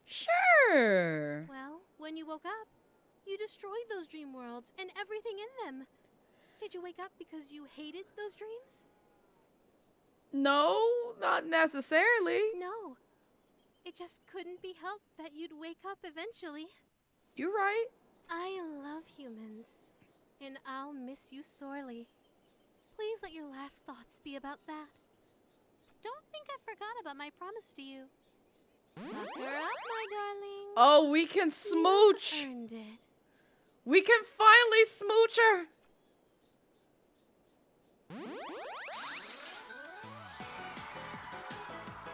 Speaker 2: Sure.
Speaker 6: Well, when you woke up, you destroyed those dream worlds and everything in them. Did you wake up because you hated those dreams?
Speaker 2: No, not necessarily.
Speaker 6: No. It just couldn't be helped that you'd wake up eventually.
Speaker 2: You're right.
Speaker 6: I love humans, and I'll miss you sorely. Please let your last thoughts be about that. Don't think I forgot about my promise to you. Lock her up, my darling.
Speaker 2: Oh, we can smooch.
Speaker 6: You earned it.
Speaker 2: We can finally smooch her.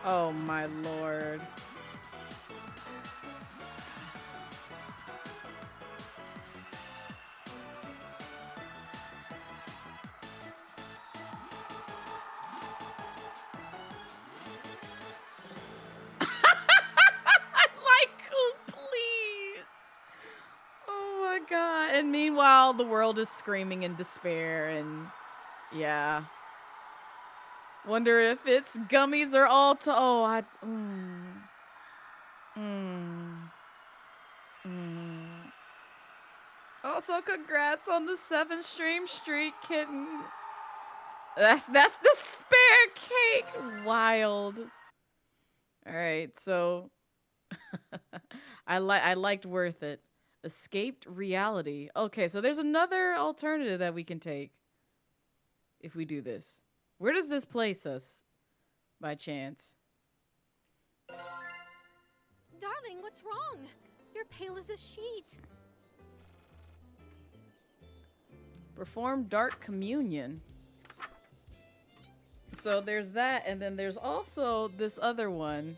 Speaker 2: Oh, my Lord. God. And meanwhile, the world is screaming in despair and yeah. Wonder if it's gummies or all to Also, congrats on the 7 stream streak, kitten. That's the spare cake. Wild. All right, so I liked Worth It. Escaped reality. Okay, so there's another alternative that we can take if we do this. Where does this place us, by chance?
Speaker 6: Darling, what's wrong? You're pale as a sheet.
Speaker 2: Perform Dark Communion. So there's that, and then there's also this other one.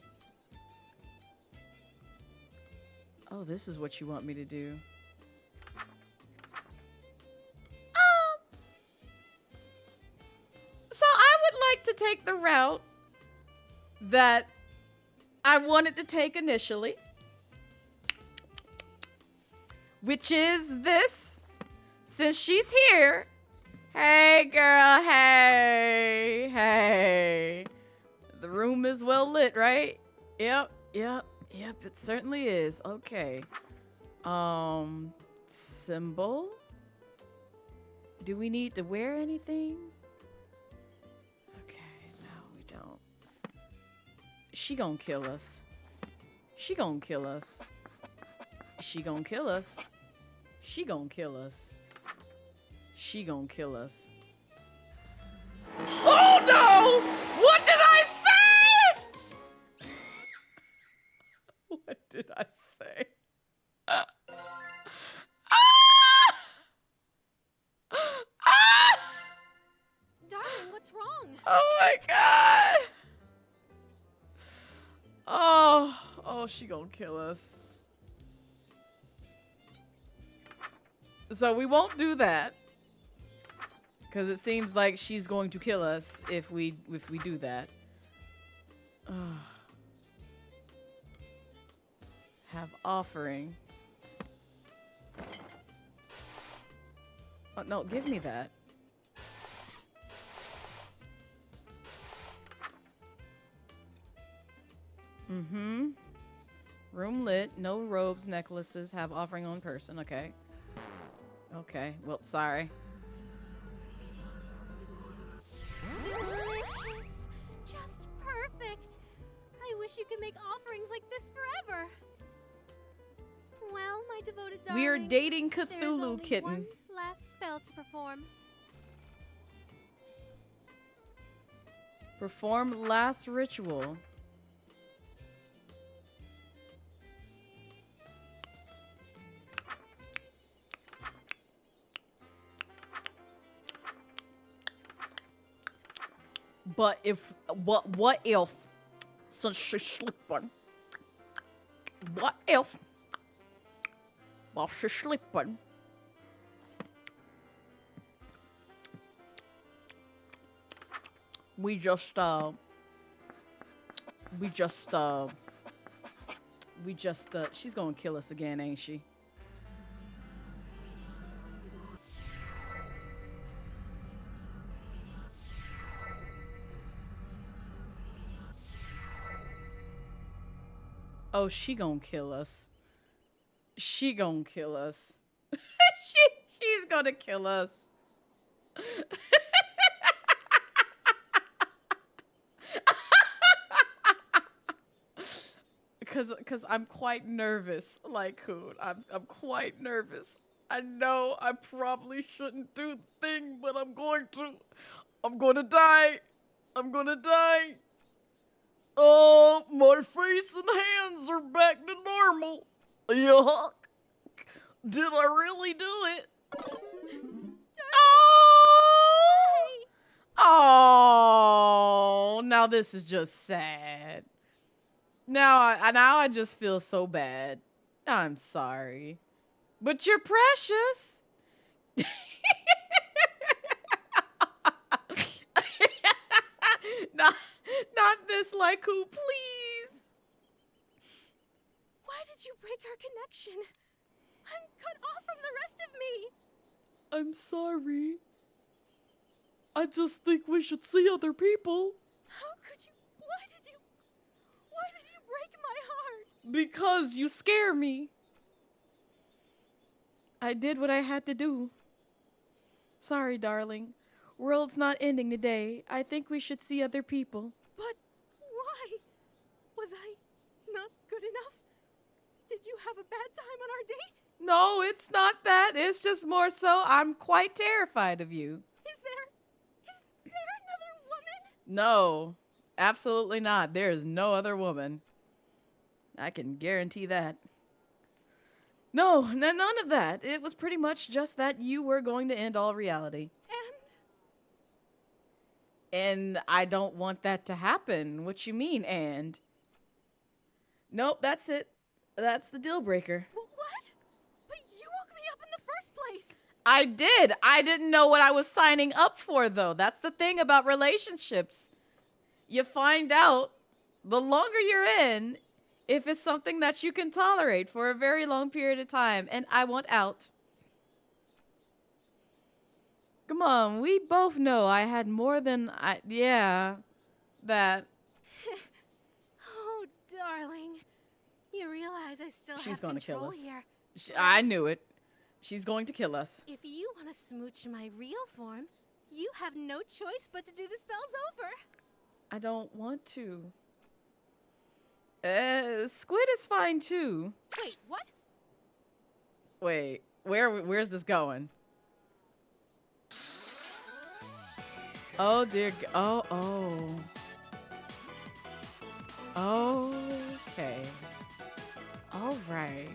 Speaker 2: Oh, this is what you want me to do. So I would like to take the route that I wanted to take initially, which is this. Since she's here, hey girl, hey. The room is well lit, right? Yep, it certainly is. Okay. Symbol? Do we need to wear anything? Okay, no, we don't. She gonna kill us. She gonna kill us. She gonna kill us. She gonna kill us. She gonna kill us. Oh no! What did I say? What did I say?
Speaker 6: Darling, what's wrong?
Speaker 2: Oh my god. Oh, she gonna kill us. So we won't do that. Because it seems like she's going to kill us if we do that. Have offering. Oh, no, give me that. Mm-hmm. Room lit. No robes, necklaces. Have offering on person. Okay. Okay. Well, sorry.
Speaker 6: Delicious. Just perfect. I wish you could make offerings like this forever. Well, my devoted darling.
Speaker 2: We're dating
Speaker 6: there's
Speaker 2: Cthulhu
Speaker 6: only
Speaker 2: kitten.
Speaker 6: one last spell to perform.
Speaker 2: Perform last ritual. But if what if since she's sleeping? What if while she's sleeping we just she's gonna kill us again, ain't she? Oh, she gonna kill us. She gonna kill us. She's gonna kill us. Cause I'm quite nervous, Lycoon. I'm quite nervous. I know I probably shouldn't do the thing, but I'm going to. I'm gonna die. I'm gonna die. Oh, my face and hands are back to normal. Yuck. Did I really do it? Oh! Oh, now this is just sad. Now I just feel so bad. I'm sorry. But you're precious. Not this, Lycoon, please.
Speaker 6: Why did you break our connection? I'm cut off from the rest of me.
Speaker 2: I'm sorry. I just think we should see other people.
Speaker 6: How could you? Why did you break my heart?
Speaker 2: Because you scare me. I did what I had to do. Sorry, darling. World's not ending today. I think we should see other people.
Speaker 6: But why? Was I not good enough? Did you have a bad time on our date?
Speaker 2: No, it's not that. It's just more so I'm quite terrified of you.
Speaker 6: Is there another woman?
Speaker 2: No, absolutely not. There is no other woman. I can guarantee that. No, none of that. It was pretty much just that you were going to end all reality. And I don't want that to happen. What you mean, and? Nope, that's it. That's the deal breaker.
Speaker 6: What? But you woke me up in the first place.
Speaker 2: I did. I didn't know what I was signing up for, though. That's the thing about relationships. You find out the longer you're in if it's something that you can tolerate for a very long period of time. And I want out. Come on, we both know I had more than that.
Speaker 6: Oh, darling. You realize I still
Speaker 2: She's
Speaker 6: have
Speaker 2: gonna
Speaker 6: control
Speaker 2: kill us.
Speaker 6: here.
Speaker 2: I knew it. She's going to kill us.
Speaker 6: If you want to smooch my real form, you have no choice but to do the spells over.
Speaker 2: I don't want to. Squid is fine too.
Speaker 6: Wait, what?
Speaker 2: Wait, where's this going? Oh dear. Oh. Okay. All right.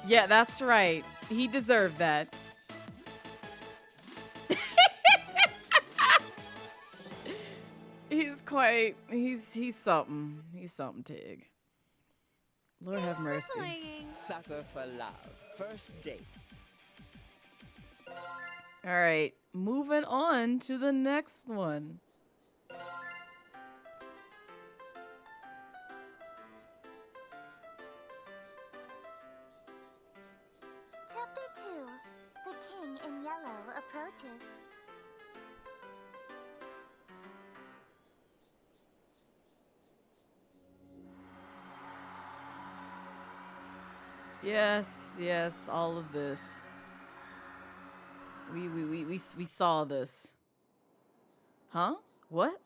Speaker 2: Yeah, that's right. He deserved that. He's quite. He's something. He's something, Tig. Lord have mercy.
Speaker 6: Playing.
Speaker 7: Sucker for love. First date.
Speaker 2: All right, moving on to the next one.
Speaker 1: Chapter 2. The King in Yellow approaches.
Speaker 2: Yes, all of this. We saw this. Huh? What?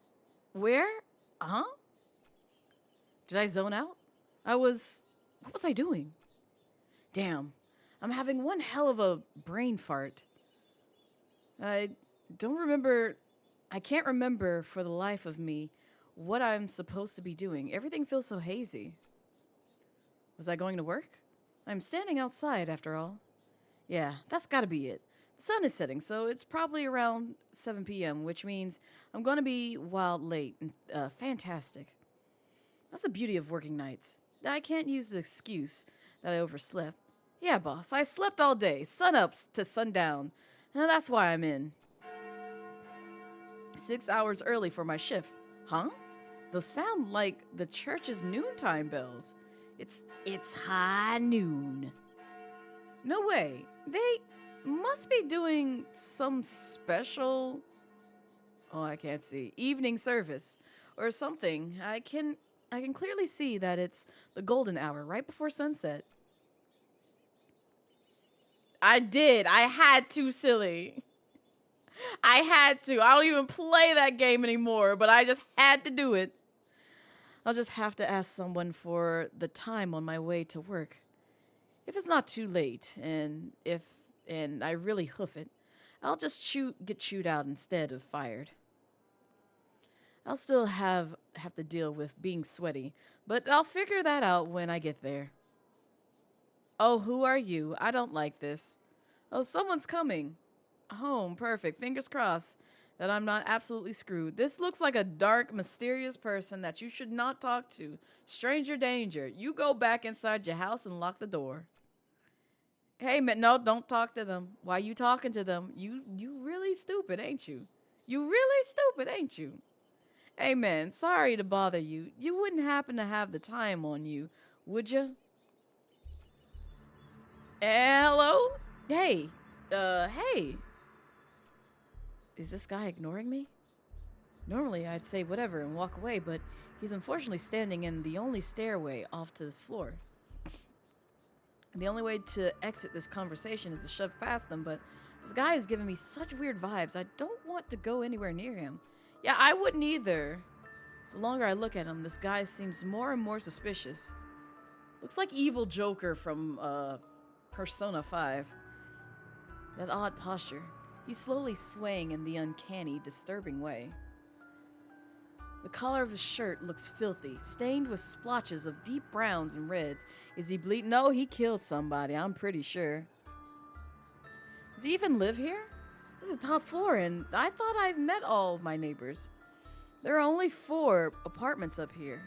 Speaker 2: Where? Huh? Did I zone out? What was I doing? Damn. I'm having one hell of a brain fart. I can't remember for the life of me what I'm supposed to be doing. Everything feels so hazy. Was I going to work? I'm standing outside after all. Yeah, that's gotta be it. The sun is setting, so it's probably around 7 p.m., which means I'm gonna be wild late and fantastic. That's the beauty of working nights. I can't use the excuse that I overslept. Yeah, boss, I slept all day, sun up to sundown. And that's why I'm in. 6 hours early for my shift. Huh? Those sound like the church's noontime bells. It's high noon. No way. They must be doing some special... Oh, I can't see. Evening service or something. I can clearly see that it's the golden hour right before sunset. I did. I had to, silly. I had to. I don't even play that game anymore, but I just had to do it. I'll just have to ask someone for the time on my way to work. If it's not too late, and I really hoof it, I'll just get chewed out instead of fired. I'll still have to deal with being sweaty, but I'll figure that out when I get there. Oh, who are you? I don't like this. Oh, someone's coming. Home, perfect. Fingers crossed that I'm not absolutely screwed. This looks like a dark, mysterious person that you should not talk to. Stranger danger. You go back inside your house and lock the door. Hey, man, no, don't talk to them. Why you talking to them? You really stupid, ain't you? You really stupid, ain't you? Hey, man, sorry to bother you. You wouldn't happen to have the time on you, would you? Hello? Hey. Hey. Is this guy ignoring me? Normally, I'd say whatever and walk away, but he's unfortunately standing in the only stairway off to this floor. The only way to exit this conversation is to shove past him, but this guy is giving me such weird vibes. I don't want to go anywhere near him. Yeah, I wouldn't either. The longer I look at him, this guy seems more and more suspicious. Looks like evil Joker from, Persona 5. That odd posture. He's slowly swaying in the uncanny, disturbing way. The collar of his shirt looks filthy, stained with splotches of deep browns and reds. Is he bleeding? No, he killed somebody, I'm pretty sure. Does he even live here? This is the top floor, and I thought I've met all of my neighbors. There are only 4 apartments up here.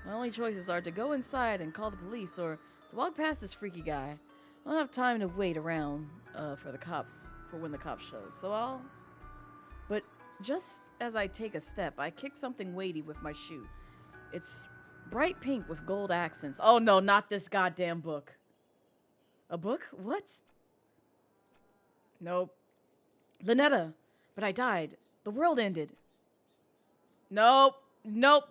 Speaker 2: My only choices are to go inside and call the police, or to walk past this freaky guy. I don't have time to wait around for when the cops shows, so I'll... But just as I take a step, I kick something weighty with my shoe. It's bright pink with gold accents. Oh no, not this goddamn book. A book? What? Nope. Lynetta, but I died. The world ended. Nope.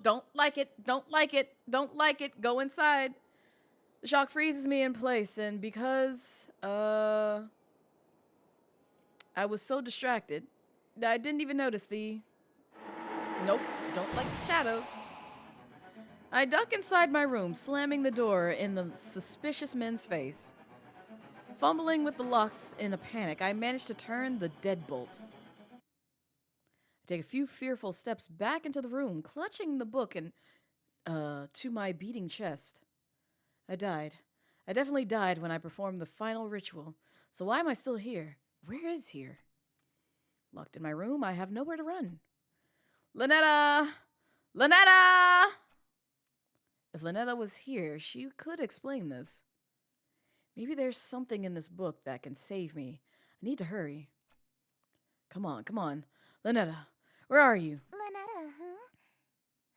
Speaker 2: Don't like it. Don't like it. Go inside. The shock freezes me in place, and because, I was so distracted, I didn't even notice the... Nope, don't like the shadows. I duck inside my room, slamming the door in the suspicious men's face. Fumbling with the locks in a panic, I manage to turn the deadbolt. I take a few fearful steps back into the room, clutching the book and, to my beating chest. I died. I definitely died when I performed the final ritual. So why am I still here? Where is here? Locked in my room, I have nowhere to run. Lynetta! Lynetta! If Lynetta was here, she could explain this. Maybe there's something in this book that can save me. I need to hurry. Come on, come on. Lynetta, where are you?
Speaker 1: Lynetta, huh?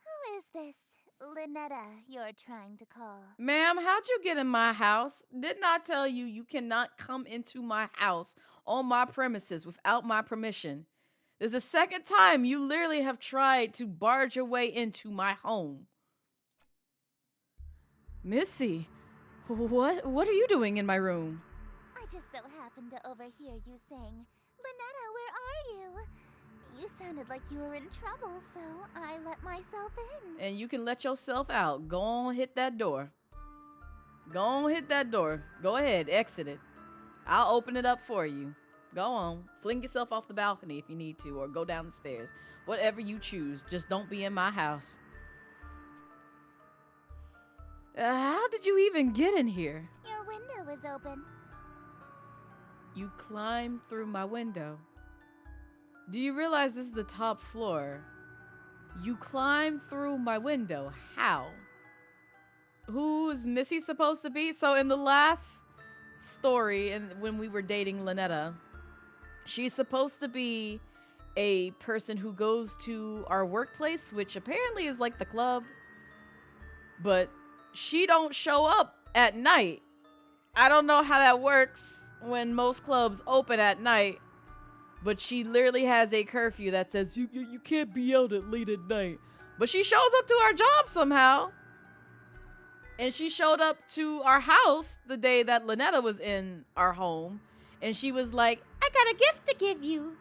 Speaker 1: Who is this Lynetta you're trying to call?
Speaker 2: Ma'am, how'd you get in my house? Didn't I tell you you cannot come into my house on my premises without my permission? This is the second time you literally have tried to barge your way into my home. Missy, what are you doing in my room?
Speaker 1: I just so happened to overhear you saying, Lynetta, where are you? You sounded like you were in trouble, so I let myself in.
Speaker 2: And you can let yourself out. Go on, hit that door. Go on, hit that door. Go ahead, exit it. I'll open it up for you. Go on, fling yourself off the balcony if you need to, or go down the stairs. Whatever you choose, just don't be in my house. How did you even get in here?
Speaker 1: Your window was open.
Speaker 2: You climbed through my window. Do you realize this is the top floor? You climbed through my window. How? Who's Missy supposed to be? So in the last story, and when we were dating Lynetta, she's supposed to be a person who goes to our workplace, which apparently is like the club, but she don't show up at night. I don't know how that works when most clubs open at night, but she literally has a curfew that says you can't be out at late at night. But she shows up to our job somehow. And she showed up to our house the day that Lynetta was in our home. And she was like, I got a gift to give you.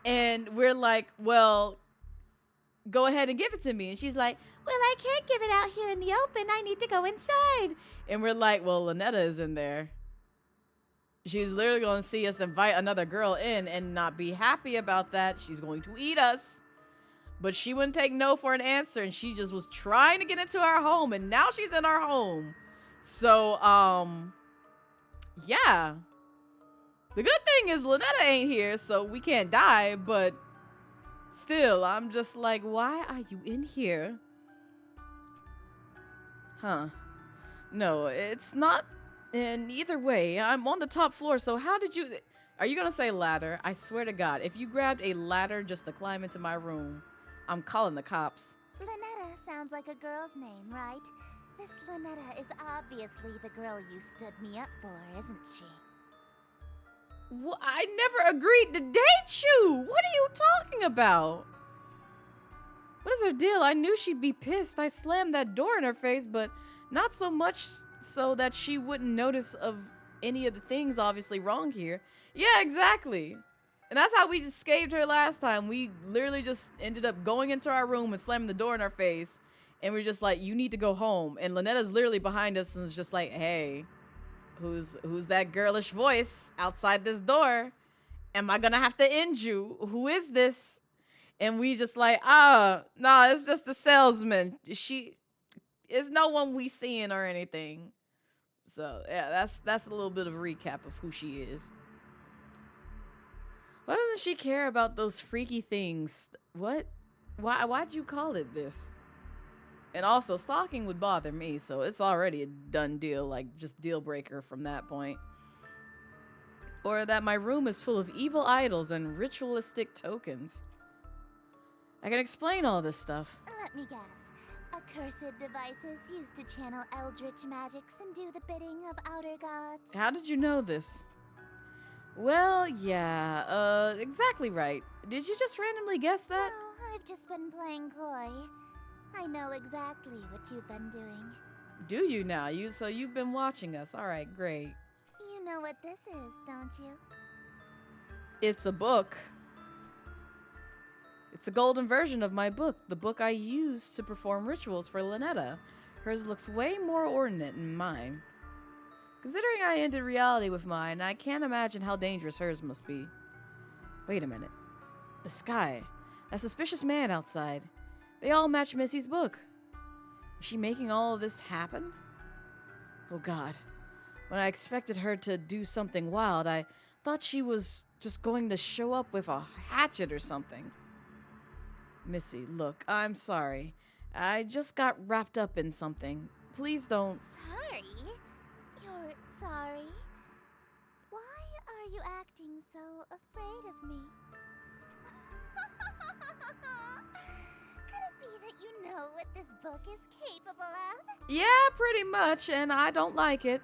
Speaker 2: And we're like, well, go ahead and give it to me. And she's like, well, I can't give it out here in the open. I need to go inside. And we're like, well, Lynetta is in there. She's literally going to see us invite another girl in and not be happy about that. She's going to eat us. But she wouldn't take no for an answer. And she just was trying to get into our home. And now she's in our home. So, yeah. The good thing is Lynetta ain't here, so we can't die. But still, I'm just like, why are you in here? Huh. No, it's not. In either way, I'm on the top floor, so how did you... Are you gonna say ladder? I swear to God, if you grabbed a ladder just to climb into my room, I'm calling the cops.
Speaker 1: Lynetta sounds like a girl's name, right? This Lynetta is obviously the girl you stood me up for, isn't she?
Speaker 2: Well, I never agreed to date you! What are you talking about? What is her deal? I knew she'd be pissed. I slammed that door in her face, but not so much so that she wouldn't notice of any of the things obviously wrong here. Yeah, exactly. And that's how we just escaped her last time. We literally just ended up going into our room and slamming the door in our face. And we're just like, you need to go home. And Lynetta's literally behind us and is just like, hey, who's that girlish voice outside this door? Am I gonna have to end you? Who is this? And we just like, no, it's just the salesman. She is no one we seeing or anything. So yeah, that's a little bit of a recap of who she is. Why doesn't she care about those freaky things? What? Why'd you call it this? And also, stalking would bother me, so it's already a done deal, like just deal breaker from that point. Or that my room is full of evil idols and ritualistic tokens. I can explain all this stuff.
Speaker 1: Let me guess. Accursed devices used to channel eldritch magics and do the bidding of outer gods.
Speaker 2: How did you know this? Well, yeah, exactly right. Did you just randomly guess that?
Speaker 1: No, I've just been playing coy. I know exactly what you've been doing.
Speaker 2: Do you now? So you've been watching us. All right, great.
Speaker 1: You know what this is, don't you?
Speaker 2: It's a book. It's a golden version of my book, the book I used to perform rituals for Lynetta. Hers looks way more ornate than mine. Considering I ended reality with mine, I can't imagine how dangerous hers must be. Wait a minute. The sky. That suspicious man outside. They all match Missy's book. Is she making all of this happen? Oh God. When I expected her to do something wild, I thought she was just going to show up with a hatchet or something. Missy, look, I'm sorry. I just got wrapped up in something. Please don't.
Speaker 1: Sorry? You're sorry? Why are you acting so afraid of me? Could it be that you know what this book is capable of?
Speaker 2: Yeah, pretty much, and I don't like it.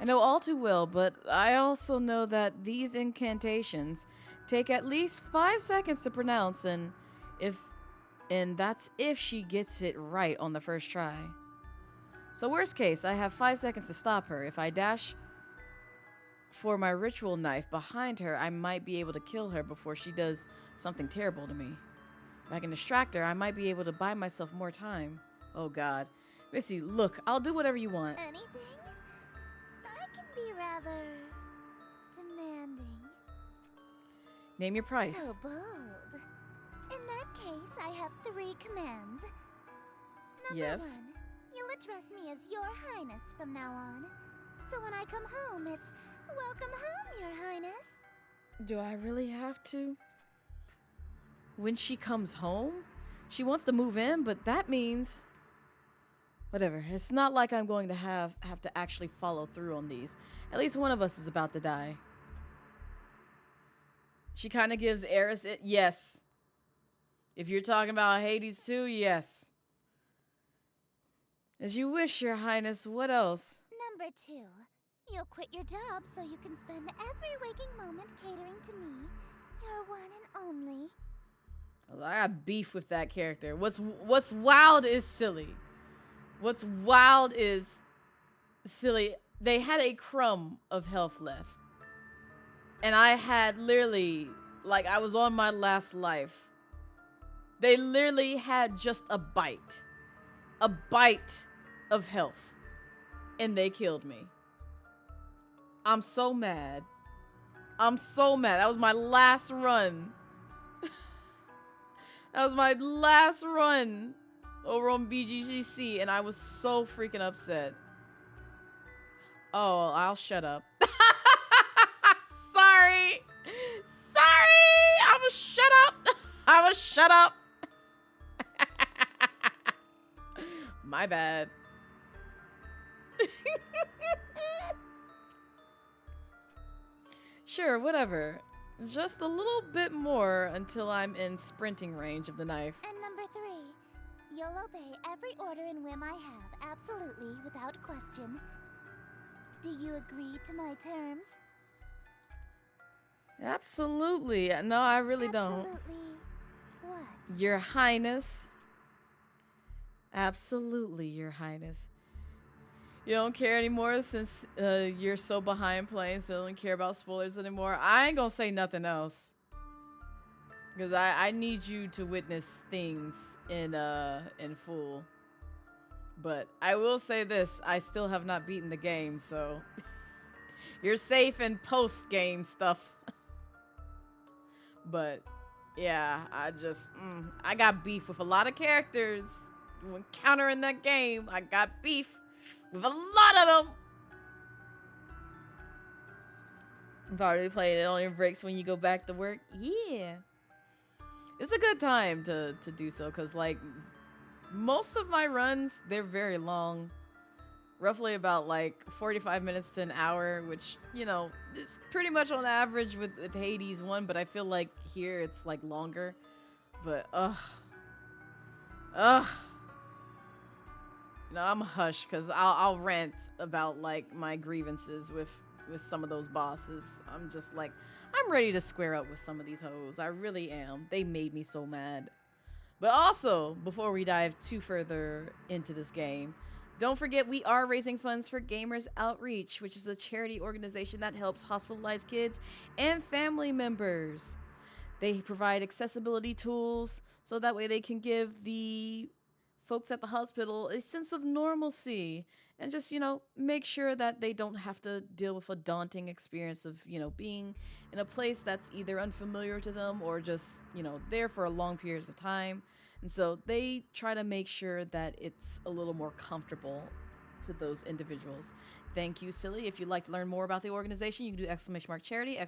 Speaker 2: I know all too well, but I also know that these incantations take at least 5 seconds to pronounce, and that's if she gets it right on the first try. So worst case, I have 5 seconds to stop her. If I dash for my ritual knife behind her, I might be able to kill her before she does something terrible to me. If I can distract her, I might be able to buy myself more time. Oh god. Missy, look, I'll do whatever you want.
Speaker 1: Anything? I can be rather demanding.
Speaker 2: Name your price.
Speaker 1: So bold. In that case, I have 3 commands. Number
Speaker 2: Yes.
Speaker 1: 1, you'll address me as Your Highness from now on. So when I come home, it's welcome home, Your Highness.
Speaker 2: Do I really have to? When she comes home? She wants to move in, but that means... Whatever. It's not like I'm going to have to actually follow through on these. At least one of us is about to die. She kind of gives Eris it. Yes. If you're talking about Hades too, yes. As you wish, Your Highness. What else?
Speaker 1: Number 2, you'll quit your job so you can spend every waking moment catering to me, your one and only.
Speaker 2: I got beef with that character. What's wild is silly. What's wild is silly. They had a crumb of health left. And I had literally, like, I was on my last life. They literally had just a bite of health. And they killed me. I'm so mad. I'm so mad. That was my last run. That was my last run over on BGGC, and I was so freaking upset. Oh, I'll shut up. Sorry. I'ma shut up. My bad. Sure, whatever. Just a little bit more until I'm in sprinting range of the knife.
Speaker 1: And number 3, you'll obey every order and whim I have, absolutely, without question. Do you agree to my terms?
Speaker 2: Absolutely. No, I really don't.
Speaker 1: Absolutely. What?
Speaker 2: Your Highness. Absolutely, Your Highness. You don't care anymore since you're so behind playing, so you don't care about spoilers anymore. I ain't gonna say nothing else. Because I need you to witness things in full. But I will say this, I still have not beaten the game, so you're safe in post-game stuff. But yeah, I got beef with a lot of characters. When countering that game, I got beef with a lot of them. I've already played it on your breaks when you go back to work. Yeah. It's a good time to do so, because like most of my runs, they're very long. Roughly about like 45 minutes to an hour, which, you know, it's pretty much on average with Hades 1, but I feel like here it's like longer. But no, I'm hush, because I'll rant about like my grievances with some of those bosses. I'm just like, I'm ready to square up with some of these hoes. I really am. They made me so mad. But also, before we dive too further into this game, don't forget we are raising funds for Gamers Outreach, which is a charity organization that helps hospitalized kids and family members. They provide accessibility tools so that way they can give the folks at the hospital a sense of normalcy and just, you know, make sure that they don't have to deal with a daunting experience of, you know, being in a place that's either unfamiliar to them or just, you know, there for a long periods of time. And so they try to make sure that it's a little more comfortable to those individuals. Thank you, Silly. If you'd like to learn more about the organization, you can do !charity,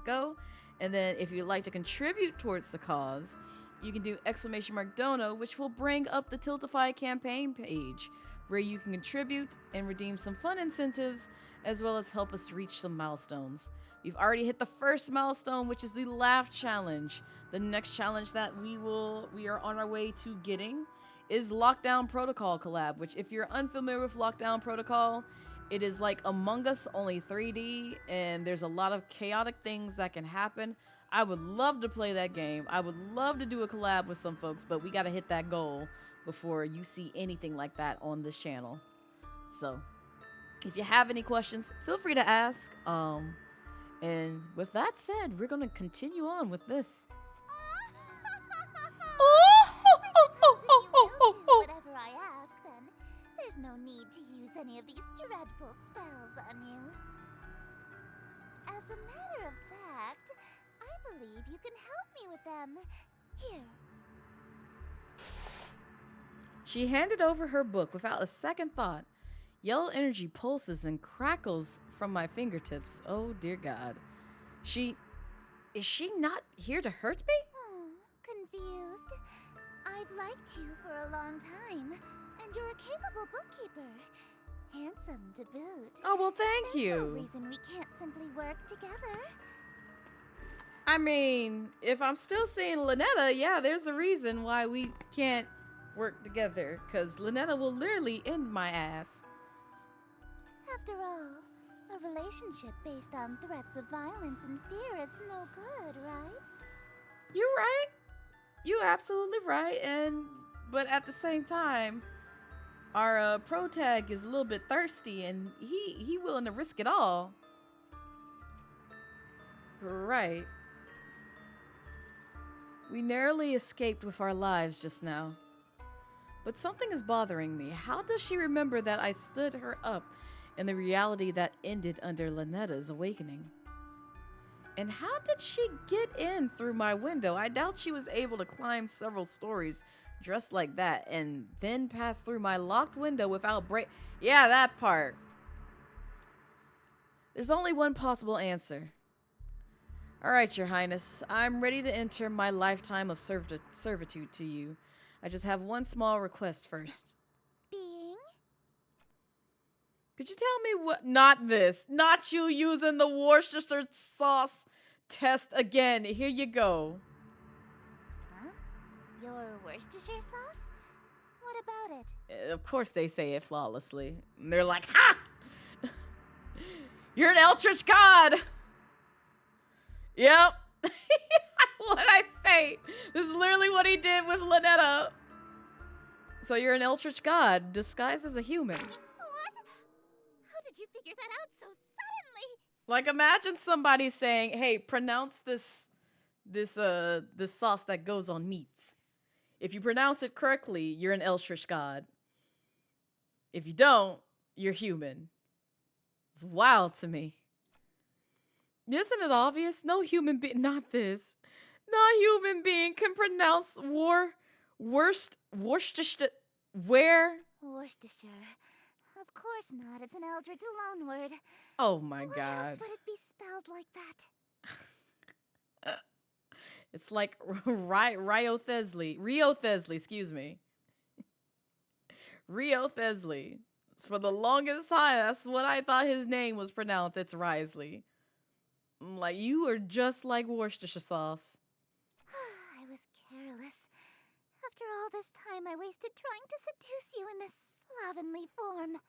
Speaker 2: !go. And then if you'd like to contribute towards the cause, you can do !dono, which will bring up the Tiltify campaign page, where you can contribute and redeem some fun incentives, as well as help us reach some milestones. We've already hit the first milestone, which is the Laugh Challenge. The next challenge that we are on our way to getting is Lockdown Protocol collab, which if you're unfamiliar with Lockdown Protocol, it is like Among Us, only 3D, and there's a lot of chaotic things that can happen. I would love to play that game. I would love to do a collab with some folks, but we gotta hit that goal before you see anything like that on this channel. So, if you have any questions, feel free to ask. And with that said, we're gonna continue on with this.
Speaker 1: Whatever I ask, then there's no need to use any of these dreadful spells on you. As a matter of fact, I believe you can help me with them. Here.
Speaker 2: She handed over her book without a second thought. Yellow energy pulses and crackles from my fingertips. Oh dear God. Is she not here to hurt me?
Speaker 1: Oh, confused. I've liked you for a long time, and you're a capable bookkeeper. Handsome to boot.
Speaker 2: Oh, well, thank
Speaker 1: There's
Speaker 2: you.
Speaker 1: no reason we can't simply work together.
Speaker 2: I mean, if I'm still seeing Lynetta, yeah, there's a reason why we can't work together, because Lynetta will literally end my ass.
Speaker 1: After all, a relationship based on threats of violence and fear is no good, right?
Speaker 2: You're right. You absolutely right, but at the same time, our protag is a little bit thirsty, and he willing to risk it all. Right. We narrowly escaped with our lives just now. But something is bothering me. How does she remember that I stood her up in the reality that ended under Lynetta's awakening? And how did she get in through my window? I doubt she was able to climb several stories dressed like that and then pass through my locked window without Yeah, that part. There's only one possible answer. All right, Your Highness. I'm ready to enter my lifetime of servitude to you. I just have one small request first.
Speaker 1: Being?
Speaker 2: Could you tell me what? Not this. Not you using the Worcestershire sauce test again. Here you go.
Speaker 1: Huh? Your Worcestershire sauce? What about it?
Speaker 2: Of course they say it flawlessly. And they're like, ha! You're an Eldritch God! Yep. What'd I say? This is literally what he did with Lynetta. So you're an Eldritch God disguised as a human.
Speaker 1: What? How did you figure that out so suddenly?
Speaker 2: Like, imagine somebody saying, hey, pronounce this sauce that goes on meats. If you pronounce it correctly, you're an Eldritch God. If you don't, you're human. It's wild to me. Isn't it obvious? No human being, not this. No human being can pronounce Worcestershire.
Speaker 1: Worcestershire. Of course not. It's an Eldritch loanword.
Speaker 2: Oh my
Speaker 1: Why
Speaker 2: God.
Speaker 1: else would it be spelled like that?
Speaker 2: It's like Rio Thesley, excuse me. Rio Thesley. For the longest time, that's what I thought his name was pronounced. It's Risley. I'm like, you are just like Worcestershire sauce.
Speaker 1: I was careless. After all this time I wasted trying to seduce you in this slovenly form.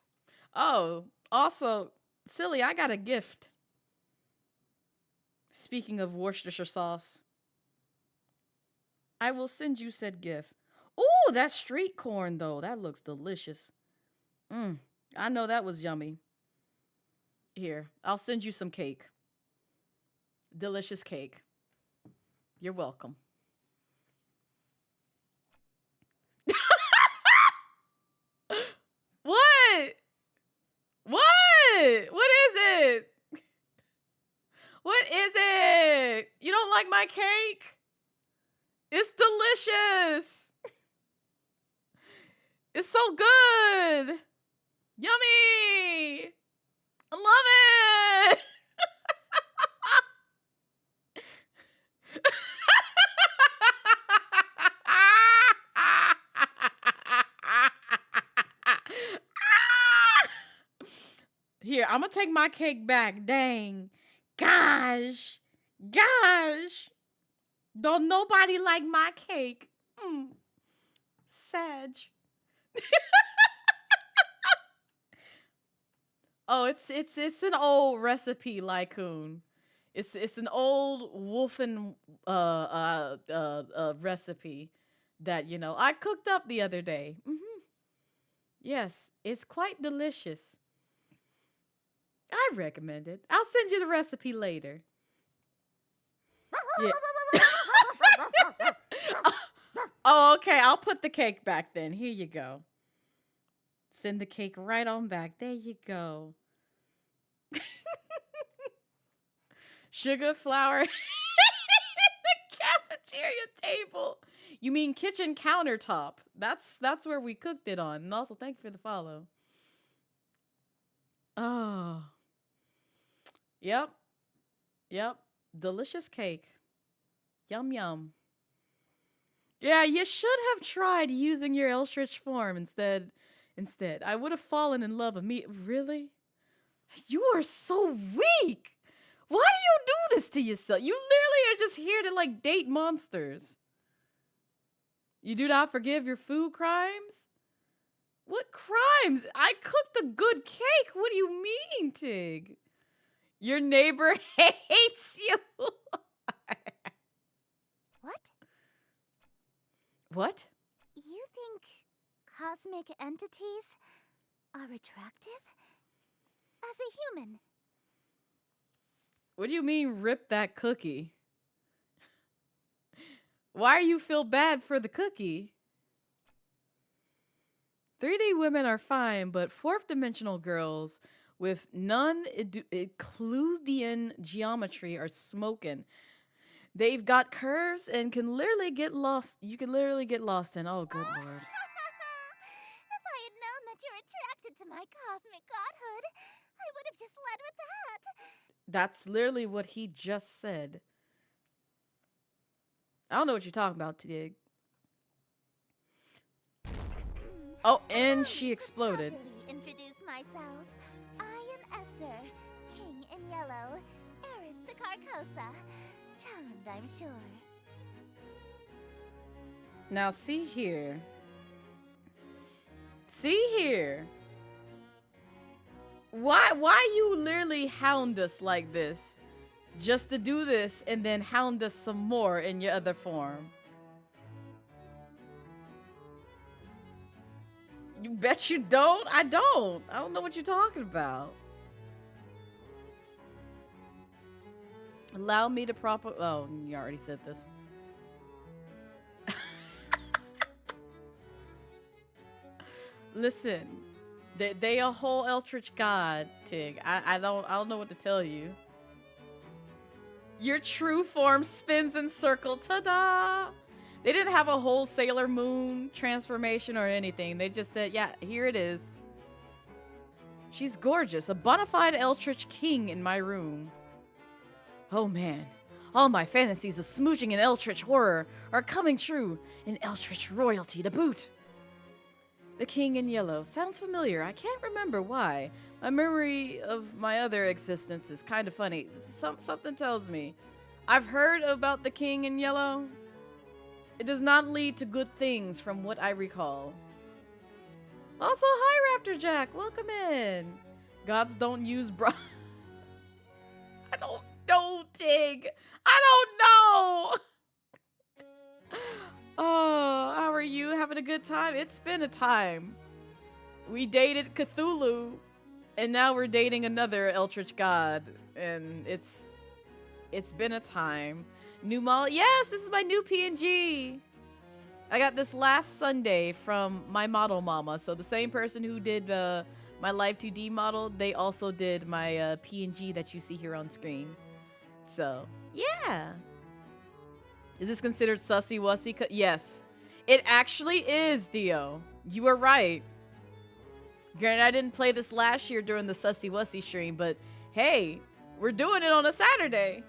Speaker 2: Oh, also, silly, I got a gift. Speaking of Worcestershire sauce, I will send you said gift. Ooh, that street corn, though. That looks delicious. I know that was yummy. Here, I'll send you some cake. Delicious cake. You're welcome. What? What? What is it? What is it? You don't like my cake? It's delicious. It's so good. Yummy. I love it. take my cake back. Dang. Gosh. Gosh. Don't nobody like my cake. Sag. Oh, it's an old recipe, Lycoon. It's an old wolfen recipe that, you know, I cooked up the other day. Yes, it's quite delicious. I recommend it. I'll send you the recipe later. Yeah. Oh, okay. I'll put the cake back then. Here you go. Send the cake right on back. There you go. Sugar, flour, the cafeteria table. You mean kitchen countertop? That's where we cooked it on. And also, thank you for the follow. Oh. Yep. Delicious cake. Yum yum. Yeah, you should have tried using your Eldritch form instead. I would have fallen in love immediately. Really? You are so weak. Why do you do this to yourself? You literally are just here to, like, date monsters. You do not forgive your food crimes? What crimes? I cooked a good cake. What do you mean, Tig? Your neighbor hates you. What?
Speaker 1: You think cosmic entities are attractive? As a human.
Speaker 2: What do you mean, rip that cookie? Why do you feel bad for the cookie? 3D women are fine, but fourth dimensional girls with non-Euclidean geometry are smoking. They've got curves and can literally get lost. You can literally get lost in. Oh, good lord.
Speaker 1: If I had known that you're attracted to my cosmic godhood, I would have just led with that.
Speaker 2: That's literally what he just said. I don't know what you're talking about, Tig. Oh, and she exploded.
Speaker 1: Properly introduce myself. I am Esther, King in Yellow, heiress to Carcosa. Charmed, I'm sure.
Speaker 2: Now, see here. See here. Why you literally hound us like this? Just to do this and then hound us some more in your other form. You bet you don't? I don't know what you're talking about. Allow me to oh, you already said this. Listen, they a whole Eldritch god, Tig. I don't know what to tell you. Your true form spins in circle. Ta-da! They didn't have a whole Sailor Moon transformation or anything. They just said, yeah, here it is. She's gorgeous. A bona fide Eldritch king in my room. Oh man, all my fantasies of smooching and Eldritch horror are coming true in Eldritch royalty to boot. The King in Yellow. Sounds familiar. I can't remember why. My memory of my other existence is kind of funny. Something tells me. I've heard about the King in Yellow. It does not lead to good things from what I recall. Also, hi Raptor Jack. Welcome in. Gods don't use I don't know, Tig. I don't know. Oh, how are you? Having a good time? It's been a time. We dated Cthulhu, and now we're dating another Eldritch god, and it's been a time. New model? Yes, this is my new PNG. I got this last Sunday from my model mama. So the same person who did my Live 2D model, they also did my PNG that you see here on screen. So, yeah. Is this considered sussy wussy? Yes. It actually is, Dio. You were right. Granted, I didn't play this last year during the sussy wussy stream, but hey, we're doing it on a Saturday.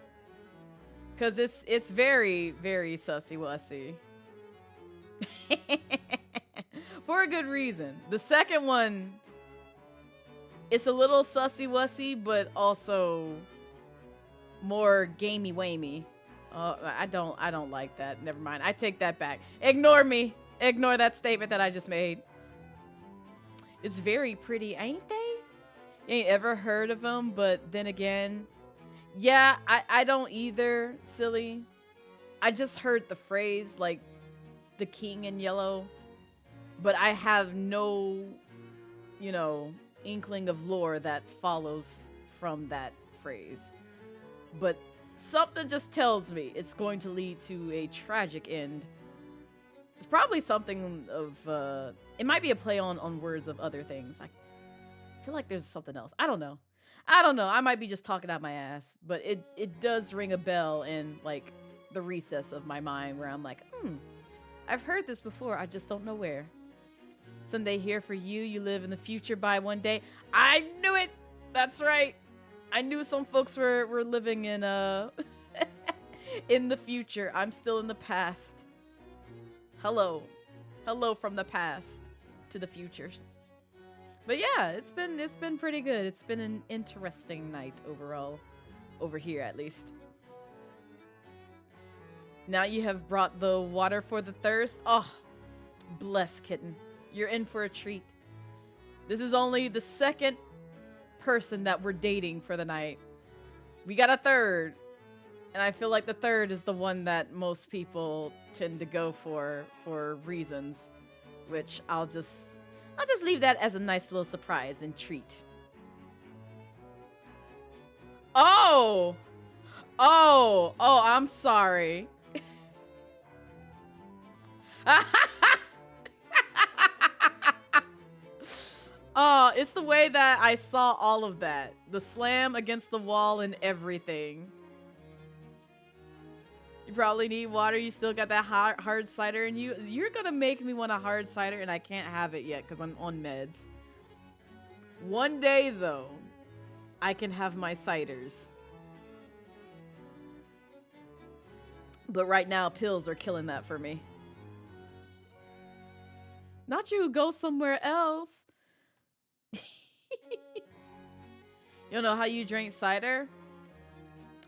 Speaker 2: Because it's very, very sussy wussy. For a good reason. The second one It's a little sussy-wussy, but also more gamey-wamey. I don't like that. Never mind. I take that back. Ignore me. Ignore that statement that I just made. It's very pretty, ain't they? You ain't ever heard of them, but then again, yeah, I don't either, silly. I just heard the phrase, like, the king in yellow, but I have no, you know, inkling of lore that follows from that phrase. But something just tells me it's going to lead to a tragic end. It's probably something of, it might be a play on words of other things. I feel like there's something else. I don't know. I might be just talking out my ass, but it does ring a bell in, like, the recess of my mind where I'm like, I've heard this before, I just don't know where. Someday here for you, you live in the future by one day. I knew it! That's right. I knew some folks were living in, in the future. I'm still in the past. Hello. Hello from the past to the future. But yeah, it's been pretty good. It's been an interesting night overall. Over here, at least. Now you have brought the water for the thirst. Oh, bless kitten. You're in for a treat. This is only the second person that we're dating for the night. We got a third. And I feel like the third is the one that most people tend to go for reasons. Which I'll just leave that as a nice little surprise and treat. Oh, I'm sorry. Oh, it's the way that I saw all of that. The slam against the wall and everything. You probably need water. You still got that hard cider in you. You're gonna make me want a hard cider and I can't have it yet because I'm on meds. One day, though, I can have my ciders. But right now, pills are killing that for me. Not you, go somewhere else. You don't know how you drink cider?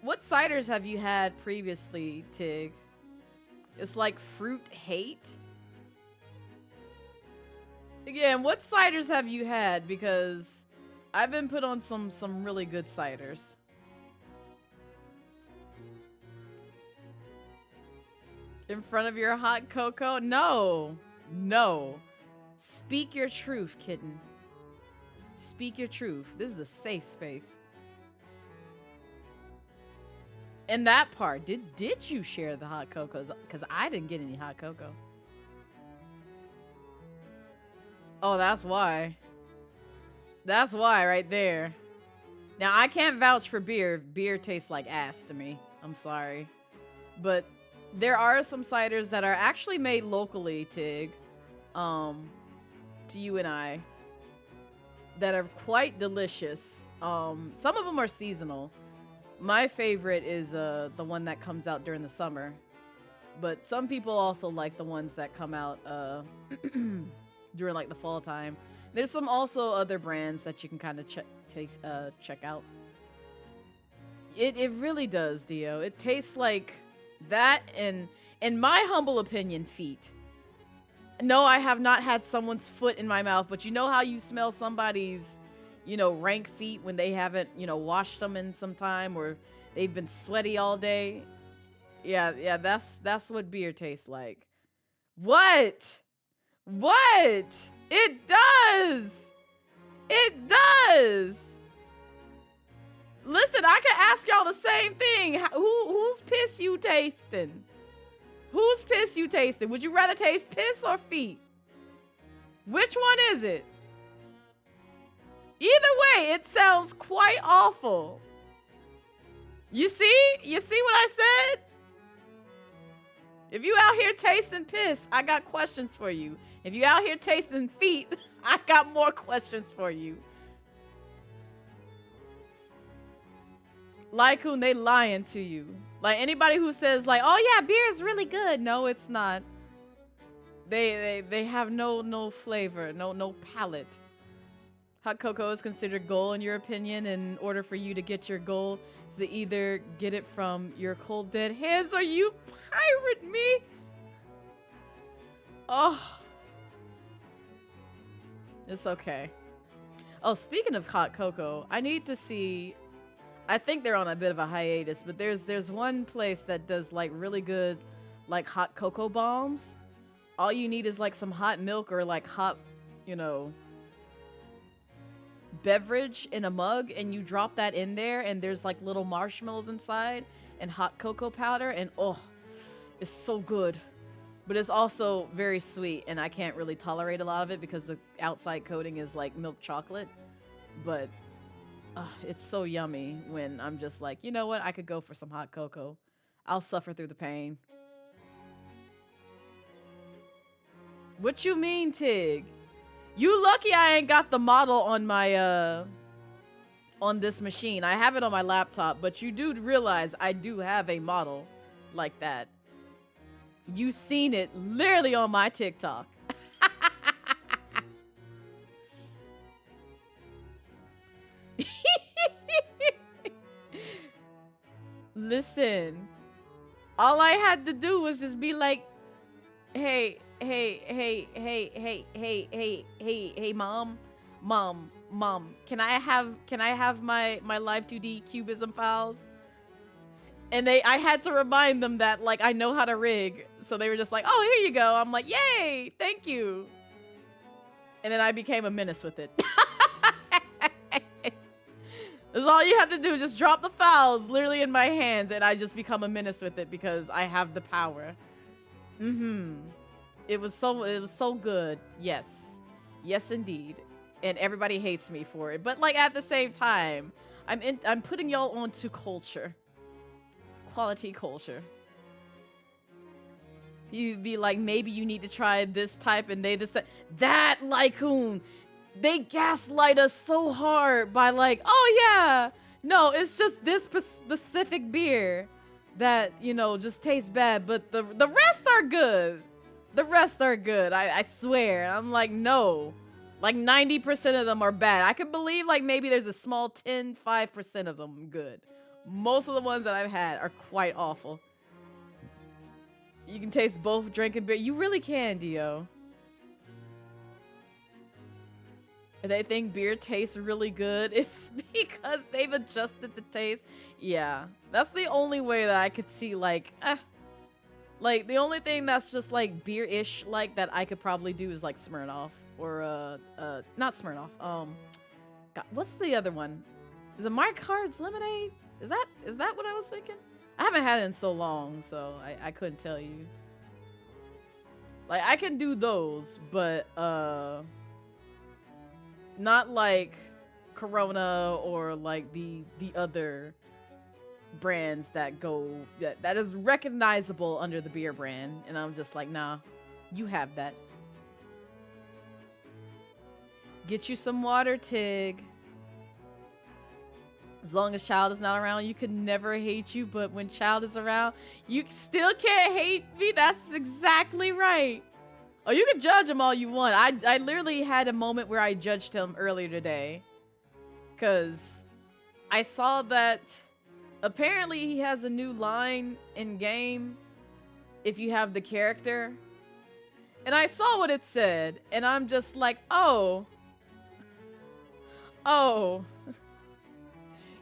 Speaker 2: What ciders have you had previously, Tig? It's like fruit hate? Again, what ciders have you had? Because I've been put on some really good ciders. In front of your hot cocoa? No. No. Speak your truth, kitten. Speak your truth. This is a safe space. And that part, did you share the hot cocoa? Because I didn't get any hot cocoa. Oh, that's why. That's why right there. Now, I can't vouch for beer. Beer tastes like ass to me. I'm sorry. But there are some ciders that are actually made locally, Tig. To you and I. That are quite delicious. Some of them are seasonal. My favorite is the one that comes out during the summer. But some people also like the ones that come out during like the fall time. There's some also other brands that you can kind of check out. It really does, Dio. It tastes like that and, in my humble opinion, feet. No, I have not had someone's foot in my mouth, but you know how you smell somebody's, you know, rank feet when they haven't, you know, washed them in some time or they've been sweaty all day? Yeah, that's what beer tastes like. What? What? It does! It does! Listen, I can ask y'all the same thing. Whose piss you tasting? Whose piss you tasting? Would you rather taste piss or feet? Which one is it? Either way, it sounds quite awful. You see? You see what I said? If you out here tasting piss, I got questions for you. If you out here tasting feet, I got more questions for you. Like who they lying to you. Like anybody who says like, oh yeah, beer is really good. No, it's not. They have no flavor, no palate. Hot cocoa is considered gold in your opinion. In order for you to get your gold, is it either get it from your cold dead hands or you pirate me? Oh. It's okay. Oh, speaking of hot cocoa, I need to see... I think they're on a bit of a hiatus, but there's one place that does like really good like hot cocoa bombs. All you need is like some hot milk or like hot, you know, beverage in a mug, and you drop that in there, and there's like little marshmallows inside and hot cocoa powder, and oh, it's so good. But it's also very sweet, and I can't really tolerate a lot of it because the outside coating is like milk chocolate. But it's so yummy when I'm just like, you know what? I could go for some hot cocoa. I'll suffer through the pain. What you mean, Tig? You lucky I ain't got the model on my, on this machine. I have it on my laptop, but you do realize I do have a model like that. You seen it literally on my TikTok. Listen, all I had to do was just be like, hey, mom, can I have my live 2D cubism files? And I had to remind them that like I know how to rig, so they were just like, oh, here you go. I'm like, yay, thank you. And then I became a menace with it. That's all you have to do, just drop the files literally in my hands, and I just become a menace with it because I have the power. It was so good. Yes. Yes indeed. And everybody hates me for it. But like at the same time, I'm putting y'all onto culture. Quality culture. You'd be like, maybe you need to try this type, and they decide that Lycoon. They gaslight us so hard by like, oh yeah, no, it's just this specific beer that, you know, just tastes bad, but the rest are good. The rest are good, I swear. I'm like, no, like 90% of them are bad. I could believe like maybe there's a small 5% of them good. Most of the ones that I've had are quite awful. You can taste both drinking beer. You really can, Dio. They think beer tastes really good. It's because they've adjusted the taste. Yeah, that's the only way that I could see like the only thing that's just like beer-ish like that I could probably do is like Smirnoff or not Smirnoff. God, what's the other one? Is it My Cards Lemonade? Is that what I was thinking? I haven't had it in so long, so I couldn't tell you. Like I can do those, but not like Corona or like the other brands that go that is recognizable under the beer brand, and I'm just like, nah, you have that. Get you some water, Tig. As long as Child is not around, you could never hate you, but when Child is around, you still can't hate me. That's exactly right. Oh, you can judge him all you want. I literally had a moment where I judged him earlier today. Because I saw that apparently he has a new line in game if you have the character. And I saw what it said, and I'm just like, oh. Oh.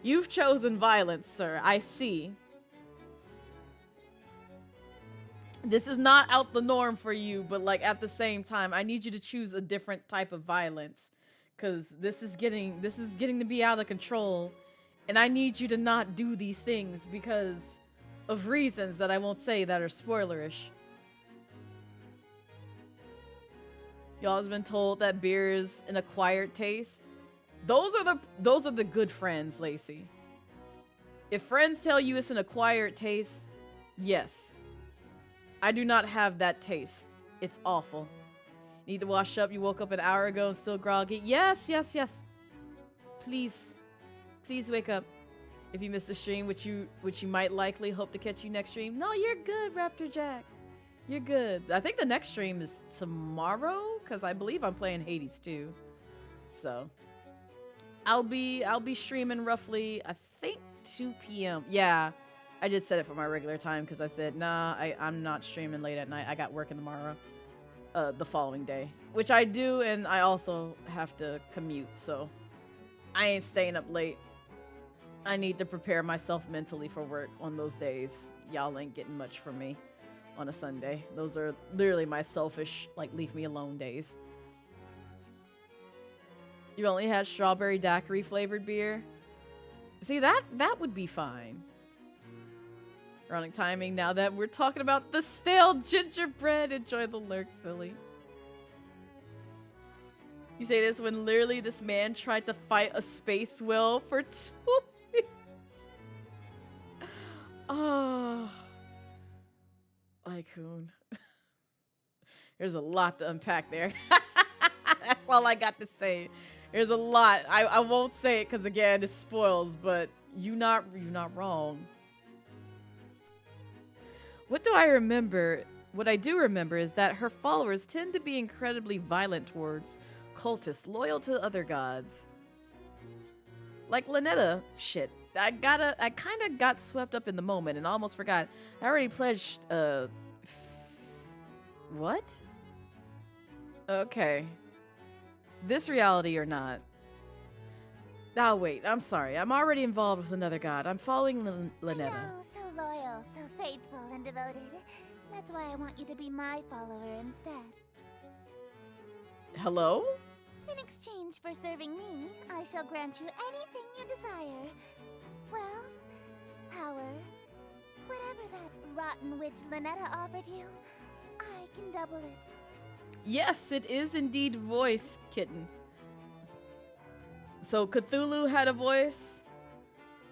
Speaker 2: You've chosen violence, sir. I see. This is not out the norm for you, but like at the same time, I need you to choose a different type of violence, because this is getting to be out of control, and I need you to not do these things because of reasons that I won't say that are spoilerish. Y'all have been told that beer is an acquired taste. Those are the good friends, Lacey. If friends tell you it's an acquired taste, yes. I do not have that taste. It's awful. Need to wash up. You woke up an hour ago and still groggy. Yes. Please wake up. If you missed the stream, which you might likely hope to catch you next stream. No, you're good, Raptor Jack. You're good. I think the next stream is tomorrow, because I believe I'm playing Hades too. So, I'll be streaming roughly, I think 2 p.m. Yeah, I did set it for my regular time because I said, nah, I'm not streaming late at night. I got working tomorrow, the following day, which I do, and I also have to commute, so I ain't staying up late. I need to prepare myself mentally for work on those days. Y'all ain't getting much from me on a Sunday. Those are literally my selfish, like, leave me alone days. You only had strawberry daiquiri flavored beer? See, that would be fine. Ironic timing now that we're talking about the stale gingerbread. Enjoy the lurk, silly. You say this when literally this man tried to fight a space whale for 2 weeks. Oh. Lycoon. There's a lot to unpack there. That's all I got to say. There's a lot. I won't say it because again it spoils, but you're not wrong. What do I remember? What I do remember is that her followers tend to be incredibly violent towards cultists loyal to other gods. Like Lynetta. Shit. I kind of got swept up in the moment and almost forgot. I already pledged, what? Okay. This reality or not. Oh, wait. I'm sorry. I'm already involved with another god. I'm following Lynetta.
Speaker 1: I know, so loyal, so faithful and devoted. That's why I want you to be my follower instead.
Speaker 2: Hello?
Speaker 1: In exchange for serving me, I shall grant you anything you desire. Wealth, power, whatever that rotten witch Lynetta offered you, I can double it.
Speaker 2: Yes, it is indeed voice, kitten. So Cthulhu had a voice.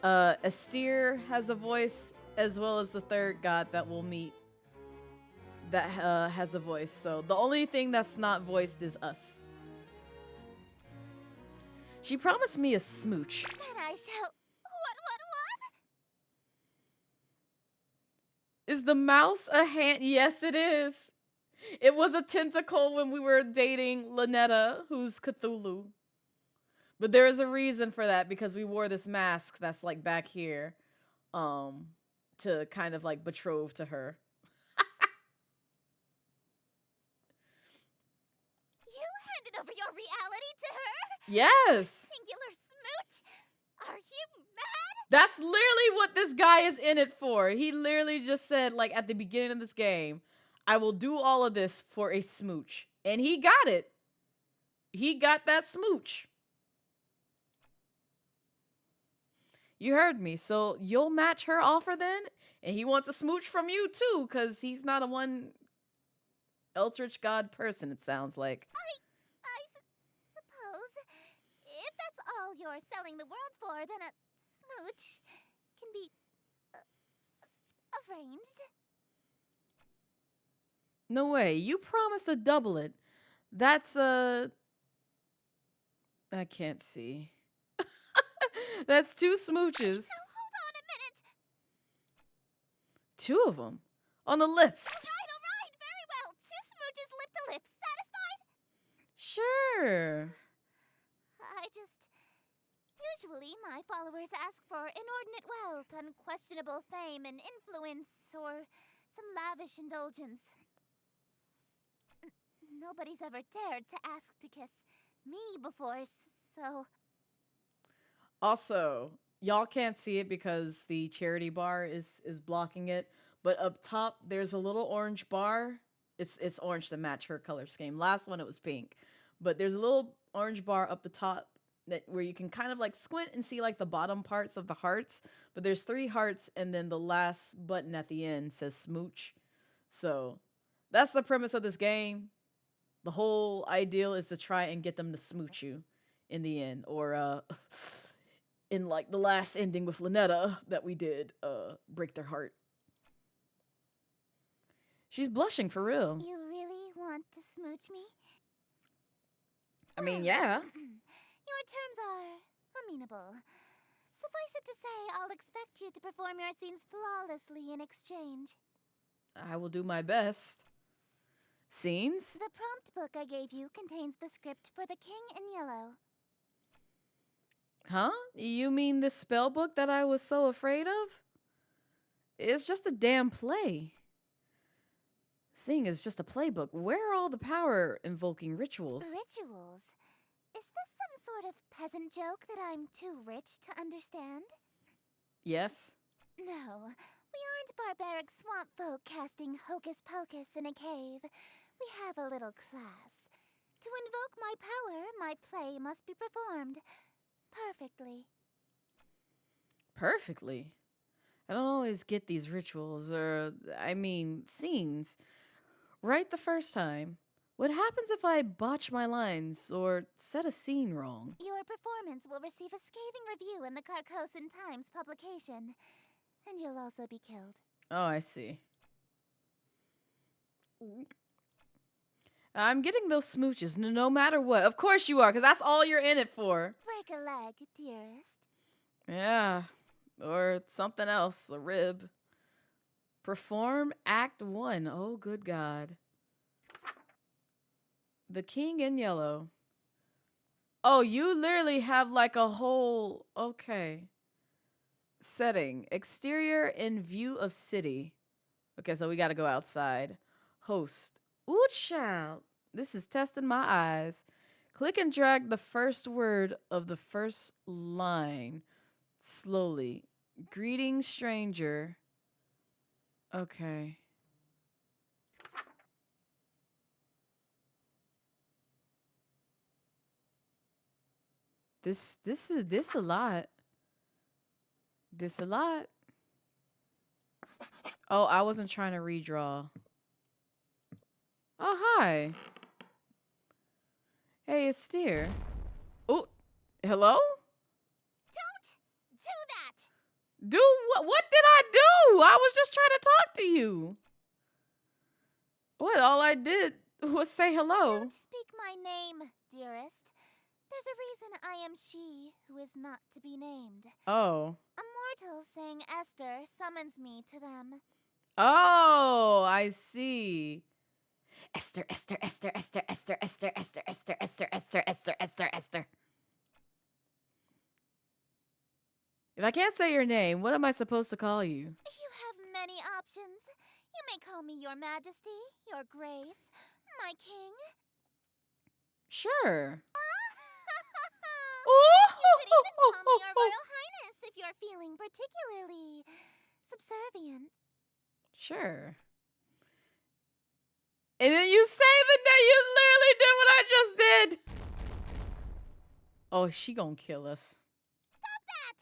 Speaker 2: Astir has a voice, as well as the third god that we'll meet that has a voice. So the only thing that's not voiced is us. She promised me a smooch.
Speaker 1: And I shall... What?
Speaker 2: Is the mouse a hand? Yes, it is. It was a tentacle when we were dating Lynetta, who's Cthulhu. But there is a reason for that, because we wore this mask that's like back here, to kind of like betrothed to her.
Speaker 1: You handed over your reality to her?
Speaker 2: Yes!
Speaker 1: Singular smooch? Are you mad?
Speaker 2: That's literally what this guy is in it for. He literally just said, like, at the beginning of this game, I will do all of this for a smooch. And he got it. He got that smooch. You heard me. So you'll match her offer then? And he wants a smooch from you too, because he's not a one Eldritch God person, it sounds like.
Speaker 1: I suppose. If that's all you're selling the world for, then a smooch can be arranged.
Speaker 2: No way. You promised to double it. That's I can't see. That's 2 smooches.
Speaker 1: Now hold on a minute.
Speaker 2: 2 of them. On the lips.
Speaker 1: All right. Very well. 2 smooches lip to lip. Satisfied?
Speaker 2: Sure.
Speaker 1: Usually, my followers ask for inordinate wealth, unquestionable fame and influence, or some lavish indulgence. Nobody's ever dared to ask to kiss me before, so...
Speaker 2: Also, y'all can't see it because the charity bar is blocking it, but up top there's a little orange bar. It's orange to match her color scheme. Last one it was pink, but there's a little orange bar up the top where you can kind of like squint and see like the bottom parts of the hearts, but there's 3 hearts and then the last button at the end says smooch. So that's the premise of this game. The whole ideal is to try and get them to smooch you in the end, or in like the last ending with Lynetta that we did, break their heart. She's blushing for real.
Speaker 1: You really want to smooch me?
Speaker 2: I mean, yeah.
Speaker 1: Your terms are amenable. Suffice it to say, I'll expect you to perform your scenes flawlessly in exchange.
Speaker 2: I will do my best. Scenes?
Speaker 1: The prompt book I gave you contains the script for the King in Yellow.
Speaker 2: Huh? You mean this spell book that I was so afraid of? It's just a damn play. This thing is just a playbook. Where are all the power invoking rituals?
Speaker 1: Rituals? Is this some sort of peasant joke that I'm too rich to understand?
Speaker 2: Yes.
Speaker 1: No, we aren't barbaric swamp folk casting hocus pocus in a cave. We have a little class. To invoke my power, my play must be performed perfectly.
Speaker 2: Perfectly. I don't always get these rituals, or, I mean, scenes, right the first time. What happens if I botch my lines or set a scene wrong?
Speaker 1: Your performance will receive a scathing review in the Carcosan Times publication, and you'll also be killed.
Speaker 2: Oh, I see. I'm getting those smooches no matter what. Of course you are, because that's all you're in it for.
Speaker 1: Break a leg, dearest.
Speaker 2: Yeah. Or something else, a rib. Perform Act 1. Oh, good God. The King in Yellow. Oh, you literally have like a whole... Okay. Setting. Exterior in view of city. Okay, so we gotta go outside. Host. Ooh, child. This is testing my eyes. Click and drag the first word of the first line. Slowly. Greetings, stranger. Okay. This a lot. This a lot. Oh, I wasn't trying to redraw. Oh, hi. Hey, it's Steer. Oh, hello?
Speaker 1: Don't do that!
Speaker 2: Do what? What did I do? I was just trying to talk to you. What? All I did was say hello.
Speaker 1: Don't speak my name, dearest. There's a reason I am she who is not to be named.
Speaker 2: Oh.
Speaker 1: A mortal saying Esther summons me to them.
Speaker 2: Oh, I see. Esther, Esther, Esther, Esther, Esther, Esther, Esther, Esther, Esther, Esther, Esther, Esther, Esther. If I can't say your name, what am I supposed to call you?
Speaker 1: You have many options. You may call me Your Majesty, Your Grace, my King.
Speaker 2: Sure.
Speaker 1: You could even call me Your Royal Highness if you're feeling particularly subservient.
Speaker 2: Sure. And then you say the name. You literally did what I just did. Oh, she gonna kill us.
Speaker 1: Stop that!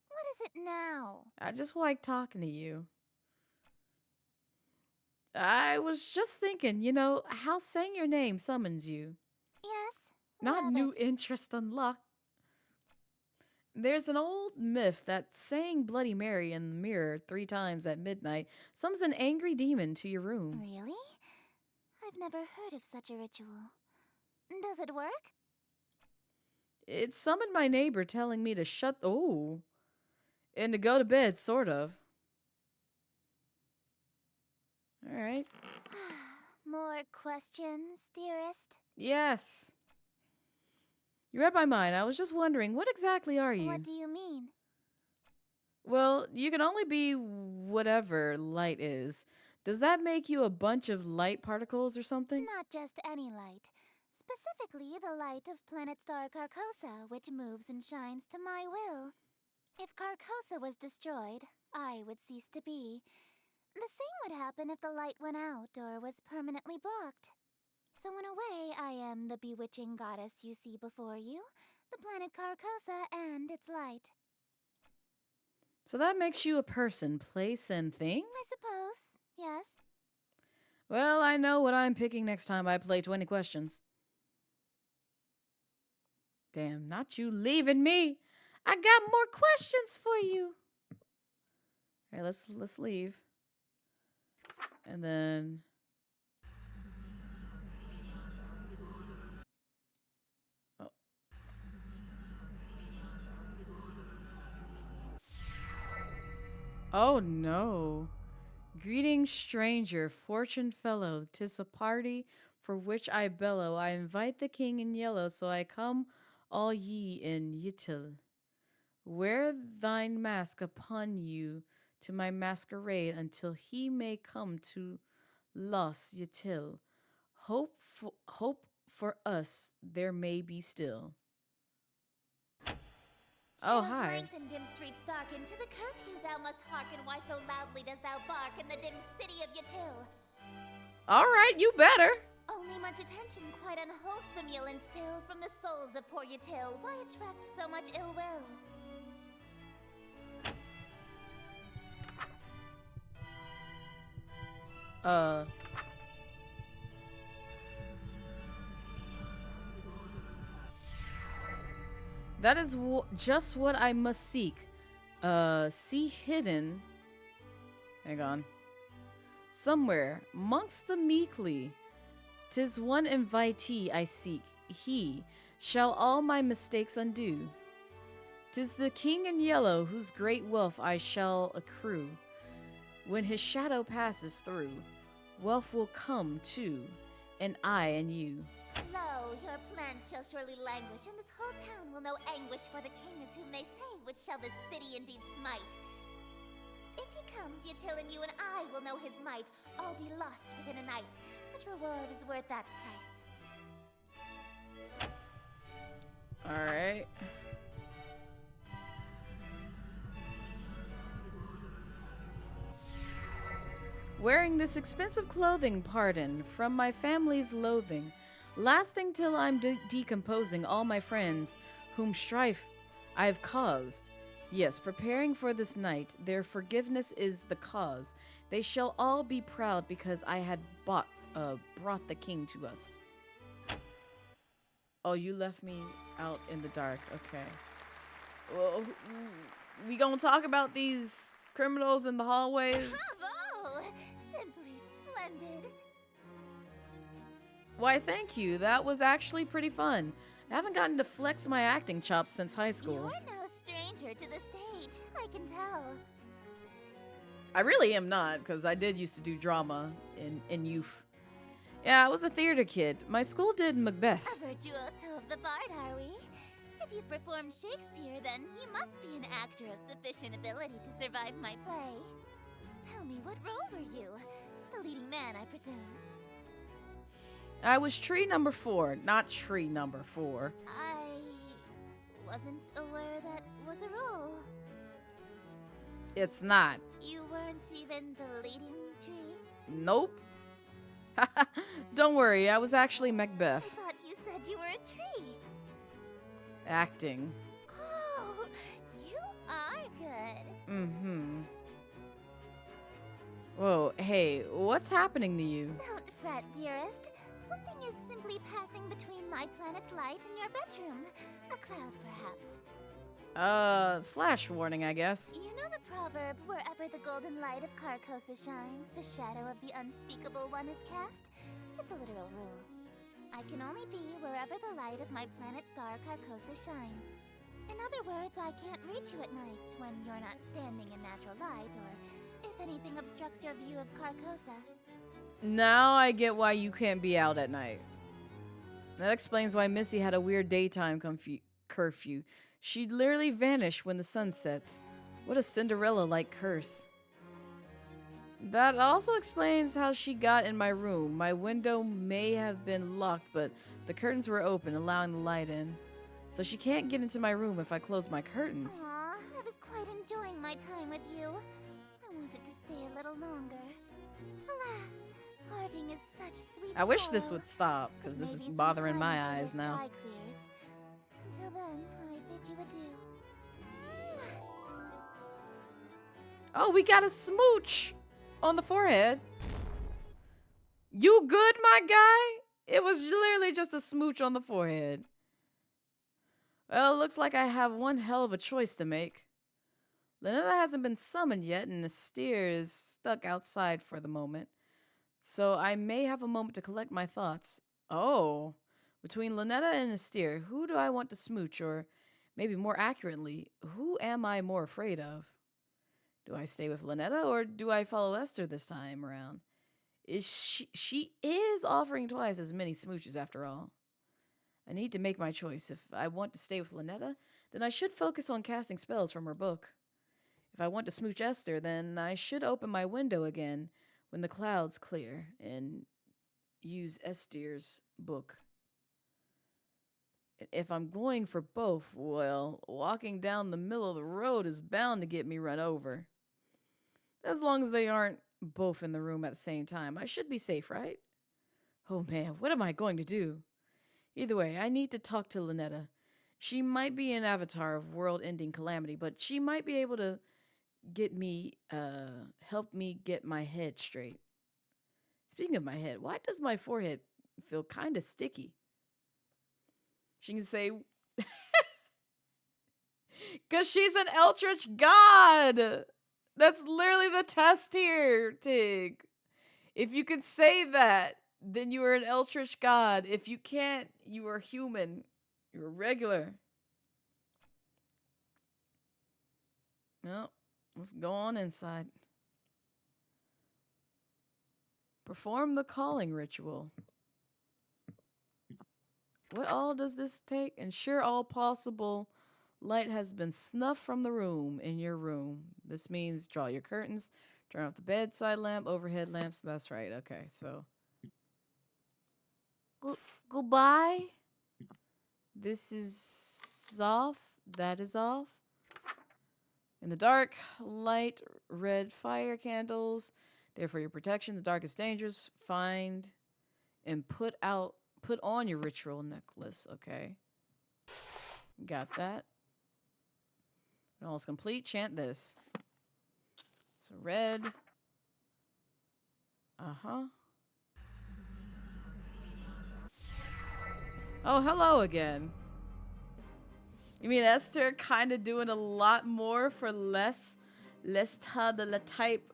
Speaker 1: What is it now?
Speaker 2: I just like talking to you. I was just thinking, you know, how saying your name summons you.
Speaker 1: Yes?
Speaker 2: Not
Speaker 1: what of
Speaker 2: new
Speaker 1: it?
Speaker 2: interest unlocked. There's an old myth that saying Bloody Mary in the mirror 3 times at midnight summons an angry demon to your room.
Speaker 1: Really? I've never heard of such a ritual. Does it work?
Speaker 2: It summoned my neighbor telling me to shut... Oh. And to go to bed, sort of. Alright.
Speaker 1: More questions, dearest?
Speaker 2: Yes. You read my mind. I was just wondering, what exactly are you?
Speaker 1: What do you mean?
Speaker 2: Well, you can only be whatever light is. Does that make you a bunch of light particles or something?
Speaker 1: Not just any light. Specifically, the light of planet star Carcosa, which moves and shines to my will. If Carcosa was destroyed, I would cease to be. The same would happen if the light went out or was permanently blocked. So in a way, I am the bewitching goddess you see before you, the planet Carcosa and its light.
Speaker 2: So that makes you a person, place, and thing?
Speaker 1: I suppose, yes.
Speaker 2: Well, I know what I'm picking next time I play 20 questions. Damn, not you leaving me. I got more questions for you. All right, let's leave. And then... Oh. Oh no. Greetings, stranger, fortune fellow. 'Tis a party for which I bellow. I invite the king in yellow, so I come all ye in Ytil. Wear thine mask upon you to my masquerade until he may come to Los Ytil. Hope for us there may be still. Oh,
Speaker 1: Shadows
Speaker 2: hi.
Speaker 1: lengthen, dim streets darken. To the curfew thou must hearken. Why so loudly dost thou bark in the dim city of Ytil?
Speaker 2: All right, you better.
Speaker 1: Only much attention, quite unwholesome, you'll instill from the souls of poor Ytil. Why attract so much ill will?
Speaker 2: That is just what I must seek. See hidden. Hang on. Somewhere, mongst the meekly. 'Tis one invitee I seek. He shall all my mistakes undo. 'Tis the king in yellow whose great wealth I shall accrue. When his shadow passes through, wealth will come too, and I and you.
Speaker 1: Lo, your plans shall surely languish, and this whole town will know anguish, for the king is whom they say, which shall this city indeed smite. If he comes, Ytil and you and I will know his might, all be lost within a night. What reward is worth that price?
Speaker 2: Alright. Wearing this expensive clothing, pardon, from my family's loathing, lasting till I'm decomposing all my friends, whom strife I have caused. Yes, preparing for this night, their forgiveness is the cause. They shall all be proud because I had brought the king to us. Oh, you left me out in the dark. Okay. Well, we gonna talk about these criminals in the hallways?
Speaker 1: Bravo! Simply splendid.
Speaker 2: Why, thank you. That was actually pretty fun. I haven't gotten to flex my acting chops since high school.
Speaker 1: You're no stranger to the stage, I can tell.
Speaker 2: I really am not, because I did used to do drama in youth. Yeah, I was a theater kid. My school did Macbeth.
Speaker 1: A virtuoso of the bard, are we? If you've performed Shakespeare, then you must be an actor of sufficient ability to survive my play. Tell me, what role were you? The leading man, I presume.
Speaker 2: I was tree number 4, not tree number 4.
Speaker 1: I wasn't aware that was a role.
Speaker 2: It's not.
Speaker 1: You weren't even the leading tree?
Speaker 2: Nope. Don't worry, I was actually
Speaker 1: I
Speaker 2: Macbeth.
Speaker 1: thought you said you were a tree.
Speaker 2: Acting.
Speaker 1: Oh, you are good.
Speaker 2: Mm-hmm. Whoa, hey, what's happening to you?
Speaker 1: Don't fret, dearest. Something is simply passing between my planet's light and your bedroom. A cloud, perhaps.
Speaker 2: Flash warning, I guess.
Speaker 1: You know the proverb, wherever the golden light of Carcosa shines, the shadow of the unspeakable one is cast? It's a literal rule. I can only be wherever the light of my planet star Carcosa shines. In other words, I can't reach you at night when you're not standing in natural light, or if anything obstructs your view of Carcosa.
Speaker 2: Now I get why you can't be out at night. That explains why Missy had a weird daytime curfew. She'd literally vanish when the sun sets. What a Cinderella-like curse. That also explains how she got in my room. My window may have been locked, but the curtains were open, allowing the light in. So she can't get into my room if I close my curtains.
Speaker 1: Aw, I was quite enjoying my time with you. I wanted to stay a little longer. Alas, parting is such sweet
Speaker 2: I wish this
Speaker 1: sorrow.
Speaker 2: would stop, because
Speaker 1: But
Speaker 2: this is
Speaker 1: maybe
Speaker 2: bothering
Speaker 1: sometime
Speaker 2: my
Speaker 1: until
Speaker 2: eyes
Speaker 1: the
Speaker 2: now.
Speaker 1: sky clears. Until then, I bid you adieu.
Speaker 2: Oh, we got a smooch on the forehead. You good, my guy? It was literally just a smooch on the forehead. Well, it looks like I have one hell of a choice to make. Lynetta hasn't been summoned yet, and the steer is stuck outside for the moment. So I may have a moment to collect my thoughts. Oh, between Lynetta and Astir, who do I want to smooch, or maybe more accurately, who am I more afraid of? Do I stay with Lynetta, or do I follow Esther this time around? She is offering twice as many smooches after all. I need to make my choice. If I want to stay with Lynetta, then I should focus on casting spells from her book. If I want to smooch Esther, then I should open my window again when the clouds clear and use Esther's book. If I'm going for both, well, walking down the middle of the road is bound to get me run over. As long as they aren't both in the room at the same time, I should be safe, right? Oh man, what am I going to do? Either way, I need to talk to Lynetta. She might be an avatar of world-ending calamity, but she might be able to help me get my head straight. Speaking of my head, why does my forehead feel kind of sticky? She can say, because she's an Eldritch god. That's literally the test here, Tig. If you can say that, then you are an Eldritch god. If you can't, you are human. You're regular. Well, let's go on inside. Perform the calling ritual. What all does this take? Ensure all possible light has been snuffed from the room in your room. This means draw your curtains, turn off the bedside lamp, overhead lamps. That's right. Okay, so. Goodbye. This is off. That is off. In the dark, light red fire candles. There for your protection. The dark is dangerous. Find and put on your ritual necklace. Okay. Got that. When all is complete, chant this. So red. Uh-huh. Oh, hello again. You mean Esther kind of doing a lot more for less ta de la type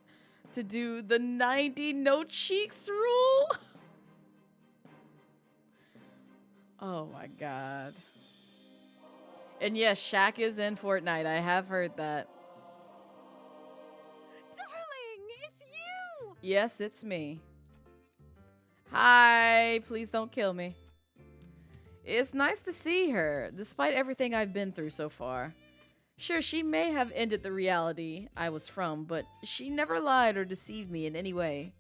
Speaker 2: to do the 90 no cheeks rule? Oh my god. And yes, Shaq is in Fortnite. I have heard that.
Speaker 6: Darling, it's you!
Speaker 2: Yes, it's me. Hi, please don't kill me. It's nice to see her, despite everything I've been through so far. Sure, she may have ended the reality I was from, but she never lied or deceived me in any way.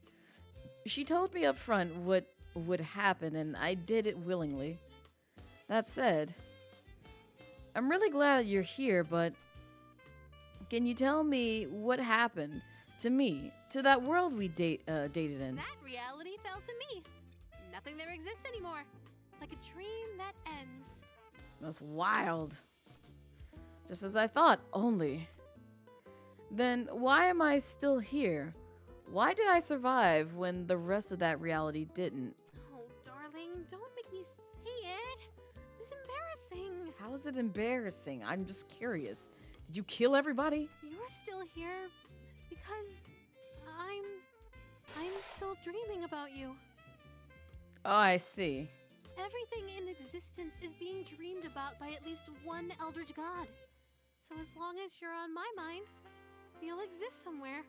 Speaker 2: She told me up front what would happen, and I did it willingly. That said, I'm really glad you're here, but can you tell me what happened to me, to that world we dated in?
Speaker 6: That reality fell to me. Nothing there exists anymore. Like a dream that ends.
Speaker 2: That's wild. Just as I thought, only. Then why am I still here? Why did I survive when the rest of that reality didn't?
Speaker 6: Oh, darling, don't make me say it. It's embarrassing.
Speaker 2: How is it embarrassing? I'm just curious. Did you kill everybody?
Speaker 6: You're still here because I'm still dreaming about you.
Speaker 2: Oh, I see.
Speaker 6: Everything in existence is being dreamed about by at least one Eldritch God. So as long as you're on my mind, you'll exist somewhere.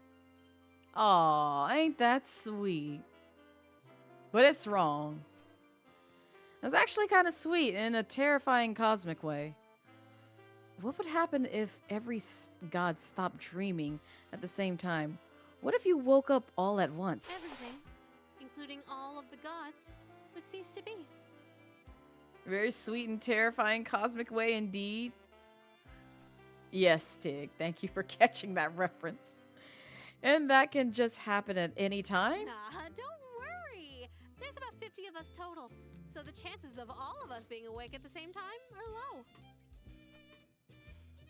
Speaker 2: Aw, ain't that sweet. But it's wrong. That's actually kind of sweet in a terrifying cosmic way. What would happen if every god stopped dreaming at the same time? What if you woke up all at once?
Speaker 6: Everything, including all of the gods, would cease to be.
Speaker 2: Very sweet and terrifying cosmic way indeed. Yes, Tig, thank you for catching that reference. And that can just happen at any time?
Speaker 6: Nah, don't worry. There's about 50 of us total, so the chances of all of us being awake at the same time are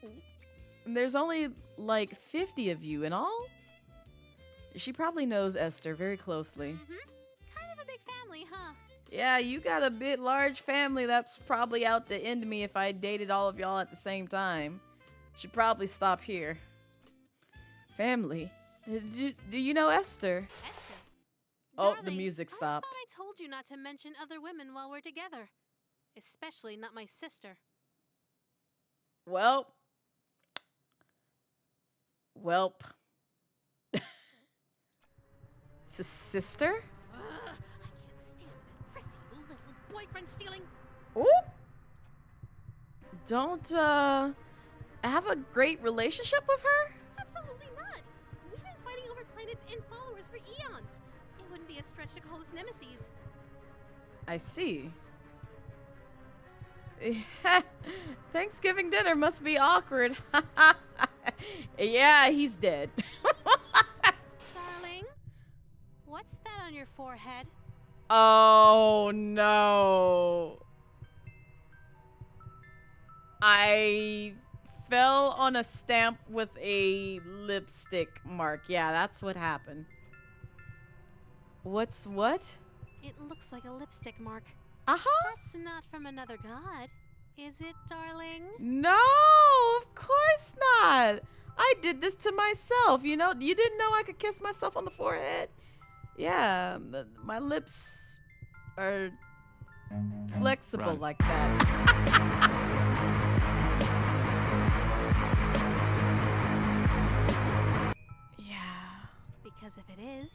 Speaker 6: low.
Speaker 2: There's only like 50 of you in all? She probably knows Esther very closely.
Speaker 6: Kind of a big family, huh?
Speaker 2: Yeah, you got a bit large family that's probably out to end me if I dated all of y'all at the same time. Should probably stop here. Family? Do you know Esther?
Speaker 6: Esther.
Speaker 2: Oh, the
Speaker 6: Darling,
Speaker 2: music stopped.
Speaker 6: I thought I told you not to mention other women while we're together. Especially not my sister.
Speaker 2: Welp. Sister?
Speaker 6: I can't stand that prissy little boyfriend stealing.
Speaker 2: Ooh. Don't have a great relationship with her?
Speaker 6: Absolutely not. We've been fighting over planets and followers for eons. It wouldn't be a stretch to call us nemesis.
Speaker 2: I see. Thanksgiving dinner must be awkward. Yeah, he's dead.
Speaker 6: Darling, what's that on your forehead?
Speaker 2: Oh no. I fell on a stamp with a lipstick mark. Yeah, that's what happened. What's what?
Speaker 6: It looks like a lipstick mark.
Speaker 2: Uh-huh.
Speaker 6: That's not from another god, is it, darling?
Speaker 2: No, of course not. I did this to myself. You know, you didn't know I could kiss myself on the forehead? Yeah, my lips are flexible
Speaker 5: Run.
Speaker 2: like that. Yeah.
Speaker 6: Because if it is,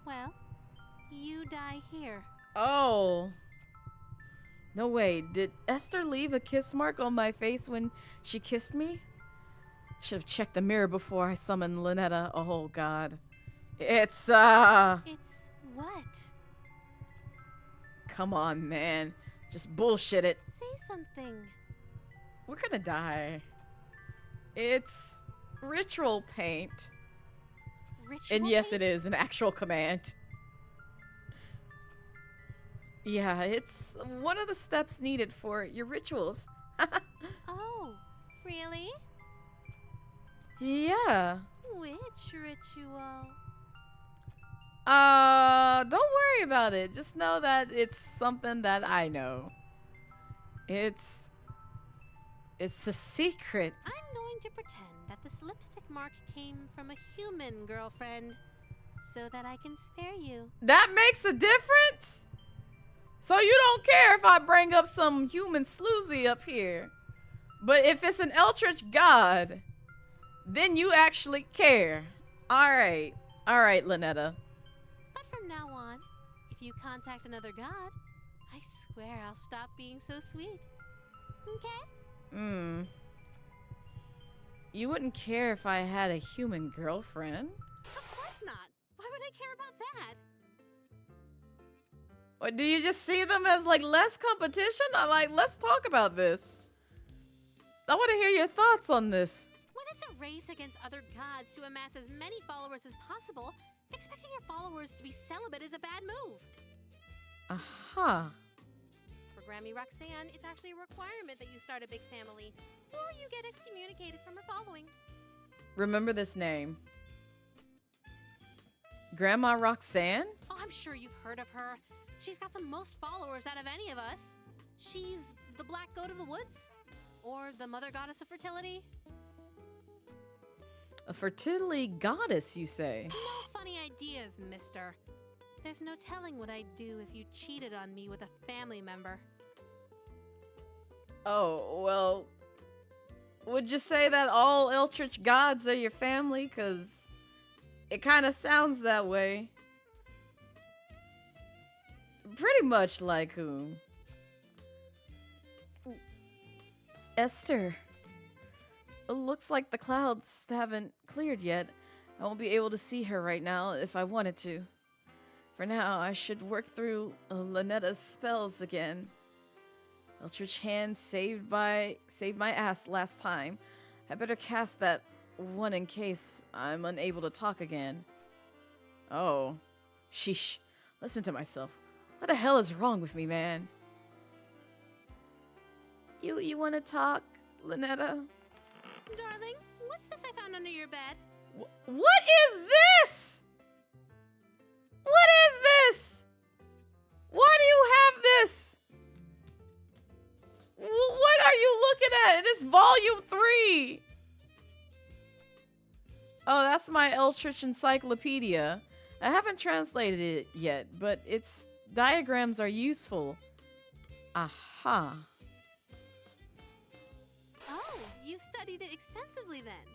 Speaker 6: well, you die here.
Speaker 2: Oh. No way. Did Esther leave a kiss mark on my face when she kissed me? Should have checked the mirror before I summoned Lynetta. Oh god. It's
Speaker 6: It's what?
Speaker 2: come on, man. Just bullshit it.
Speaker 6: Say something.
Speaker 2: We're gonna die. It's ritual paint.
Speaker 6: Ritual
Speaker 2: And yes,
Speaker 6: paint?
Speaker 2: it is an actual command. Yeah, it's one of the steps needed for your rituals.
Speaker 6: Oh, really?
Speaker 2: Yeah.
Speaker 6: Which ritual?
Speaker 2: Don't worry about it. Just know that it's something that I know. It's a secret.
Speaker 6: I'm going to pretend that this lipstick mark came from a human girlfriend so that I can spare you.
Speaker 2: That makes a difference? So you don't care if I bring up some human sloozy up here. But if it's an Eldritch god, then you actually care. Alright. Alright, Lynetta.
Speaker 6: But from now on, if you contact another god, I swear I'll stop being so sweet. Okay?
Speaker 2: You wouldn't care if I had a human girlfriend?
Speaker 6: Of course not. Why would I care about that?
Speaker 2: Or do you just see them as like less competition? I'm like, let's talk about this. I want to hear your thoughts on this.
Speaker 6: When it's a race against other gods to amass as many followers as possible, expecting your followers to be celibate is a bad move.
Speaker 2: Uh-huh.
Speaker 6: For Grammy Roxanne, it's actually a requirement that you start a big family, or you get excommunicated from her following.
Speaker 2: Remember this name. Grandma Roxanne?
Speaker 6: Oh, I'm sure you've heard of her. She's got the most followers out of any of us. She's the black goat of the woods? Or the mother goddess of fertility?
Speaker 2: A fertility goddess, you say?
Speaker 6: No funny ideas, mister. There's no telling what I'd do if you cheated on me with a family member.
Speaker 2: Oh, well, would you say that all Eldritch gods are your family? Because it kind of sounds that way. Pretty much like whom? Esther. It looks like the clouds haven't cleared yet. I won't be able to see her right now if I wanted to. For now, I should work through Lynetta's spells again. Eldritch Hand saved my ass last time. I better cast that one in case I'm unable to talk again. Oh. Sheesh. Listen to myself. What the hell is wrong with me, man? You wanna talk, Lynetta?
Speaker 6: Darling, what's this I found under your bed?
Speaker 2: What is this? What is this? Why do you have this? What are you looking at? It is volume 3. Oh, that's my Eldritch Encyclopedia. I haven't translated it yet, but its diagrams are useful. Aha.
Speaker 6: Oh, you've studied it extensively then.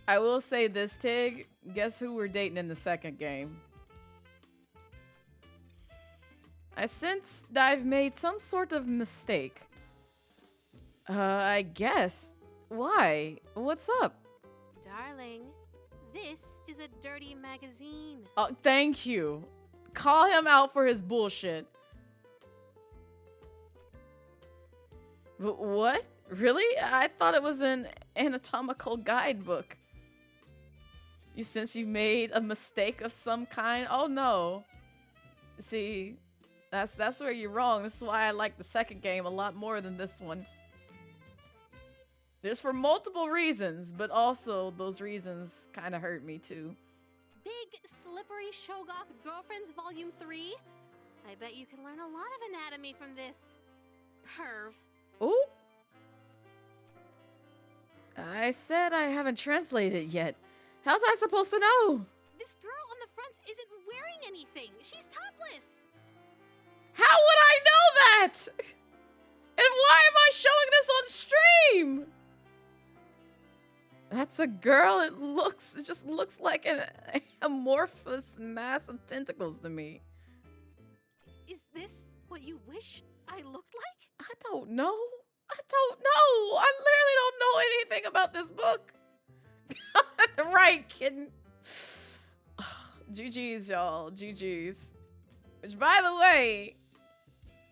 Speaker 2: I will say this, Tig. Guess who we're dating in the second game? I sense that I've made some sort of mistake. I guess. Why? What's up?
Speaker 6: Darling, this is a dirty magazine.
Speaker 2: Oh, thank you. Call him out for his bullshit. What? Really? I thought it was an anatomical guidebook. You sense you've made a mistake of some kind? Oh no. See, that's where you're wrong. This is why I like the second game a lot more than this one. There's for multiple reasons, but also those reasons kind of hurt me too.
Speaker 6: Big Slippery Shogoth Girlfriends Volume 3? I bet you can learn a lot of anatomy from this. Perv.
Speaker 2: Ooh. I said I haven't translated it yet. How's I supposed to know?
Speaker 6: This girl on the front isn't wearing anything. She's topless.
Speaker 2: How would I know that? And why am I showing this on stream? That's a girl. It just looks like an amorphous mass of tentacles to me.
Speaker 6: Is this what you wish I looked like?
Speaker 2: I don't know. I don't know. I literally don't know anything about this book. Right, kitten. GG's, y'all. GG's. Which, by the way,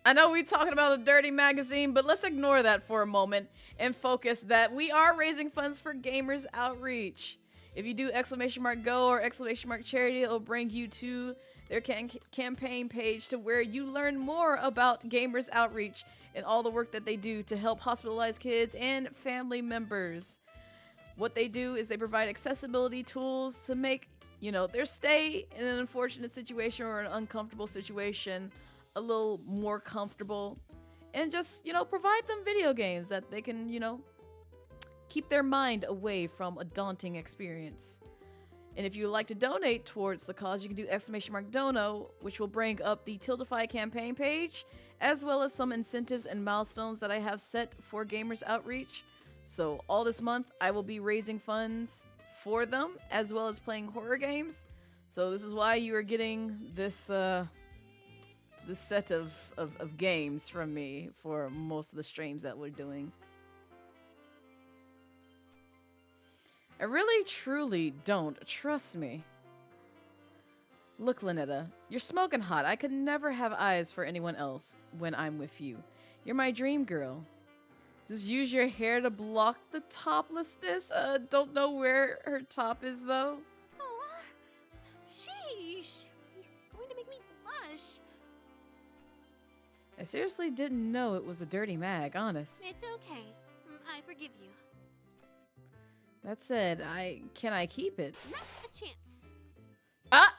Speaker 2: I know we're talking about a dirty magazine, but let's ignore that for a moment and focus that we are raising funds for Gamers Outreach. If you do !go or !charity, it'll bring you to their campaign page to where you learn more about Gamers Outreach and all the work that they do to help hospitalized kids and family members. What they do is they provide accessibility tools to make, their stay in an unfortunate situation or an uncomfortable situation a little more comfortable, and just, provide them video games that they can, keep their mind away from a daunting experience. And if you would like to donate towards the cause, you can do !dono, which will bring up the Tildify campaign page, as well as some incentives and milestones that I have set for Gamers Outreach. So all this month, I will be raising funds for them, as well as playing horror games. So this is why you are getting this this set of games from me for most of the streams that we're doing. I really, truly don't trust me. Look, Lynetta, you're smoking hot. I could never have eyes for anyone else when I'm with you. You're my dream girl. Just use your hair to block the toplessness. Don't know where her top is, though.
Speaker 6: Oh, sheesh. You're going to make me blush.
Speaker 2: I seriously didn't know it was a dirty mag, honest.
Speaker 6: It's okay. I forgive you.
Speaker 2: That said, can I keep it?
Speaker 6: Not a chance.
Speaker 2: Ah!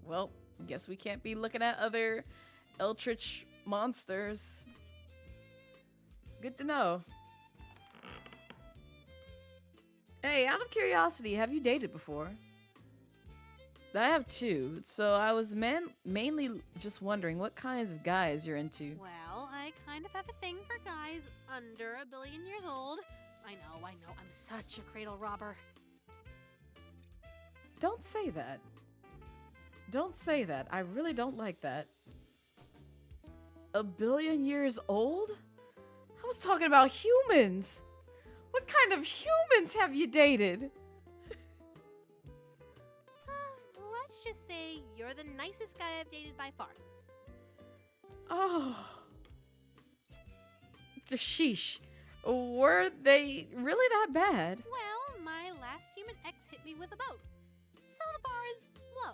Speaker 2: Well, guess we can't be looking at other Eldritch monsters. Good to know. Hey, out of curiosity, have you dated before? I have two, so I was mainly just wondering what kinds of guys you're into.
Speaker 6: Well, I kind of have a thing for guys under 1 billion years old. I know, I'm such a cradle robber.
Speaker 2: Don't say that. Don't say that. I really don't like that. 1 billion years old? I was talking about humans. What kind of humans have you dated?
Speaker 6: Let's just say you're the nicest guy I've dated by far.
Speaker 2: Oh. Sheesh. Were they really that bad?
Speaker 6: Well, my last human ex hit me with a boat. So the bar is low.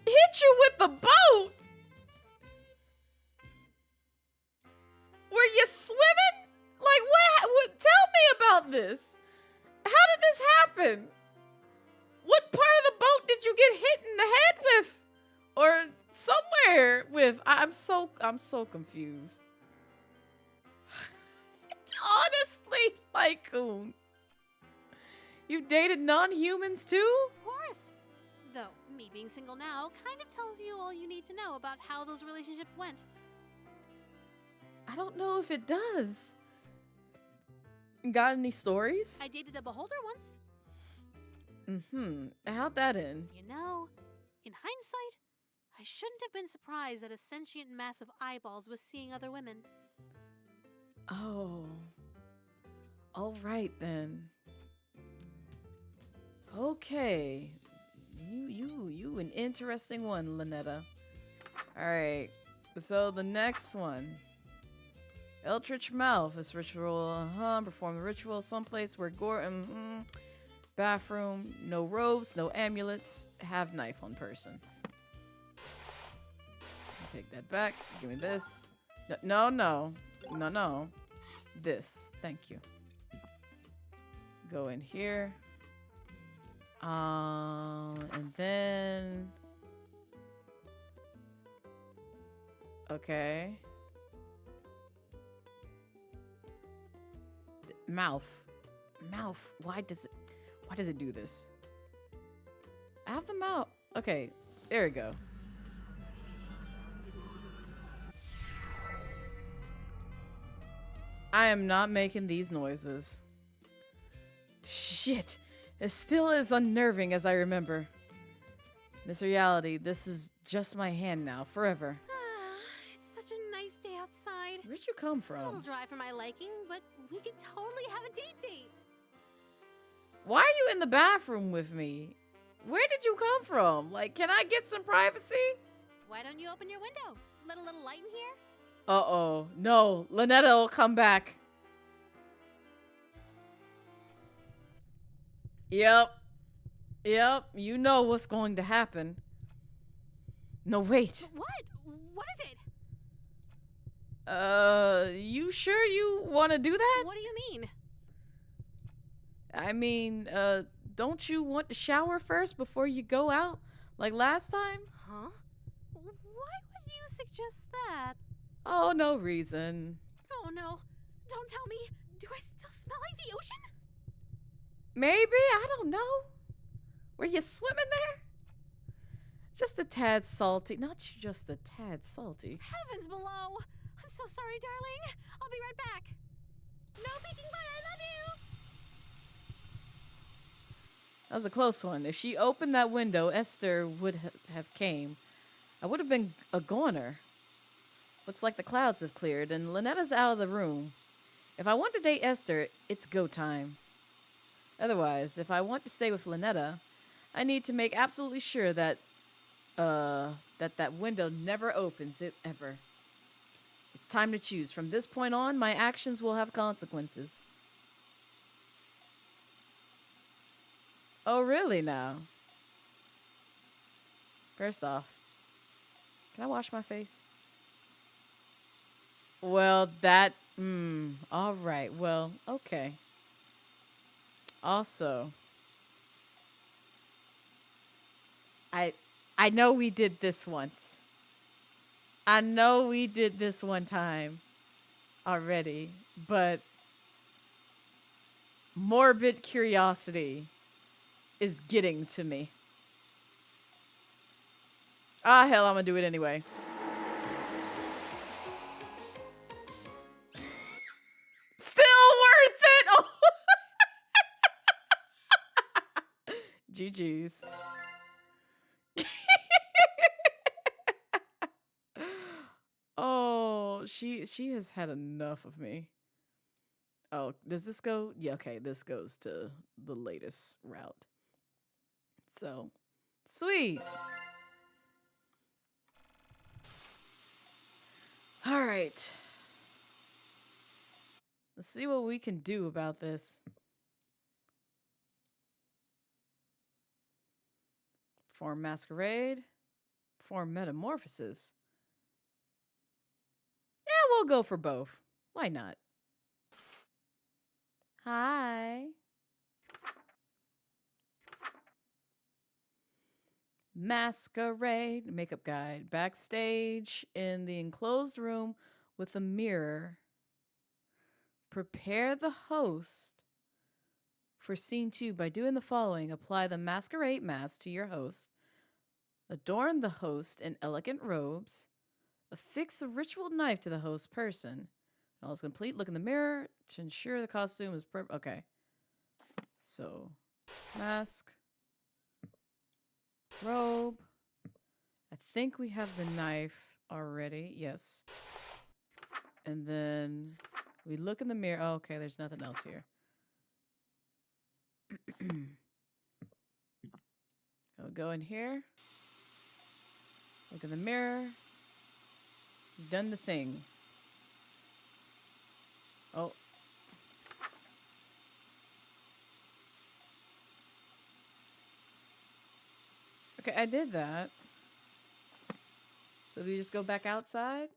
Speaker 2: Hit you with the boat? Were you swimming? Like, what? Tell me about this. How did this happen? What part of the boat did you get hit in the head with? Or somewhere with? I'm so confused. Honestly, Lycoon. You've dated non-humans too?
Speaker 6: Of course. Though, me being single now kind of tells you all you need to know about how those relationships went.
Speaker 2: I don't know if it does. Got any stories?
Speaker 4: I dated a beholder once.
Speaker 2: How'd that end?
Speaker 4: You know, in hindsight, I shouldn't have been surprised that a sentient mass of eyeballs was seeing other women.
Speaker 2: Oh. All right then. Okay. You an interesting one, Lynetta. All right. So the next one. Eldritch Mouth. This ritual, perform the ritual someplace where bathroom, no robes, no amulets, have knife on person. Take that back. Give me this. No. This. Thank you. Go in here. And then... Okay. Mouth. Why does it do this? I have the mouth. Okay, there we go. I am not making these noises. Shit. It still is unnerving as I remember. In this reality, this is just my hand now, forever.
Speaker 6: It's such a nice day outside.
Speaker 2: Where'd you come
Speaker 6: It's a little
Speaker 2: from?
Speaker 6: dry for my liking, but we could totally have a date.
Speaker 2: Why are you in the bathroom with me? Where did you come from? Like, can I get some privacy?
Speaker 6: Why don't you open your window? Let a little light in here?
Speaker 2: Uh-oh. No, Lynetta will come back. Yep. You know what's going to happen. No, wait.
Speaker 6: What? What is it?
Speaker 2: You sure you want to do that?
Speaker 6: What do you mean?
Speaker 2: I mean, don't you want to shower first before you go out? Like last time?
Speaker 6: Huh? Why would you suggest that?
Speaker 2: Oh, no reason.
Speaker 6: Oh no. Don't tell me. Do I still smell like the ocean?
Speaker 2: Maybe? I don't know. Were you swimming there? Just a tad salty. Not just a tad salty.
Speaker 6: Heavens below. I'm so sorry, darling. I'll be right back. No peeking butt. I love you.
Speaker 2: That was a close one. If she opened that window, Esther would have came. I would have been a goner. Looks like the clouds have cleared and Lynetta's out of the room. If I want to date Esther, it's go time. Otherwise, if I want to stay with Lynetta, I need to make absolutely sure that that window never opens it ever. It's time to choose. From this point on, my actions will have consequences. Oh, really now? First off, can I wash my face? Well, all right. Well, okay. Also, I know we did this once. I know we did this one time already, but morbid curiosity is getting to me. Ah, hell, I'm gonna do it anyway. Still worth it! Oh. GG's. Oh, she has had enough of me. Oh, does this go? Yeah, okay, this goes to the latest route. So, sweet. All right. Let's see what we can do about this. Perform masquerade. Perform metamorphosis. Yeah, we'll go for both. Why not? Hi. Masquerade. Makeup guide. Backstage in the enclosed room with a mirror. Prepare the host for scene 2 by doing the following. Apply the masquerade mask to your host. Adorn the host in elegant robes. Affix a ritual knife to the host person. All is complete. Look in the mirror to ensure the costume is perfect. Okay. So, mask. Robe. I think we have the knife already. Yes. And then we look in the mirror. Oh, okay, there's nothing else here. I'll go in here. Look in the mirror. You've done the thing. Oh. Okay, I did that. So we just go back outside?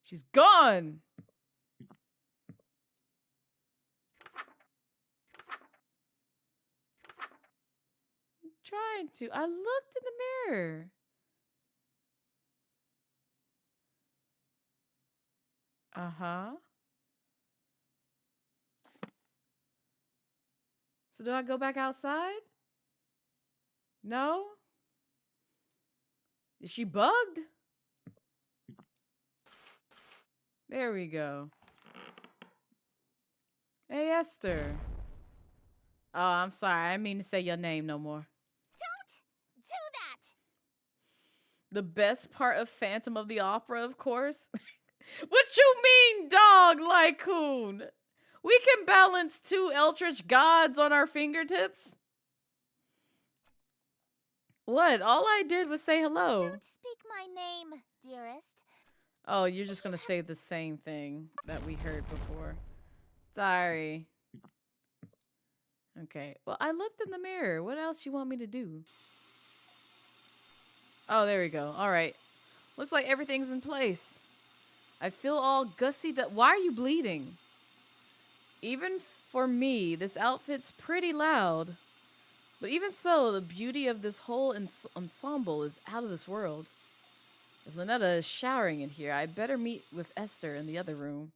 Speaker 2: She's gone! I'm trying to. I looked in the mirror. Uh-huh. So do I go back outside? No? Is she bugged? There we go. Hey, Esther. Oh, I'm sorry. I didn't mean to say your name no more.
Speaker 1: Don't do that!
Speaker 2: The best part of Phantom of the Opera, of course. What you mean, dog Lycoon? We can balance 2 Eldritch gods on our fingertips? What? All I did was say hello.
Speaker 1: Don't speak my name, dearest.
Speaker 2: Oh, you're just gonna say the same thing that we heard before. Sorry. Okay. Well, I looked in the mirror. What else you want me to do? Oh, there we go. All right. Looks like everything's in place. I feel all gussy. Why are you bleeding? Even for me, this outfit's pretty loud. But even so, the beauty of this whole ensemble is out of this world. If Lynetta is showering in here, I better meet with Esther in the other room.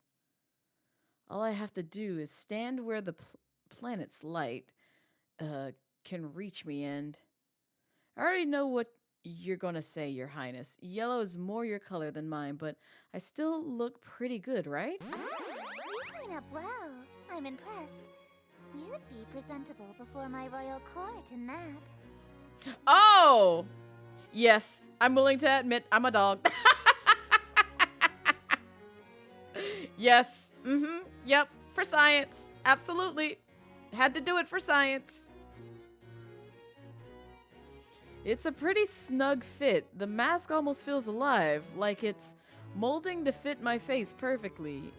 Speaker 2: All I have to do is stand where the planet's light can reach me, and I already know what you're gonna say, Your Highness. Yellow is more your color than mine, but I still look pretty good, right?
Speaker 1: You clean up well. I'm impressed. You'd be presentable before my royal court in that.
Speaker 2: Oh! Yes, I'm willing to admit I'm a dog. Yes. Mm-hmm. Yep. For science. Absolutely. Had to do it for science. It's a pretty snug fit. The mask almost feels alive, like it's molding to fit my face perfectly.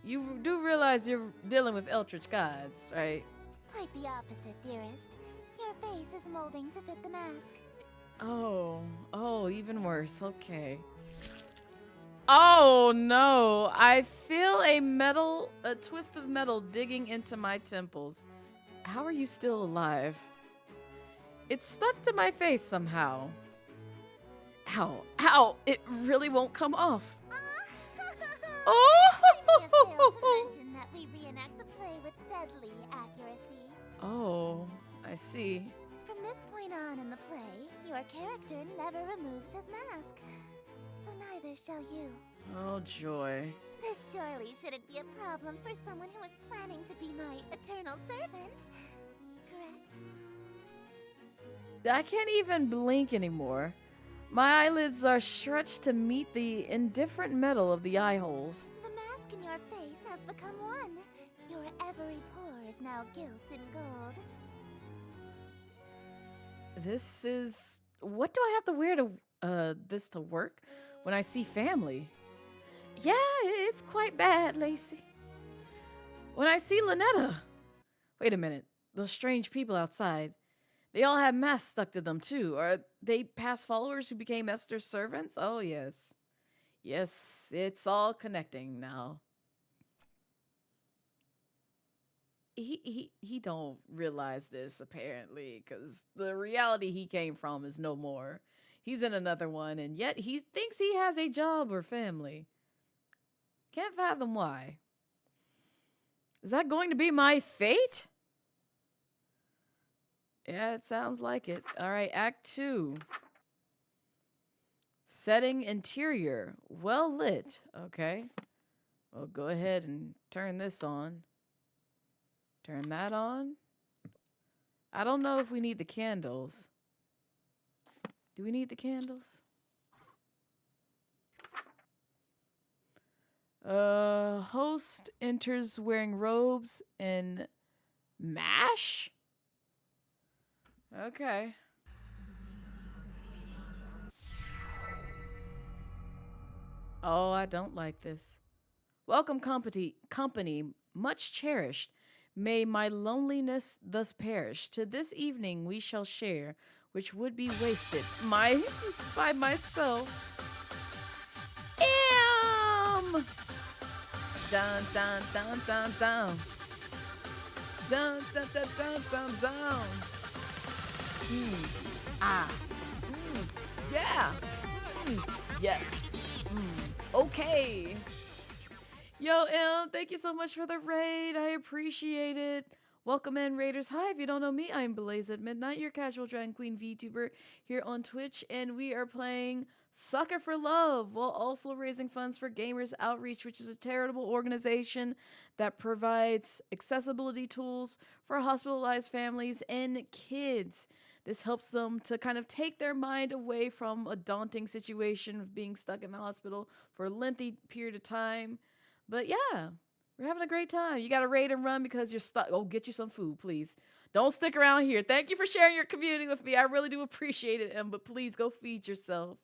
Speaker 2: You do realize you're dealing with Eldritch gods, right?
Speaker 1: Quite the opposite, dearest. Your face is molding to fit the mask.
Speaker 2: Oh, even worse. Okay. Oh no, I feel a twist of metal digging into my temples. How are you still alive? It's stuck to my face somehow. Ow, it really won't come off. Oh!
Speaker 1: I may have failed to mention that we reenact the play with deadly accuracy.
Speaker 2: Oh, I see.
Speaker 1: From this point on in the play, your character never removes his mask. So neither shall you.
Speaker 2: Oh, joy.
Speaker 1: This surely shouldn't be a problem for someone who is planning to be my eternal servant. Correct?
Speaker 2: I can't even blink anymore. My eyelids are stretched to meet the indifferent metal of the eye holes.
Speaker 1: The mask and your face have become one. Your every pore is now gilt in gold.
Speaker 2: This is... What do I have to wear to, this to work when I see family? Yeah, it's quite bad, Lacey. When I see Lynetta... Wait a minute. Those strange people outside. They all have masks stuck to them, too. Are they past followers who became Esther's servants? Oh, yes. Yes, it's all connecting now. He don't realize this, apparently, because the reality he came from is no more. He's in another one, and yet he thinks he has a job or family. Can't fathom why. Is that going to be my fate? Yeah, it sounds like it. All right, Act 2. Setting interior. Well lit. Okay. Well, go ahead and turn this on. Turn that on. I don't know if we need the candles. Do we need the candles? Host enters wearing robes and MASH? Okay. Oh, I don't like this. Welcome, company, much cherished. May my loneliness thus perish. To this evening we shall share, which would be wasted by myself. Dun dun dun dun dun. Dun dun dun dun dun dun. Yeah. Yes. Okay. Yo, M, thank you so much for the raid. I appreciate it. Welcome in, Raiders. Hi, if you don't know me, I'm Blazette Midnight, your casual drag queen VTuber here on Twitch, and we are playing Sucker for Love while also raising funds for Gamers Outreach, which is a charitable organization that provides accessibility tools for hospitalized families and kids. This helps them to kind of take their mind away from a daunting situation of being stuck in the hospital for a lengthy period of time. But yeah, we're having a great time. You got to raid and run because you're stuck. Oh, get you some food, please. Don't stick around here. Thank you for sharing your community with me. I really do appreciate it, but please go feed yourself.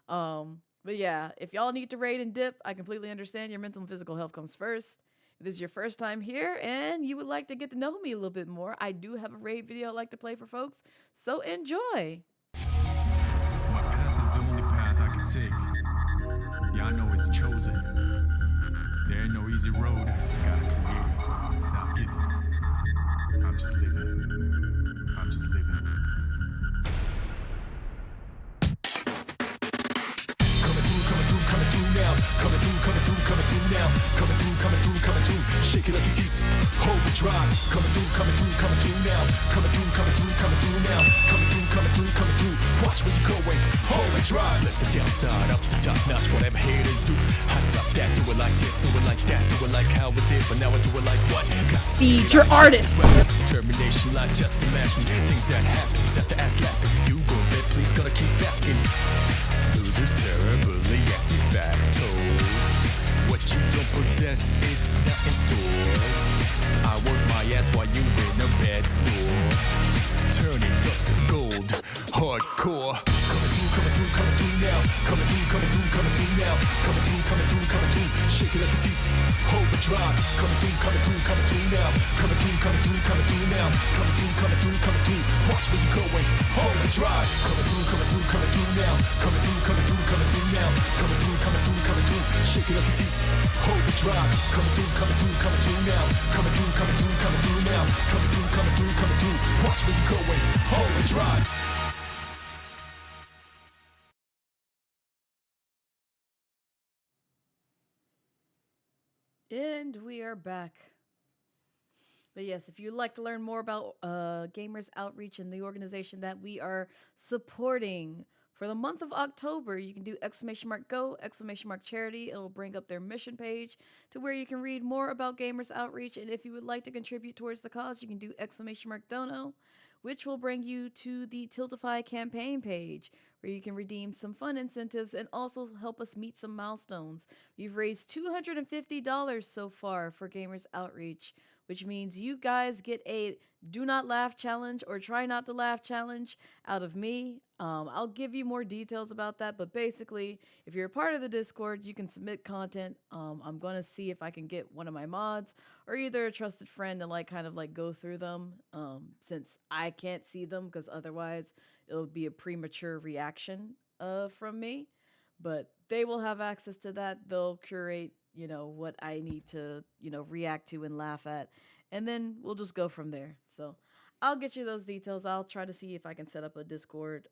Speaker 2: But yeah, if y'all need to raid and dip, I completely understand. Your mental and physical health comes first. If this is your first time here and you would like to get to know me a little bit more, I do have a raid video I'd like to play for folks, so enjoy.
Speaker 5: My path is the only path I can take. Yeah, I know it's chosen. There ain't no easy road. Gotta create it. It's not given. I'm just living. I'm just living. Coming through now. Coming through now. Coming through. Shake it like it's heat. Hold the drive. Coming through now. Coming through now. Coming through. Watch where you're going. Hold the drive. Let the downside up to top notch. Whatever haters do. I top that. Do it like this. Do it like that. Do it like how it did. But now I do it like what?
Speaker 2: Feed your artist.
Speaker 5: Determination, like just imagine things that happen. Set the ass laughing. You go bet. Please gonna keep asking. Losers terribly active facto. What you don't possess, it's not in stores. I work my ass while you in a bad store. Turning dust to gold, hardcore. Coming through now. Coming through now. Coming through. Shake it like it's heat. Hold the drive. Coming through now. Coming through now. Coming through. Watch where you're going. Hold the drive. Coming through now. Coming through now. Coming through. Shake it like it's heat. Hold the drive. Coming through now. Coming through now. Coming through. Watch where you're going. Hold the drive.
Speaker 2: And we are back. But yes, if you'd like to learn more about Gamers Outreach and the organization that we are supporting for the month of October, you can do !go, !charity. It'll bring up their mission page to where you can read more about Gamers Outreach. And if you would like to contribute towards the cause, you can do !dono, which will bring you to the Tiltify campaign page, where you can redeem some fun incentives and also help us meet some milestones. We've raised $250 so far for Gamers Outreach, which means you guys get a do not laugh challenge or try not to laugh challenge out of me. I'll give you more details about that, but basically, if you're a part of the Discord, you can submit content. I'm going to see if I can get one of my mods or either a trusted friend and kind of go through them, since I can't see them, because otherwise it'll be a premature reaction from me. But they will have access to that. They'll curate what I need to, react to and laugh at. And then we'll just go from there. So I'll get you those details. I'll try to see if I can set up a Discord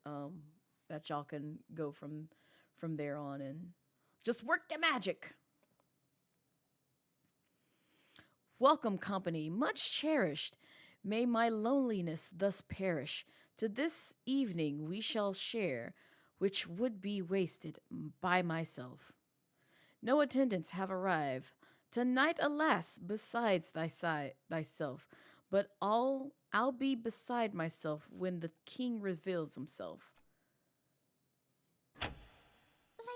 Speaker 2: that y'all can go from there on and just work your magic. Welcome, company, much cherished. May my loneliness thus perish. To this evening we shall share, which would be wasted by myself. No attendants have arrived. Tonight, alas, besides thyself, but I'll be beside myself when the king reveals himself.
Speaker 1: Lay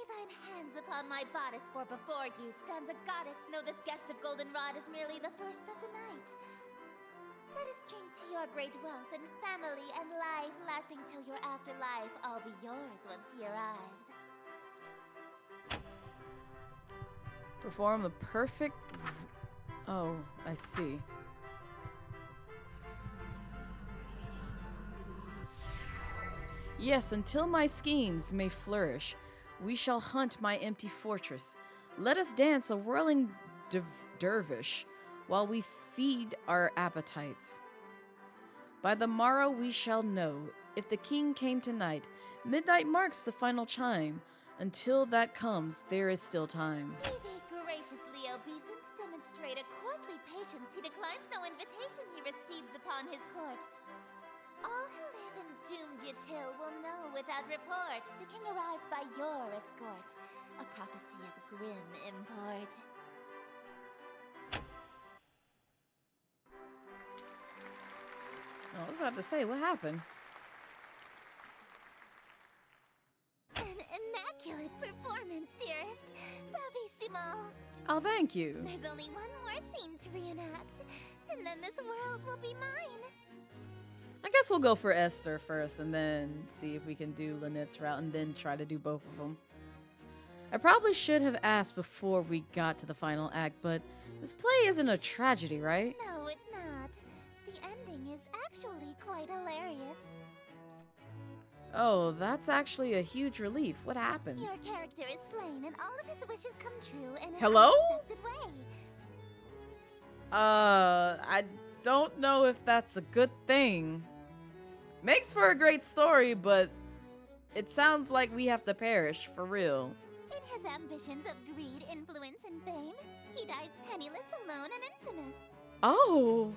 Speaker 1: thine hands upon my bodice, for before you stands a goddess. Know this guest of goldenrod is merely the first of the night. Let us drink to your great wealth and family and life, lasting till your afterlife. All be yours once he arrives.
Speaker 2: Perform the perfect... Oh, I see. Yes, until my schemes may flourish, we shall hunt my empty fortress. Let us dance a whirling dervish while we feed our appetites. By the morrow we shall know if the king came tonight. Midnight marks the final chime. Until that comes, there is still time.
Speaker 1: Be thee graciously obeisant, demonstrate a courtly patience. He declines no invitation he receives upon his court. All who live in doomed Yatil will know without report the king arrived by your escort, a prophecy of grim import.
Speaker 2: I was about to say, what happened?
Speaker 1: An immaculate performance, dearest. Bravissimo.
Speaker 2: Oh, thank you.
Speaker 1: There's only one more scene to reenact, and then this world will be mine.
Speaker 2: I guess we'll go for Esther first and then see if we can do Lynette's route and then try to do both of them. I probably should have asked before we got to the final act, but this play isn't a tragedy, right?
Speaker 1: No, it's not. The ending is actually quite hilarious.
Speaker 2: Oh, that's actually a huge relief. What happens?
Speaker 1: Your character is slain and all of his wishes come true in an
Speaker 2: Hello?
Speaker 1: unexpected way.
Speaker 2: I don't know if that's a good thing. Makes for a great story, but it sounds like we have to perish, for real.
Speaker 1: In his ambitions of greed, influence, and fame, he dies penniless, alone, and infamous.
Speaker 2: Oh.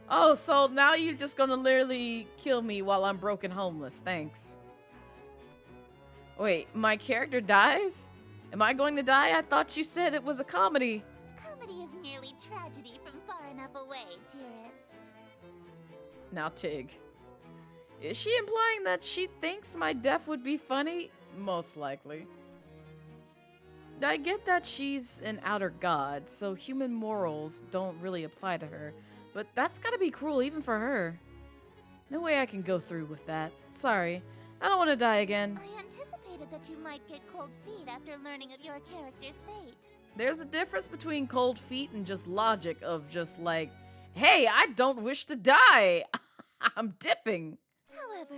Speaker 2: Oh, so now you're just gonna literally kill me while I'm broken homeless. Thanks. Wait, my character dies? Am I going to die? I thought you said it was a comedy.
Speaker 1: Comedy is merely tragedy from far enough away, dearest.
Speaker 2: Now, Tig. Is she implying that she thinks my death would be funny? Most likely. I get that she's an outer god, so human morals don't really apply to her, but that's gotta be cruel even for her. No way I can go through with that. Sorry, I don't want to die again.
Speaker 1: I anticipated that you might get cold feet after learning of your character's fate.
Speaker 2: There's a difference between cold feet and just logic of just like, hey, I don't wish to die. I'm dipping.
Speaker 1: However,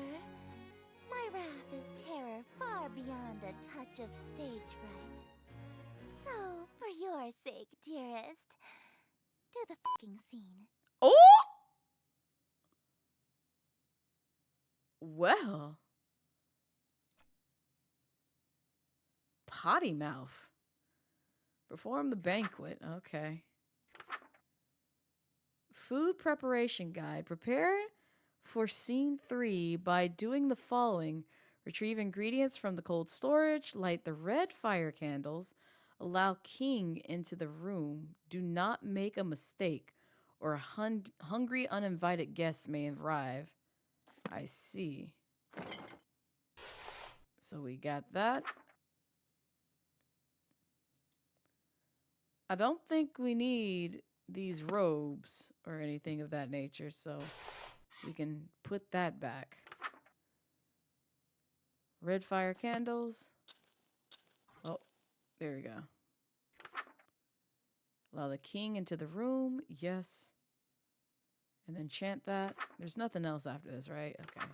Speaker 1: my wrath is terror far beyond a touch of stage fright. So, for your sake, dearest, do the fucking scene.
Speaker 2: Oh! Well. Potty mouth. Perform the banquet. Okay. Food preparation guide. Prepare for scene 3 by doing the following. Retrieve ingredients from the cold storage. Light the red fire candles. Allow King into the room. Do not make a mistake, or a hungry, uninvited guest may arrive. I see. So we got that. I don't think we need these robes or anything of that nature, so we can put that back. Red fire candles. Oh, there we go. Allow the king into the room. Yes. And then chant that. There's nothing else after this, right? Okay.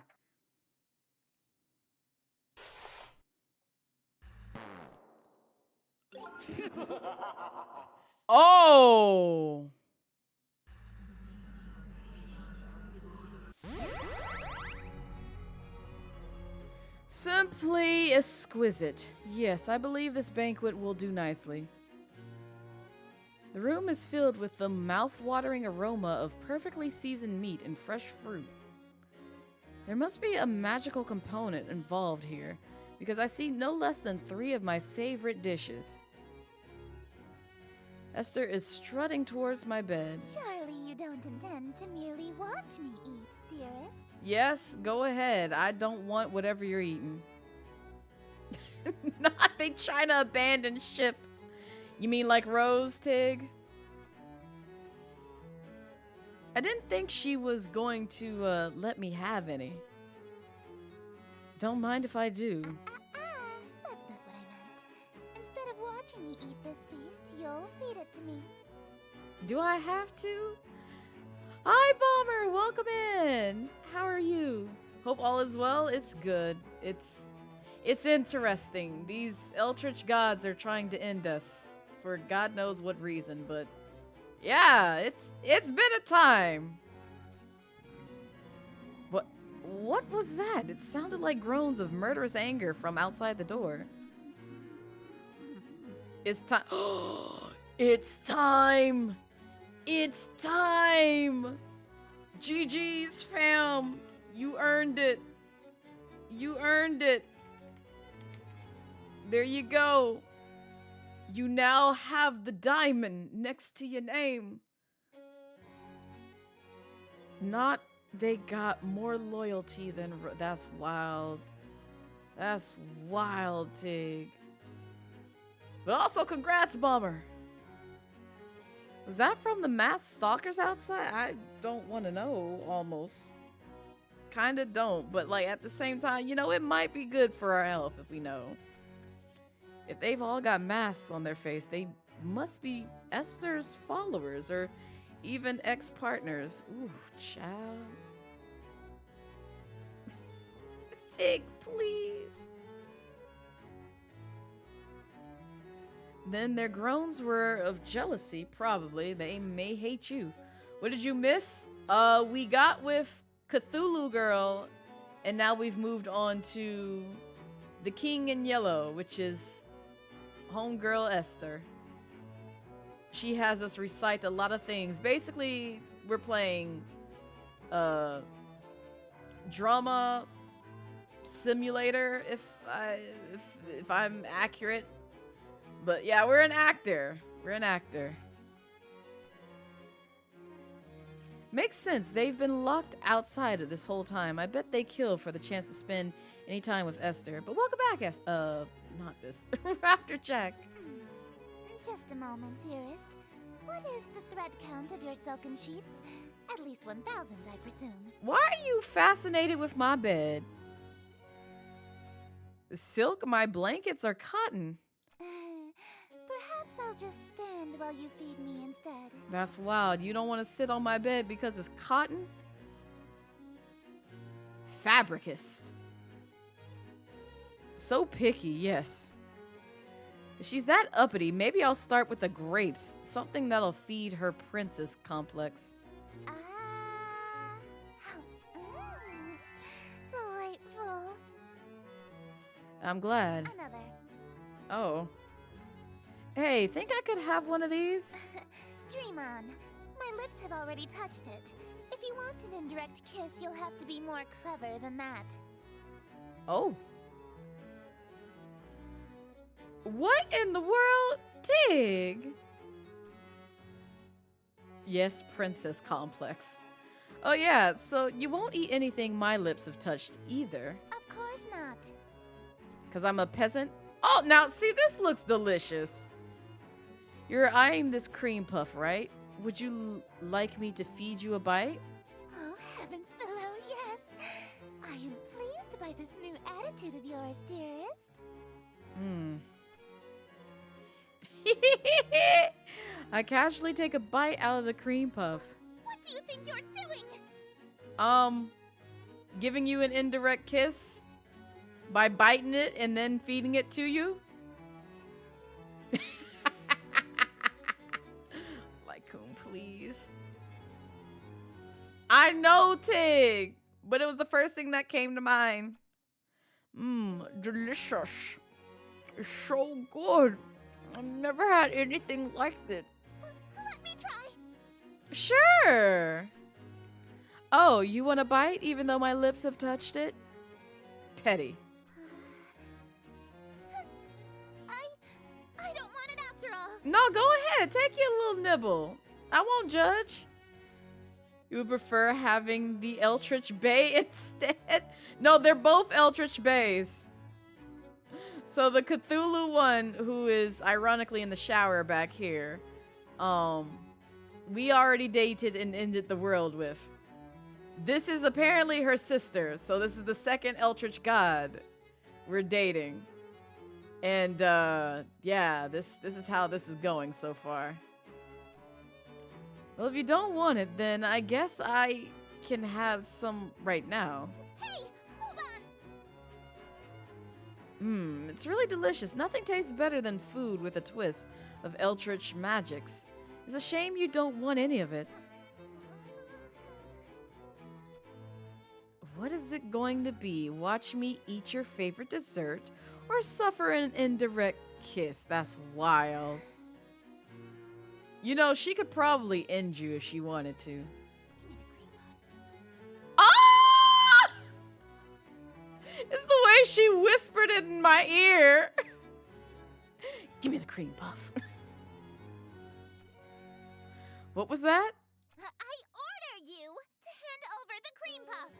Speaker 2: Oh! Simply exquisite. Yes, I believe this banquet will do nicely. The room is filled with the mouth-watering aroma of perfectly seasoned meat and fresh fruit. There must be a magical component involved here. because I see no less than 3 of my favorite dishes. Esther is strutting towards my bed.
Speaker 1: Surely you don't intend to merely watch me eat, dearest.
Speaker 2: Yes, go ahead. I don't want whatever you're eating. Not they trying to abandon ship. You mean like Rose, Tig? I didn't think she was going to let me have any. Don't mind if I do.
Speaker 1: That's not what I meant. Instead of watching me eat this feast, you'll feed it to me.
Speaker 2: Do I have to? Hi, Bomber! Welcome in! How are you? Hope all is well? It's good. It's interesting. These Eldritch gods are trying to end us. For God knows what reason, but... yeah, it's been a time! What was that? It sounded like groans of murderous anger from outside the door. It's time. It's time! It's time! GG's, fam! You earned it. You earned it. There you go. You now have the diamond next to your name. Not they got more loyalty than... that's wild. That's wild, Tig. But also, congrats, Bomber. Was that from the masked stalkers outside? I don't want to know, almost. Kinda don't, but like at the same time, you know, it might be good for our health if we know. If they've all got masks on their face, they must be Esther's followers or even ex-partners. Ooh, child. Tig, please. Then their groans were of jealousy, probably. They may hate you. What did you miss? We got with Cthulhu Girl, and now we've moved on to the King in Yellow, which is homegirl Esther. She has us recite a lot of things. Basically, we're playing drama simulator, if I'm accurate. But yeah, we're an actor. We're an actor. Makes sense. They've been locked outside this whole time. I bet they kill for the chance to spend any time with Esther. But welcome back, not this. Raptor Jack.
Speaker 1: Just a moment, dearest. What is the thread count of your silken sheets? At least 1,000, I presume.
Speaker 2: Why are you fascinated with my bed? Silk, my blankets are cotton.
Speaker 1: Perhaps I'll just stand while you feed me instead.
Speaker 2: That's wild. You don't want to sit on my bed because it's cotton? Fabricist. So picky, yes. If she's that uppity, maybe I'll start with the grapes. Something that'll feed her princess complex.
Speaker 1: Delightful.
Speaker 2: I'm glad.
Speaker 1: Another.
Speaker 2: Oh. Hey, think I could have one of these?
Speaker 1: Dream on. My lips have already touched it. If you want an indirect kiss, you'll have to be more clever than that.
Speaker 2: Oh. What in the world? Tig? Yes, princess complex. Oh yeah, so you won't eat anything my lips have touched either.
Speaker 1: Of course not.
Speaker 2: Because I'm a peasant? Oh, now see, this looks delicious. You're eyeing this cream puff, right? Would you like me to feed you a bite?
Speaker 1: Oh, heavens below, yes. I am pleased by this new attitude of yours, dearest.
Speaker 2: I casually take a bite out of the cream puff.
Speaker 1: What do you think you're doing?
Speaker 2: Giving you an indirect kiss by biting it and then feeding it to you? Lycoon, please. I know, Tig, but it was the first thing that came to mind. Delicious. It's so good. I've never had anything like it.
Speaker 1: Let me try.
Speaker 2: Sure. Oh, you want a bite even though my lips have touched it? Petty. No, go ahead. Take your little nibble. I won't judge. You would prefer having the Eldritch Bay instead? No, they're both Eldritch Bays. So the Cthulhu one, who is ironically in the shower back here, we already dated and ended the world with. This is apparently her sister, so this is the second Eldritch god we're dating. And yeah, this is how this is going so far. Well, if you don't want it, then I guess I can have some right now.
Speaker 1: Hey, hold on.
Speaker 2: It's really delicious. Nothing tastes better than food with a twist of Eldritch magics. It's a shame you don't want any of it. What is it going to be? Watch me eat your favorite dessert or suffer an indirect kiss? That's wild. You know, she could probably end you if she wanted to. Ah! It's the way she whispered it in my ear. Give me the cream puff. What was that?
Speaker 1: I order you to hand over the cream puff.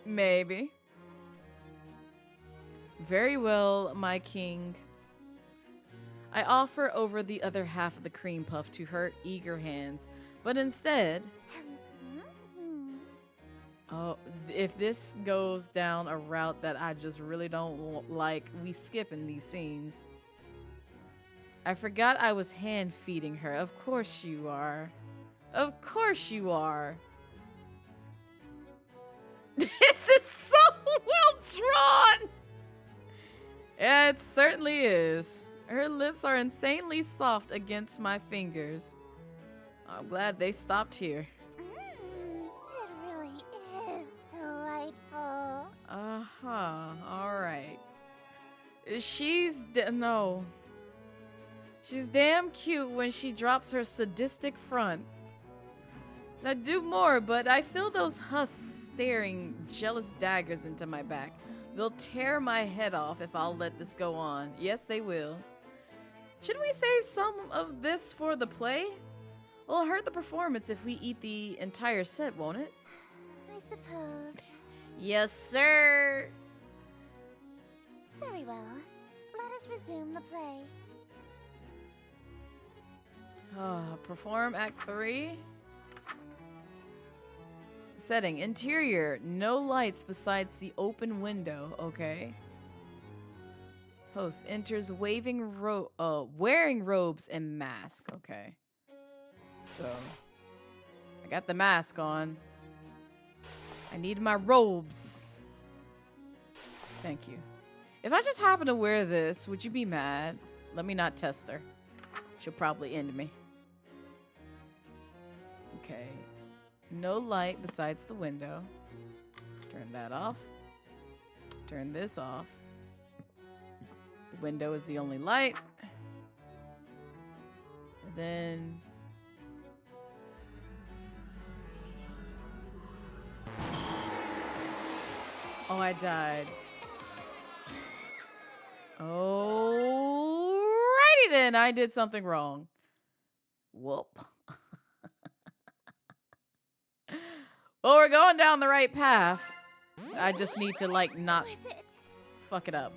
Speaker 2: Maybe. Very well, my king. I offer over the other half of the cream puff to her eager hands, but instead... Oh, if this goes down a route that I just really don't like, we skip in these scenes. I forgot I was hand feeding her. Of course you are. Of course you are. This is so well drawn! Yeah, it certainly is. Her lips are insanely soft against my fingers. I'm glad they stopped here.
Speaker 1: It really is delightful.
Speaker 2: Uh-huh. Alright. She's damn cute when she drops her sadistic front. I do more, but I feel those husks staring jealous daggers into my back. They'll tear my head off if I'll let this go on. Yes, they will. Should we save some of this for the play? It'll hurt the performance if we eat the entire set, won't it?
Speaker 1: I suppose.
Speaker 2: Yes, sir.
Speaker 1: Very well. Let us resume the play.
Speaker 2: Perform Act 3. Setting, interior, no lights besides the open window, okay. Host enters wearing robes and mask, okay. So, I got the mask on. I need my robes. Thank you. If I just happen to wear this, would you be mad? Let me not test her. She'll probably end me. Okay. No light besides the window. Turn that off. Turn this off. The window is the only light. And then... Oh, I died. Alrighty then, I did something wrong. Whoop. Well, we're going down the right path. I just need to, like, not fuck it up.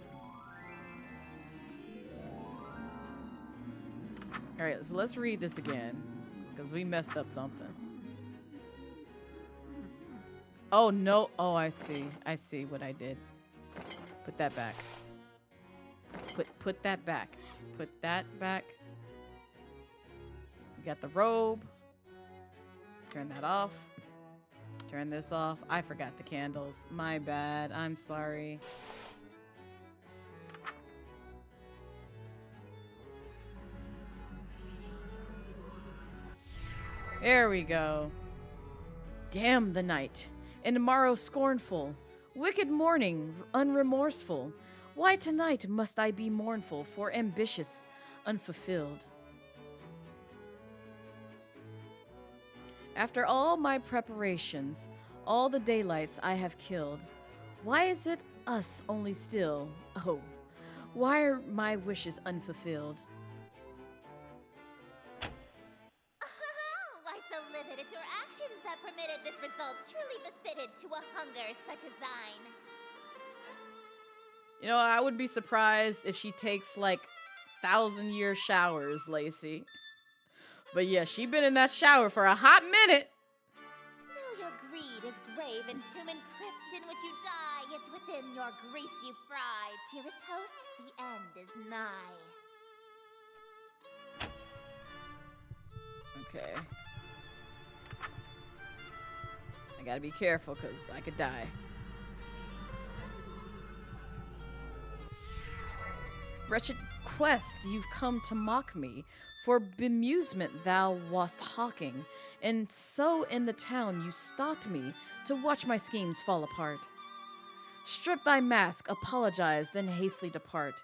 Speaker 2: Alright, so let's read this again. Because we messed up something. Oh, no. Oh, I see. I see what I did. Put that back. Put that back. Put that back. We got the robe. Turn that off. Turn this off. I forgot the candles. My bad. I'm sorry. There we go. Damn the night. And tomorrow scornful. Wicked morning, unremorseful. Why tonight must I be mournful for ambitious, unfulfilled? After all my preparations, all the daylights I have killed, why is it us only still? Oh, why are my wishes unfulfilled?
Speaker 1: conditions that permitted this result truly befitted to a hunger such as thine.
Speaker 2: You know, I would be surprised if she takes like 1,000-year showers, Lacey. But yeah, she been in that shower for a hot minute.
Speaker 1: Though your greed is grave and tomb and crypt in which you die, it's within your grease you fry. Dearest hosts, the end is nigh.
Speaker 2: Okay. I gotta be careful, because I could die. Wretched quest, you've come to mock me. For bemusement thou wast hawking, and so in the town you stalked me to watch my schemes fall apart. Strip thy mask, apologize, then hastily depart.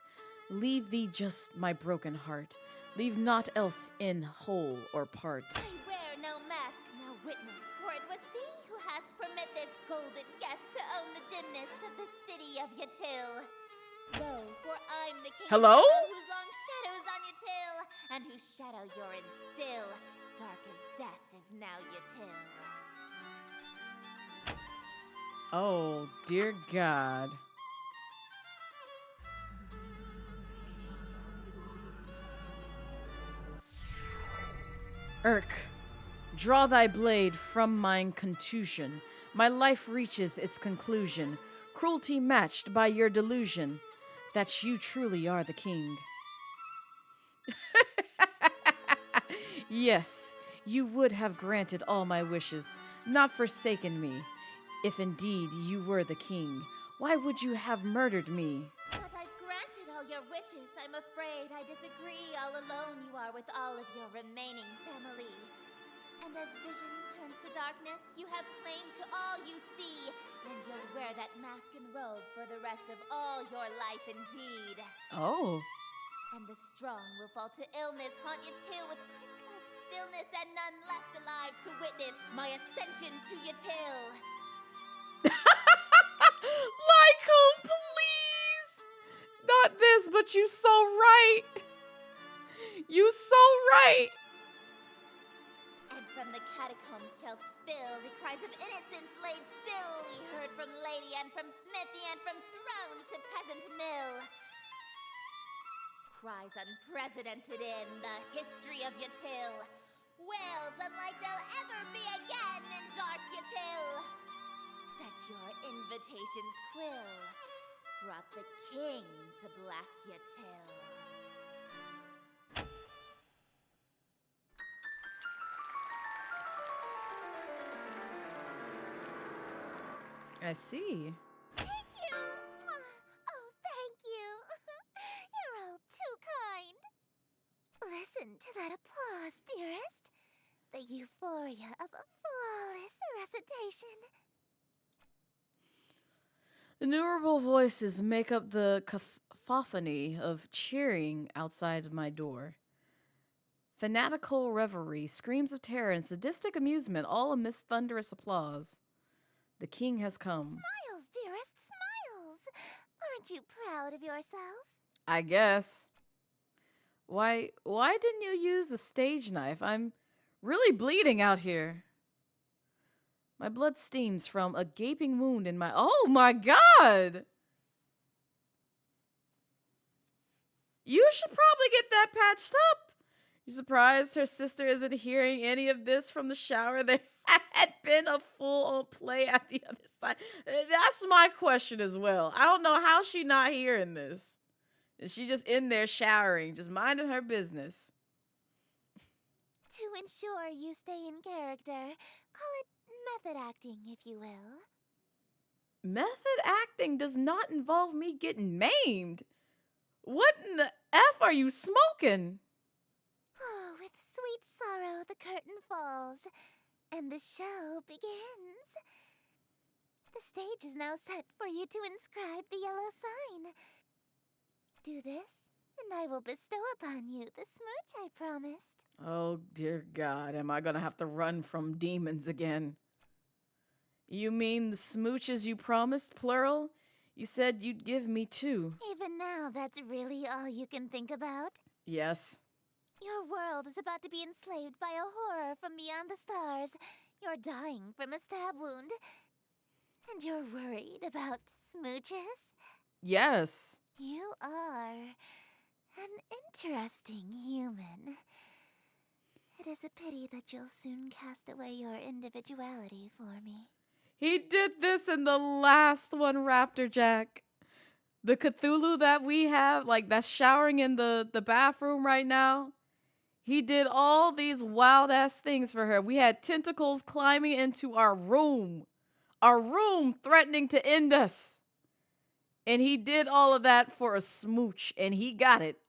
Speaker 2: Leave thee just my broken heart. Leave naught else in whole or part.
Speaker 1: I wear no mask, no witness, for it was thee who hast permit this golden guest to own the dimness of the city of Yatil. Lo, for I'm the king
Speaker 2: Hello?
Speaker 1: whose long shadows on Yatil, and whose shadow you're in still. Dark as death is now Yatil.
Speaker 2: Oh, dear God. Irk, draw thy blade from mine contusion. My life reaches its conclusion. Cruelty matched by your delusion that you truly are the king. Yes, you would have granted all my wishes, not forsaken me. If indeed you were the king, why would you have murdered me?
Speaker 1: But I've granted all your wishes. I'm afraid I disagree. All alone you are with all of your remaining family. And as vision turns to darkness, you have claim to all you see. And you'll wear that mask and robe for the rest of all your life indeed.
Speaker 2: Oh.
Speaker 1: And the strong will fall to illness, haunt you till with crick-like stillness, and none left alive to witness my ascension to Yatil.
Speaker 2: Like whom, please? Not this, but you so right. You so right.
Speaker 1: And from the catacombs shall spill the cries of innocence laid still, we heard from lady and from smithy and from throne to peasant mill. Cries unprecedented in the history of Yatil. Wails unlike they'll ever be again in dark Yatil. That your invitations quill brought the king to black Yatil.
Speaker 2: I see.
Speaker 1: Thank you! Oh, thank you! You're all too kind. Listen to that applause, dearest. The euphoria of a flawless recitation.
Speaker 2: Innumerable voices make up the cacophony of cheering outside my door. Fanatical revelry, screams of terror, and sadistic amusement, all amidst thunderous applause. The king has come.
Speaker 1: Smiles, dearest, smiles! Aren't you proud of yourself?
Speaker 2: I guess. Why didn't you use a stage knife? I'm really bleeding out here. My blood steams from a gaping wound in my... Oh my god! You should probably get that patched up. You surprised her sister isn't hearing any of this from the shower? There had been a full-on play at the other side. That's my question as well. I don't know how she not hearing this. Is she just in there showering, just minding her business?
Speaker 1: To ensure you stay in character, call it method acting, if you will.
Speaker 2: Method acting does not involve me getting maimed. What in the F are you smoking?
Speaker 1: Oh, with sweet sorrow the curtain falls, and the show begins. The stage is now set for you to inscribe the yellow sign. Do this, and I will bestow upon you the smooch I promised.
Speaker 2: Oh, dear God, am I gonna have to run from demons again? You mean the smooches you promised, plural? You said you'd give me two.
Speaker 1: Even now, that's really all you can think about?
Speaker 2: Yes.
Speaker 1: Your world is about to be enslaved by a horror from beyond the stars. You're dying from a stab wound. And you're worried about smooches?
Speaker 2: Yes.
Speaker 1: You are an interesting human. It is a pity that you'll soon cast away your individuality for me.
Speaker 2: He did this in the last one, Raptor Jack. The Cthulhu that we have, like, that's showering in the bathroom right now. He did all these wild-ass things for her. We had tentacles climbing into our room. Our room threatening to end us. And he did all of that for a smooch, and he got it.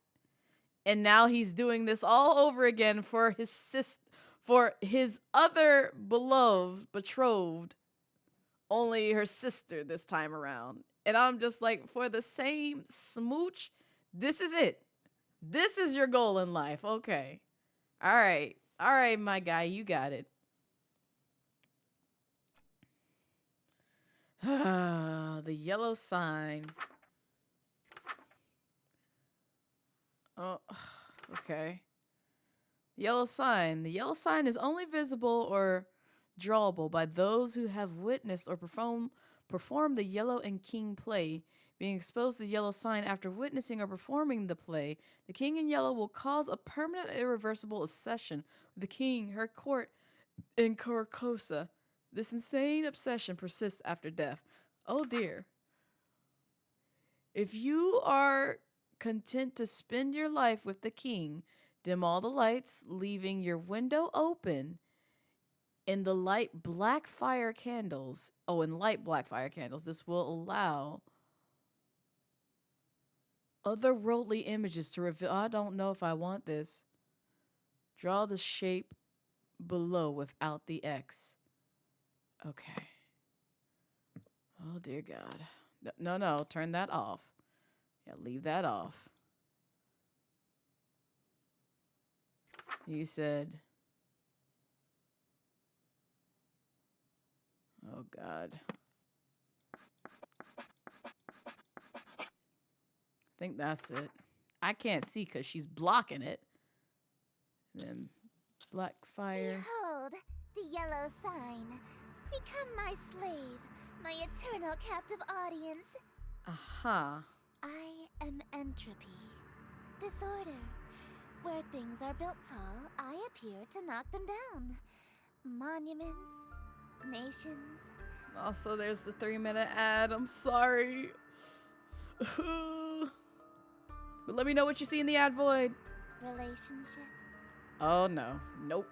Speaker 2: And now he's doing this all over again for his other betrothed, only her sister this time around. And I'm just like, for the same smooch, this is it. This is your goal in life. Okay. All right. All right, my guy, you got it. The yellow sign. Oh, okay. Yellow sign. The yellow sign is only visible or drawable by those who have witnessed or performed the Yellow and King play. Being exposed to the yellow sign after witnessing or performing the play, the King in Yellow will cause a permanent irreversible obsession with the King, her court, and Carcosa. This insane obsession persists after death. Oh dear. If you are content to spend your life with the King, dim all the lights, leaving your window open. In the light black fire candles. This will allow otherworldly images to reveal. I don't know if I want this. Draw the shape below without the X. Okay. Oh, dear God. No, turn that off. Yeah, leave that off. You said... Oh, God. I think that's it. I can't see because she's blocking it. And then black fire.
Speaker 1: Behold, the yellow sign. Become my slave, my eternal captive audience.
Speaker 2: Aha.
Speaker 1: I am entropy. Disorder. Where things are built tall, I appear to knock them down. Monuments, nations.
Speaker 2: Also, there's the 3-minute ad. I'm sorry. But let me know what you see in the ad void.
Speaker 1: Relationships.
Speaker 2: Oh, no. Nope.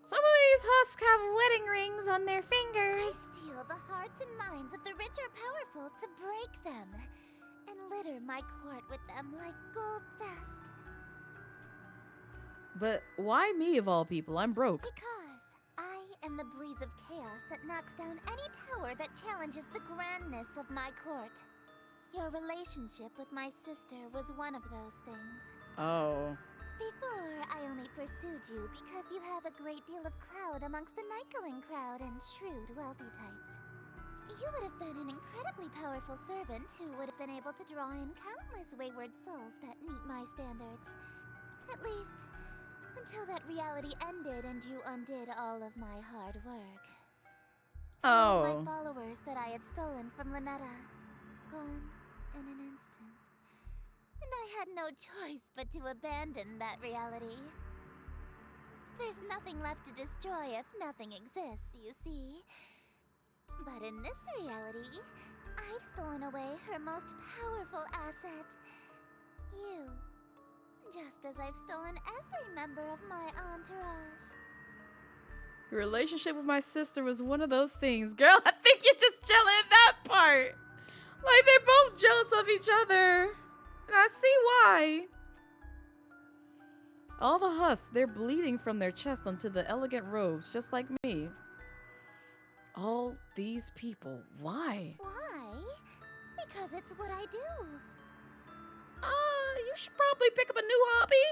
Speaker 2: Some of these husks have wedding rings on their
Speaker 1: I
Speaker 2: fingers.
Speaker 1: steal the hearts and minds of the rich or powerful to break them, and litter my court with them like gold dust.
Speaker 2: But why me of all people? I'm broke.
Speaker 1: Because I am the breeze of chaos that knocks down any tower that challenges the grandness of my court. Your relationship with my sister was one of those things.
Speaker 2: Oh.
Speaker 1: Before, I only pursued you because you have a great deal of clout amongst the Nykelin crowd and shrewd, wealthy types. You would have been an incredibly powerful servant who would have been able to draw in countless wayward souls that meet my standards. At least, until that reality ended and you undid all of my hard work. All
Speaker 2: Oh.
Speaker 1: my followers that I had stolen from Lynetta, gone in an instant. And I had no choice but to abandon that reality. There's nothing left to destroy if nothing exists, you see. But in this reality, I've stolen away her most powerful asset. You. Just as I've stolen every member of my entourage.
Speaker 2: Your relationship with my sister was one of those things. Girl, I think you're just chilling in that part. Like, they're both jealous of each other. And I see why. All the husks, they're bleeding from their chest onto the elegant robes, just like me. All these people, why?
Speaker 1: Why? Because it's what I do.
Speaker 2: You should probably pick up a new hobby.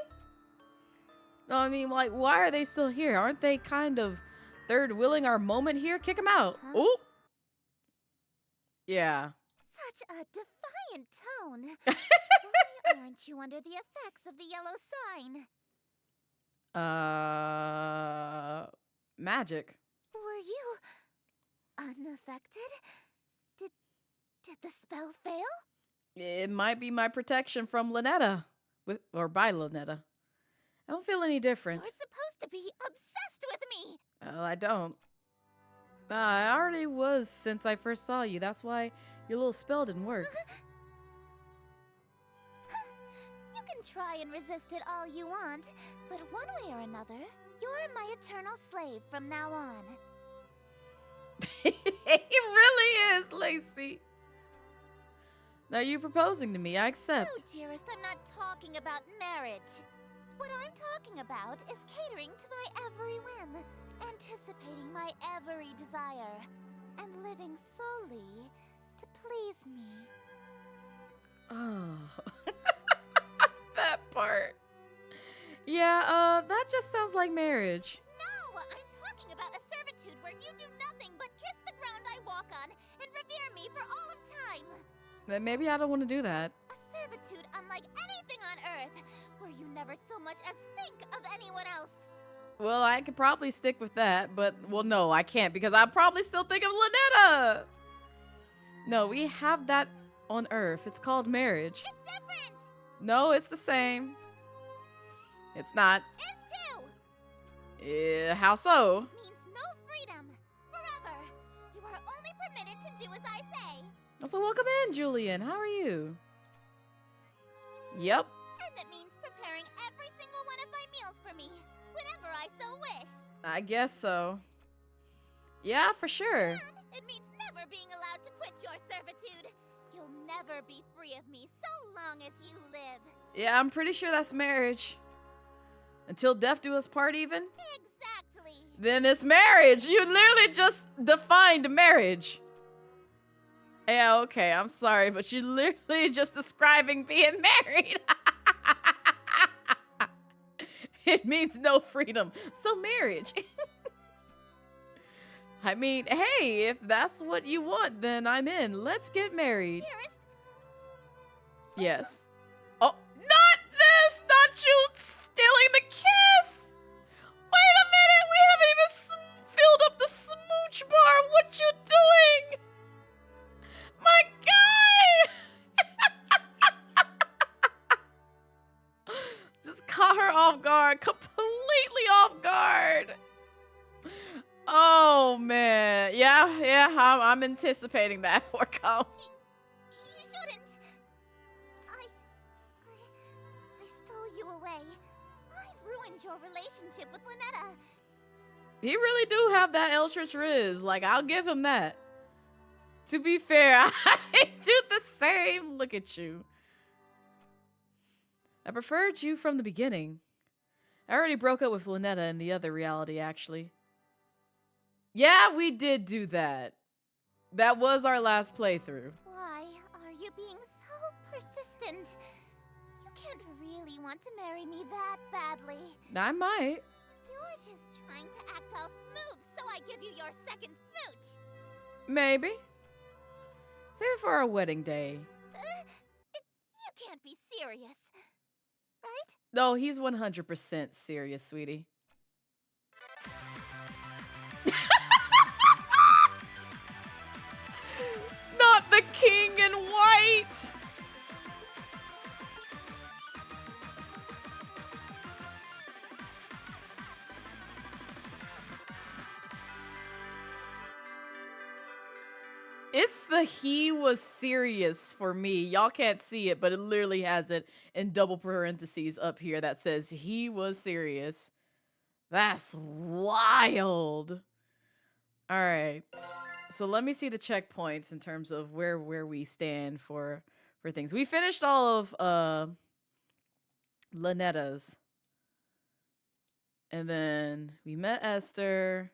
Speaker 2: No, I mean, like, why are they still here? Aren't they kind of third wheeling our moment here? Kick them out.
Speaker 1: Huh?
Speaker 2: Ooh. Yeah.
Speaker 1: Such a defiant tone. Why aren't you under the effects of the yellow sign?
Speaker 2: magic.
Speaker 1: Were you unaffected? Did the spell fail?
Speaker 2: It might be my protection from Lynetta. Or by Lynetta. I don't feel any different.
Speaker 1: You're supposed to be obsessed with me.
Speaker 2: Oh, I don't. I already was since I first saw you. That's why your little spell didn't work.
Speaker 1: You can try and resist it all you want, but one way or another, you're my eternal slave from now on.
Speaker 2: He really is, Lacey. Now you're proposing to me. I accept.
Speaker 1: No, dearest, I'm not talking about marriage. What I'm talking about is catering to my every whim, anticipating my every desire, and living solely to please me.
Speaker 2: Oh. That part. Yeah, that just sounds like marriage.
Speaker 1: No, I'm talking about a servitude where you do nothing but kiss the ground I walk on and revere me for all of time.
Speaker 2: Then maybe I don't want to do that.
Speaker 1: A servitude unlike anything on Earth, where you never so much as think of anyone else.
Speaker 2: Well, I could probably stick with that, but, well, no, I can't because I probably still think of Lynetta. No, we have that on Earth. It's called marriage.
Speaker 1: It's different.
Speaker 2: No, it's the same. It's not.
Speaker 1: It's two.
Speaker 2: How so?
Speaker 1: It means no freedom. Forever. You are only permitted to do as I say.
Speaker 2: So welcome in, Julian. How are you? Yep.
Speaker 1: And it means preparing every single one of my meals for me, whenever I so wish.
Speaker 2: I guess so. Yeah, for sure.
Speaker 1: And it means never being allowed to quit your servitude. You'll never be free of me so long as you live.
Speaker 2: Yeah, I'm pretty sure that's marriage. Until death do us part even?
Speaker 1: Exactly.
Speaker 2: Then it's marriage. You literally just defined marriage. Yeah, okay, I'm sorry, but you're literally just describing being married. It means no freedom. So marriage. I mean, hey, if that's what you want, then I'm in. Let's get married.
Speaker 1: Dearest,
Speaker 2: Yes. Oh, not this! Not you stealing the kiss! Wait a minute, we haven't even filled up the smooch bar. What you doing? My guy! Just caught her off guard, completely off guard. Oh man, yeah, I'm anticipating that for come.
Speaker 1: you shouldn't. I stole you away. I ruined your relationship with Lynetta.
Speaker 2: He really do have that Eldritch Riz. Like, I'll give him that. To be fair, I do the same. Look at you. I preferred you from the beginning. I already broke up with Lynetta in the other reality, actually. Yeah, we did do that. That was our last playthrough.
Speaker 1: Why are you being so persistent? You can't really want to marry me that badly.
Speaker 2: I might.
Speaker 1: You're just trying to act all smooth so I give you your second smooch.
Speaker 2: Maybe. Save it for our wedding day.
Speaker 1: You can't be serious, right?
Speaker 2: No, he's 100% serious, sweetie. Not the king in white! It's the he was serious for me. Y'all can't see it, but it literally has it in double parentheses up here that says he was serious. That's wild. All right. So let me see the checkpoints in terms of where we stand for things. We finished all of Lynetta's. And then we met Esther.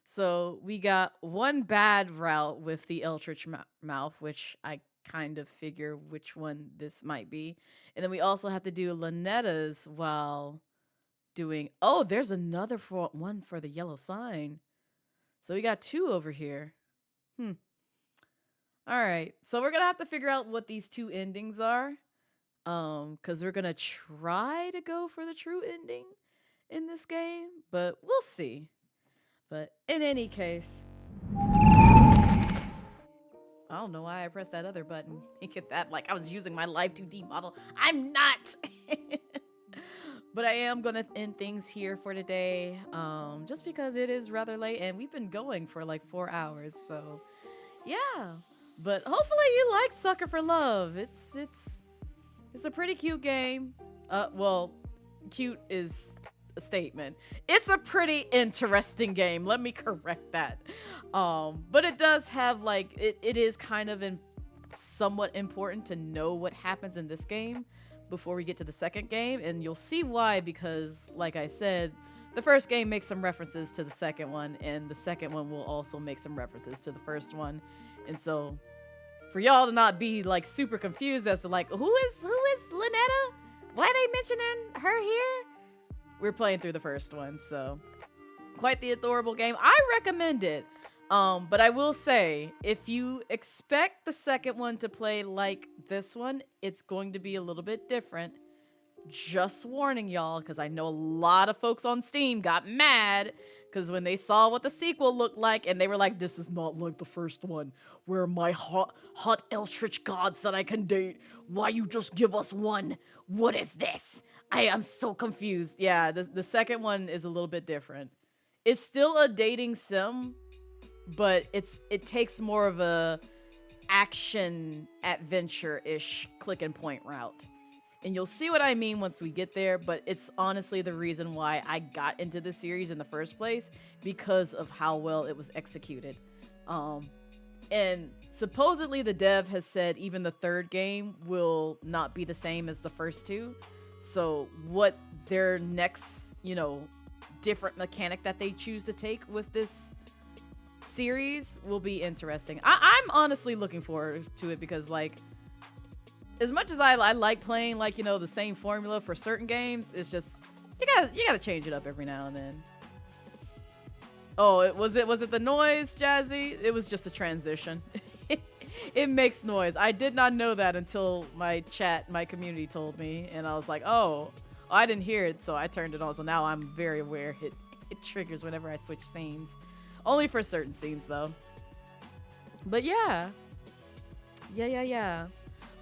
Speaker 2: So we got one bad route with the Eldritch Mouth, which I kind of figure which one this might be. And then we also have to do Lynetta's while doing... Oh, there's another one for the yellow sign. So we got two over here. All right. So we're going to have to figure out what these two endings are. Because we're going to try to go for the true ending in this game. But we'll see. But in any case, I don't know why I pressed that other button. Make it that like I was using my Live 2D model. I'm not! But I am gonna end things here for today, just because it is rather late and we've been going for like 4 hours, so yeah. But hopefully you like Sucker for Love. It's a pretty cute game. Well, cute is a statement. It's a pretty interesting game. Let me correct that. But it does have like it is kind of somewhat important to know what happens in this game before we get to the second game, and you'll see why, because like I said, the first game makes some references to the second one, and the second one will also make some references to the first one. And so for y'all to not be like super confused as to like who is Lynetta? Why are they mentioning her here? We're playing through the first one, so quite the adorable game. I recommend it. But I will say, if you expect the second one to play like this one, it's going to be a little bit different. Just warning y'all, because I know a lot of folks on Steam got mad because when they saw what the sequel looked like, and they were like, this is not like the first one. Where are my hot eldritch gods that I can date? Why you just give us one? What is this? I am so confused. Yeah, the second one is a little bit different. It's still a dating sim, but it takes more of a action adventure-ish click and point route. And you'll see what I mean once we get there, but it's honestly the reason why I got into the series in the first place, because of how well it was executed. And supposedly the dev has said even the third game will not be the same as the first two. So what their next, different mechanic that they choose to take with this series will be interesting. I'm honestly looking forward to it, because like, as much as I like playing like the same formula for certain games, it's just you gotta change it up every now and then. Oh, was it the noise, Jazzy? It was just a transition. It makes noise. I did not know that until my community told me, and I was like, oh, I didn't hear it, so I turned it on. So now I'm very aware it triggers whenever I switch scenes. Only for certain scenes, though. But yeah.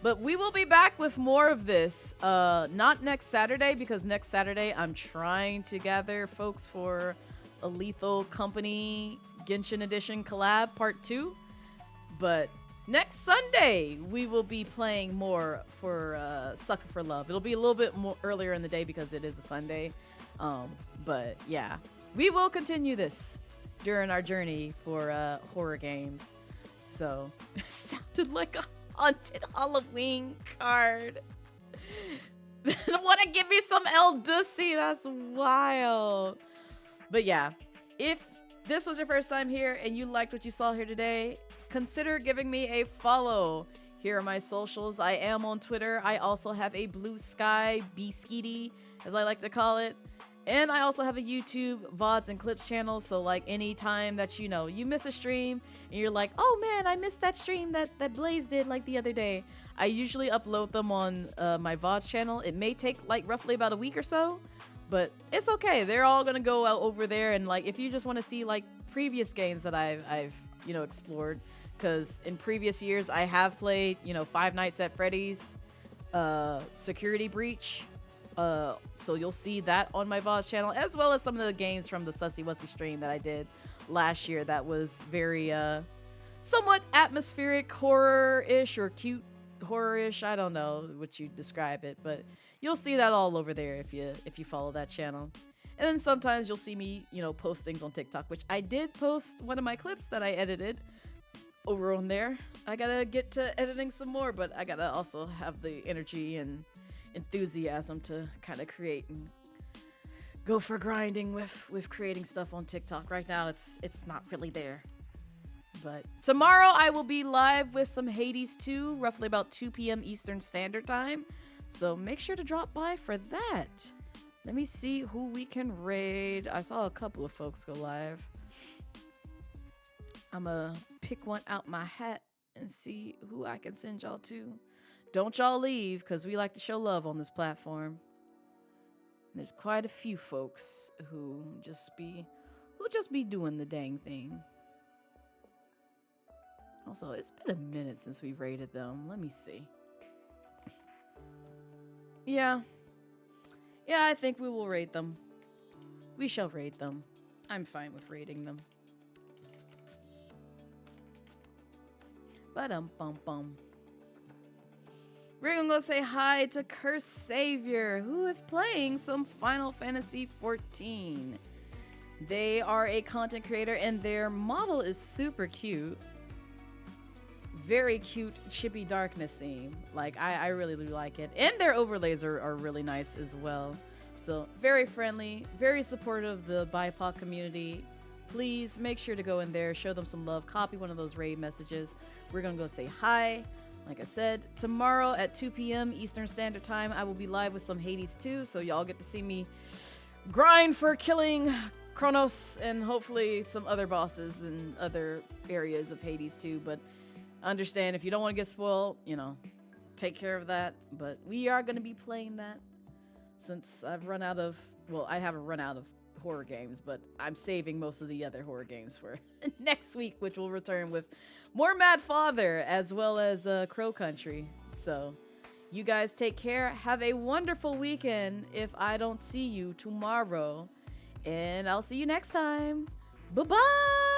Speaker 2: But we will be back with more of this. Not next Saturday, because next Saturday I'm trying to gather folks for a Lethal Company Genshin Edition collab part 2. But next Sunday, we will be playing more for Sucker for Love. It'll be a little bit more earlier in the day because it is a Sunday. But yeah, we will continue this during our journey for horror games. So it sounded like a haunted Halloween card. Want to give me some El Dussy? That's wild. But yeah, if this was your first time here and you liked what you saw here today, consider giving me a follow. Here are my socials. I am on Twitter. I also have a Blue Sky Beeskity, as I like to call it. And I also have a YouTube VODs and clips channel, so like anytime that you miss a stream and you're like, oh man, I missed that stream that Blaze did like the other day, I usually upload them on my VODs channel. It may take like roughly about a week or so, but it's okay. They're all gonna go out over there, and like if you just want to see like previous games that I've explored, because in previous years I have played Five Nights at Freddy's, Security Breach. So you'll see that on my VODs channel, as well as some of the games from the Sussy Wussy stream that I did last year that was very somewhat atmospheric horror-ish or cute horror-ish. I don't know what you describe it, but you'll see that all over there if you follow that channel. And then sometimes you'll see me post things on TikTok, which I did post one of my clips that I edited over on there. I gotta get to editing some more, but I gotta also have the energy and enthusiasm to kind of create and go for grinding with creating stuff on TikTok. Right now it's not really there. But tomorrow I will be live with some Hades 2, roughly about 2 p.m. Eastern Standard Time. So make sure to drop by for that. Let me see who we can raid. I saw a couple of folks go live. I'm gonna pick one out my hat and see who I can send y'all to. Don't y'all leave, because we like to show love on this platform. There's quite a few folks who just be doing the dang thing. Also, it's been a minute since we rated them. Let me see. Yeah. Yeah, I think we will rate them. We shall rate them. I'm fine with rating them. Ba-dum-bum-bum. We're gonna go say hi to Cursed Savior, who is playing some Final Fantasy XIV. They are a content creator, and their model is super cute. Very cute Chippy Darkness theme. Like, I really do like it. And their overlays are really nice as well. So, very friendly, very supportive of the BIPOC community. Please make sure to go in there, show them some love, copy one of those raid messages. We're gonna go say hi. Like I said, tomorrow at 2 p.m. Eastern Standard Time, I will be live with some Hades 2, so y'all get to see me grind for killing Kronos and hopefully some other bosses in other areas of Hades 2. But understand, if you don't want to get spoiled, you know, take care of that. But we are going to be playing that since I've run out of, well, I haven't run out of horror games, but I'm saving most of the other horror games for next week, which will return with more Mad Father as well as Crow Country. So you guys take care. Have a wonderful weekend if I don't see you tomorrow. And I'll see you next time. Bye-bye!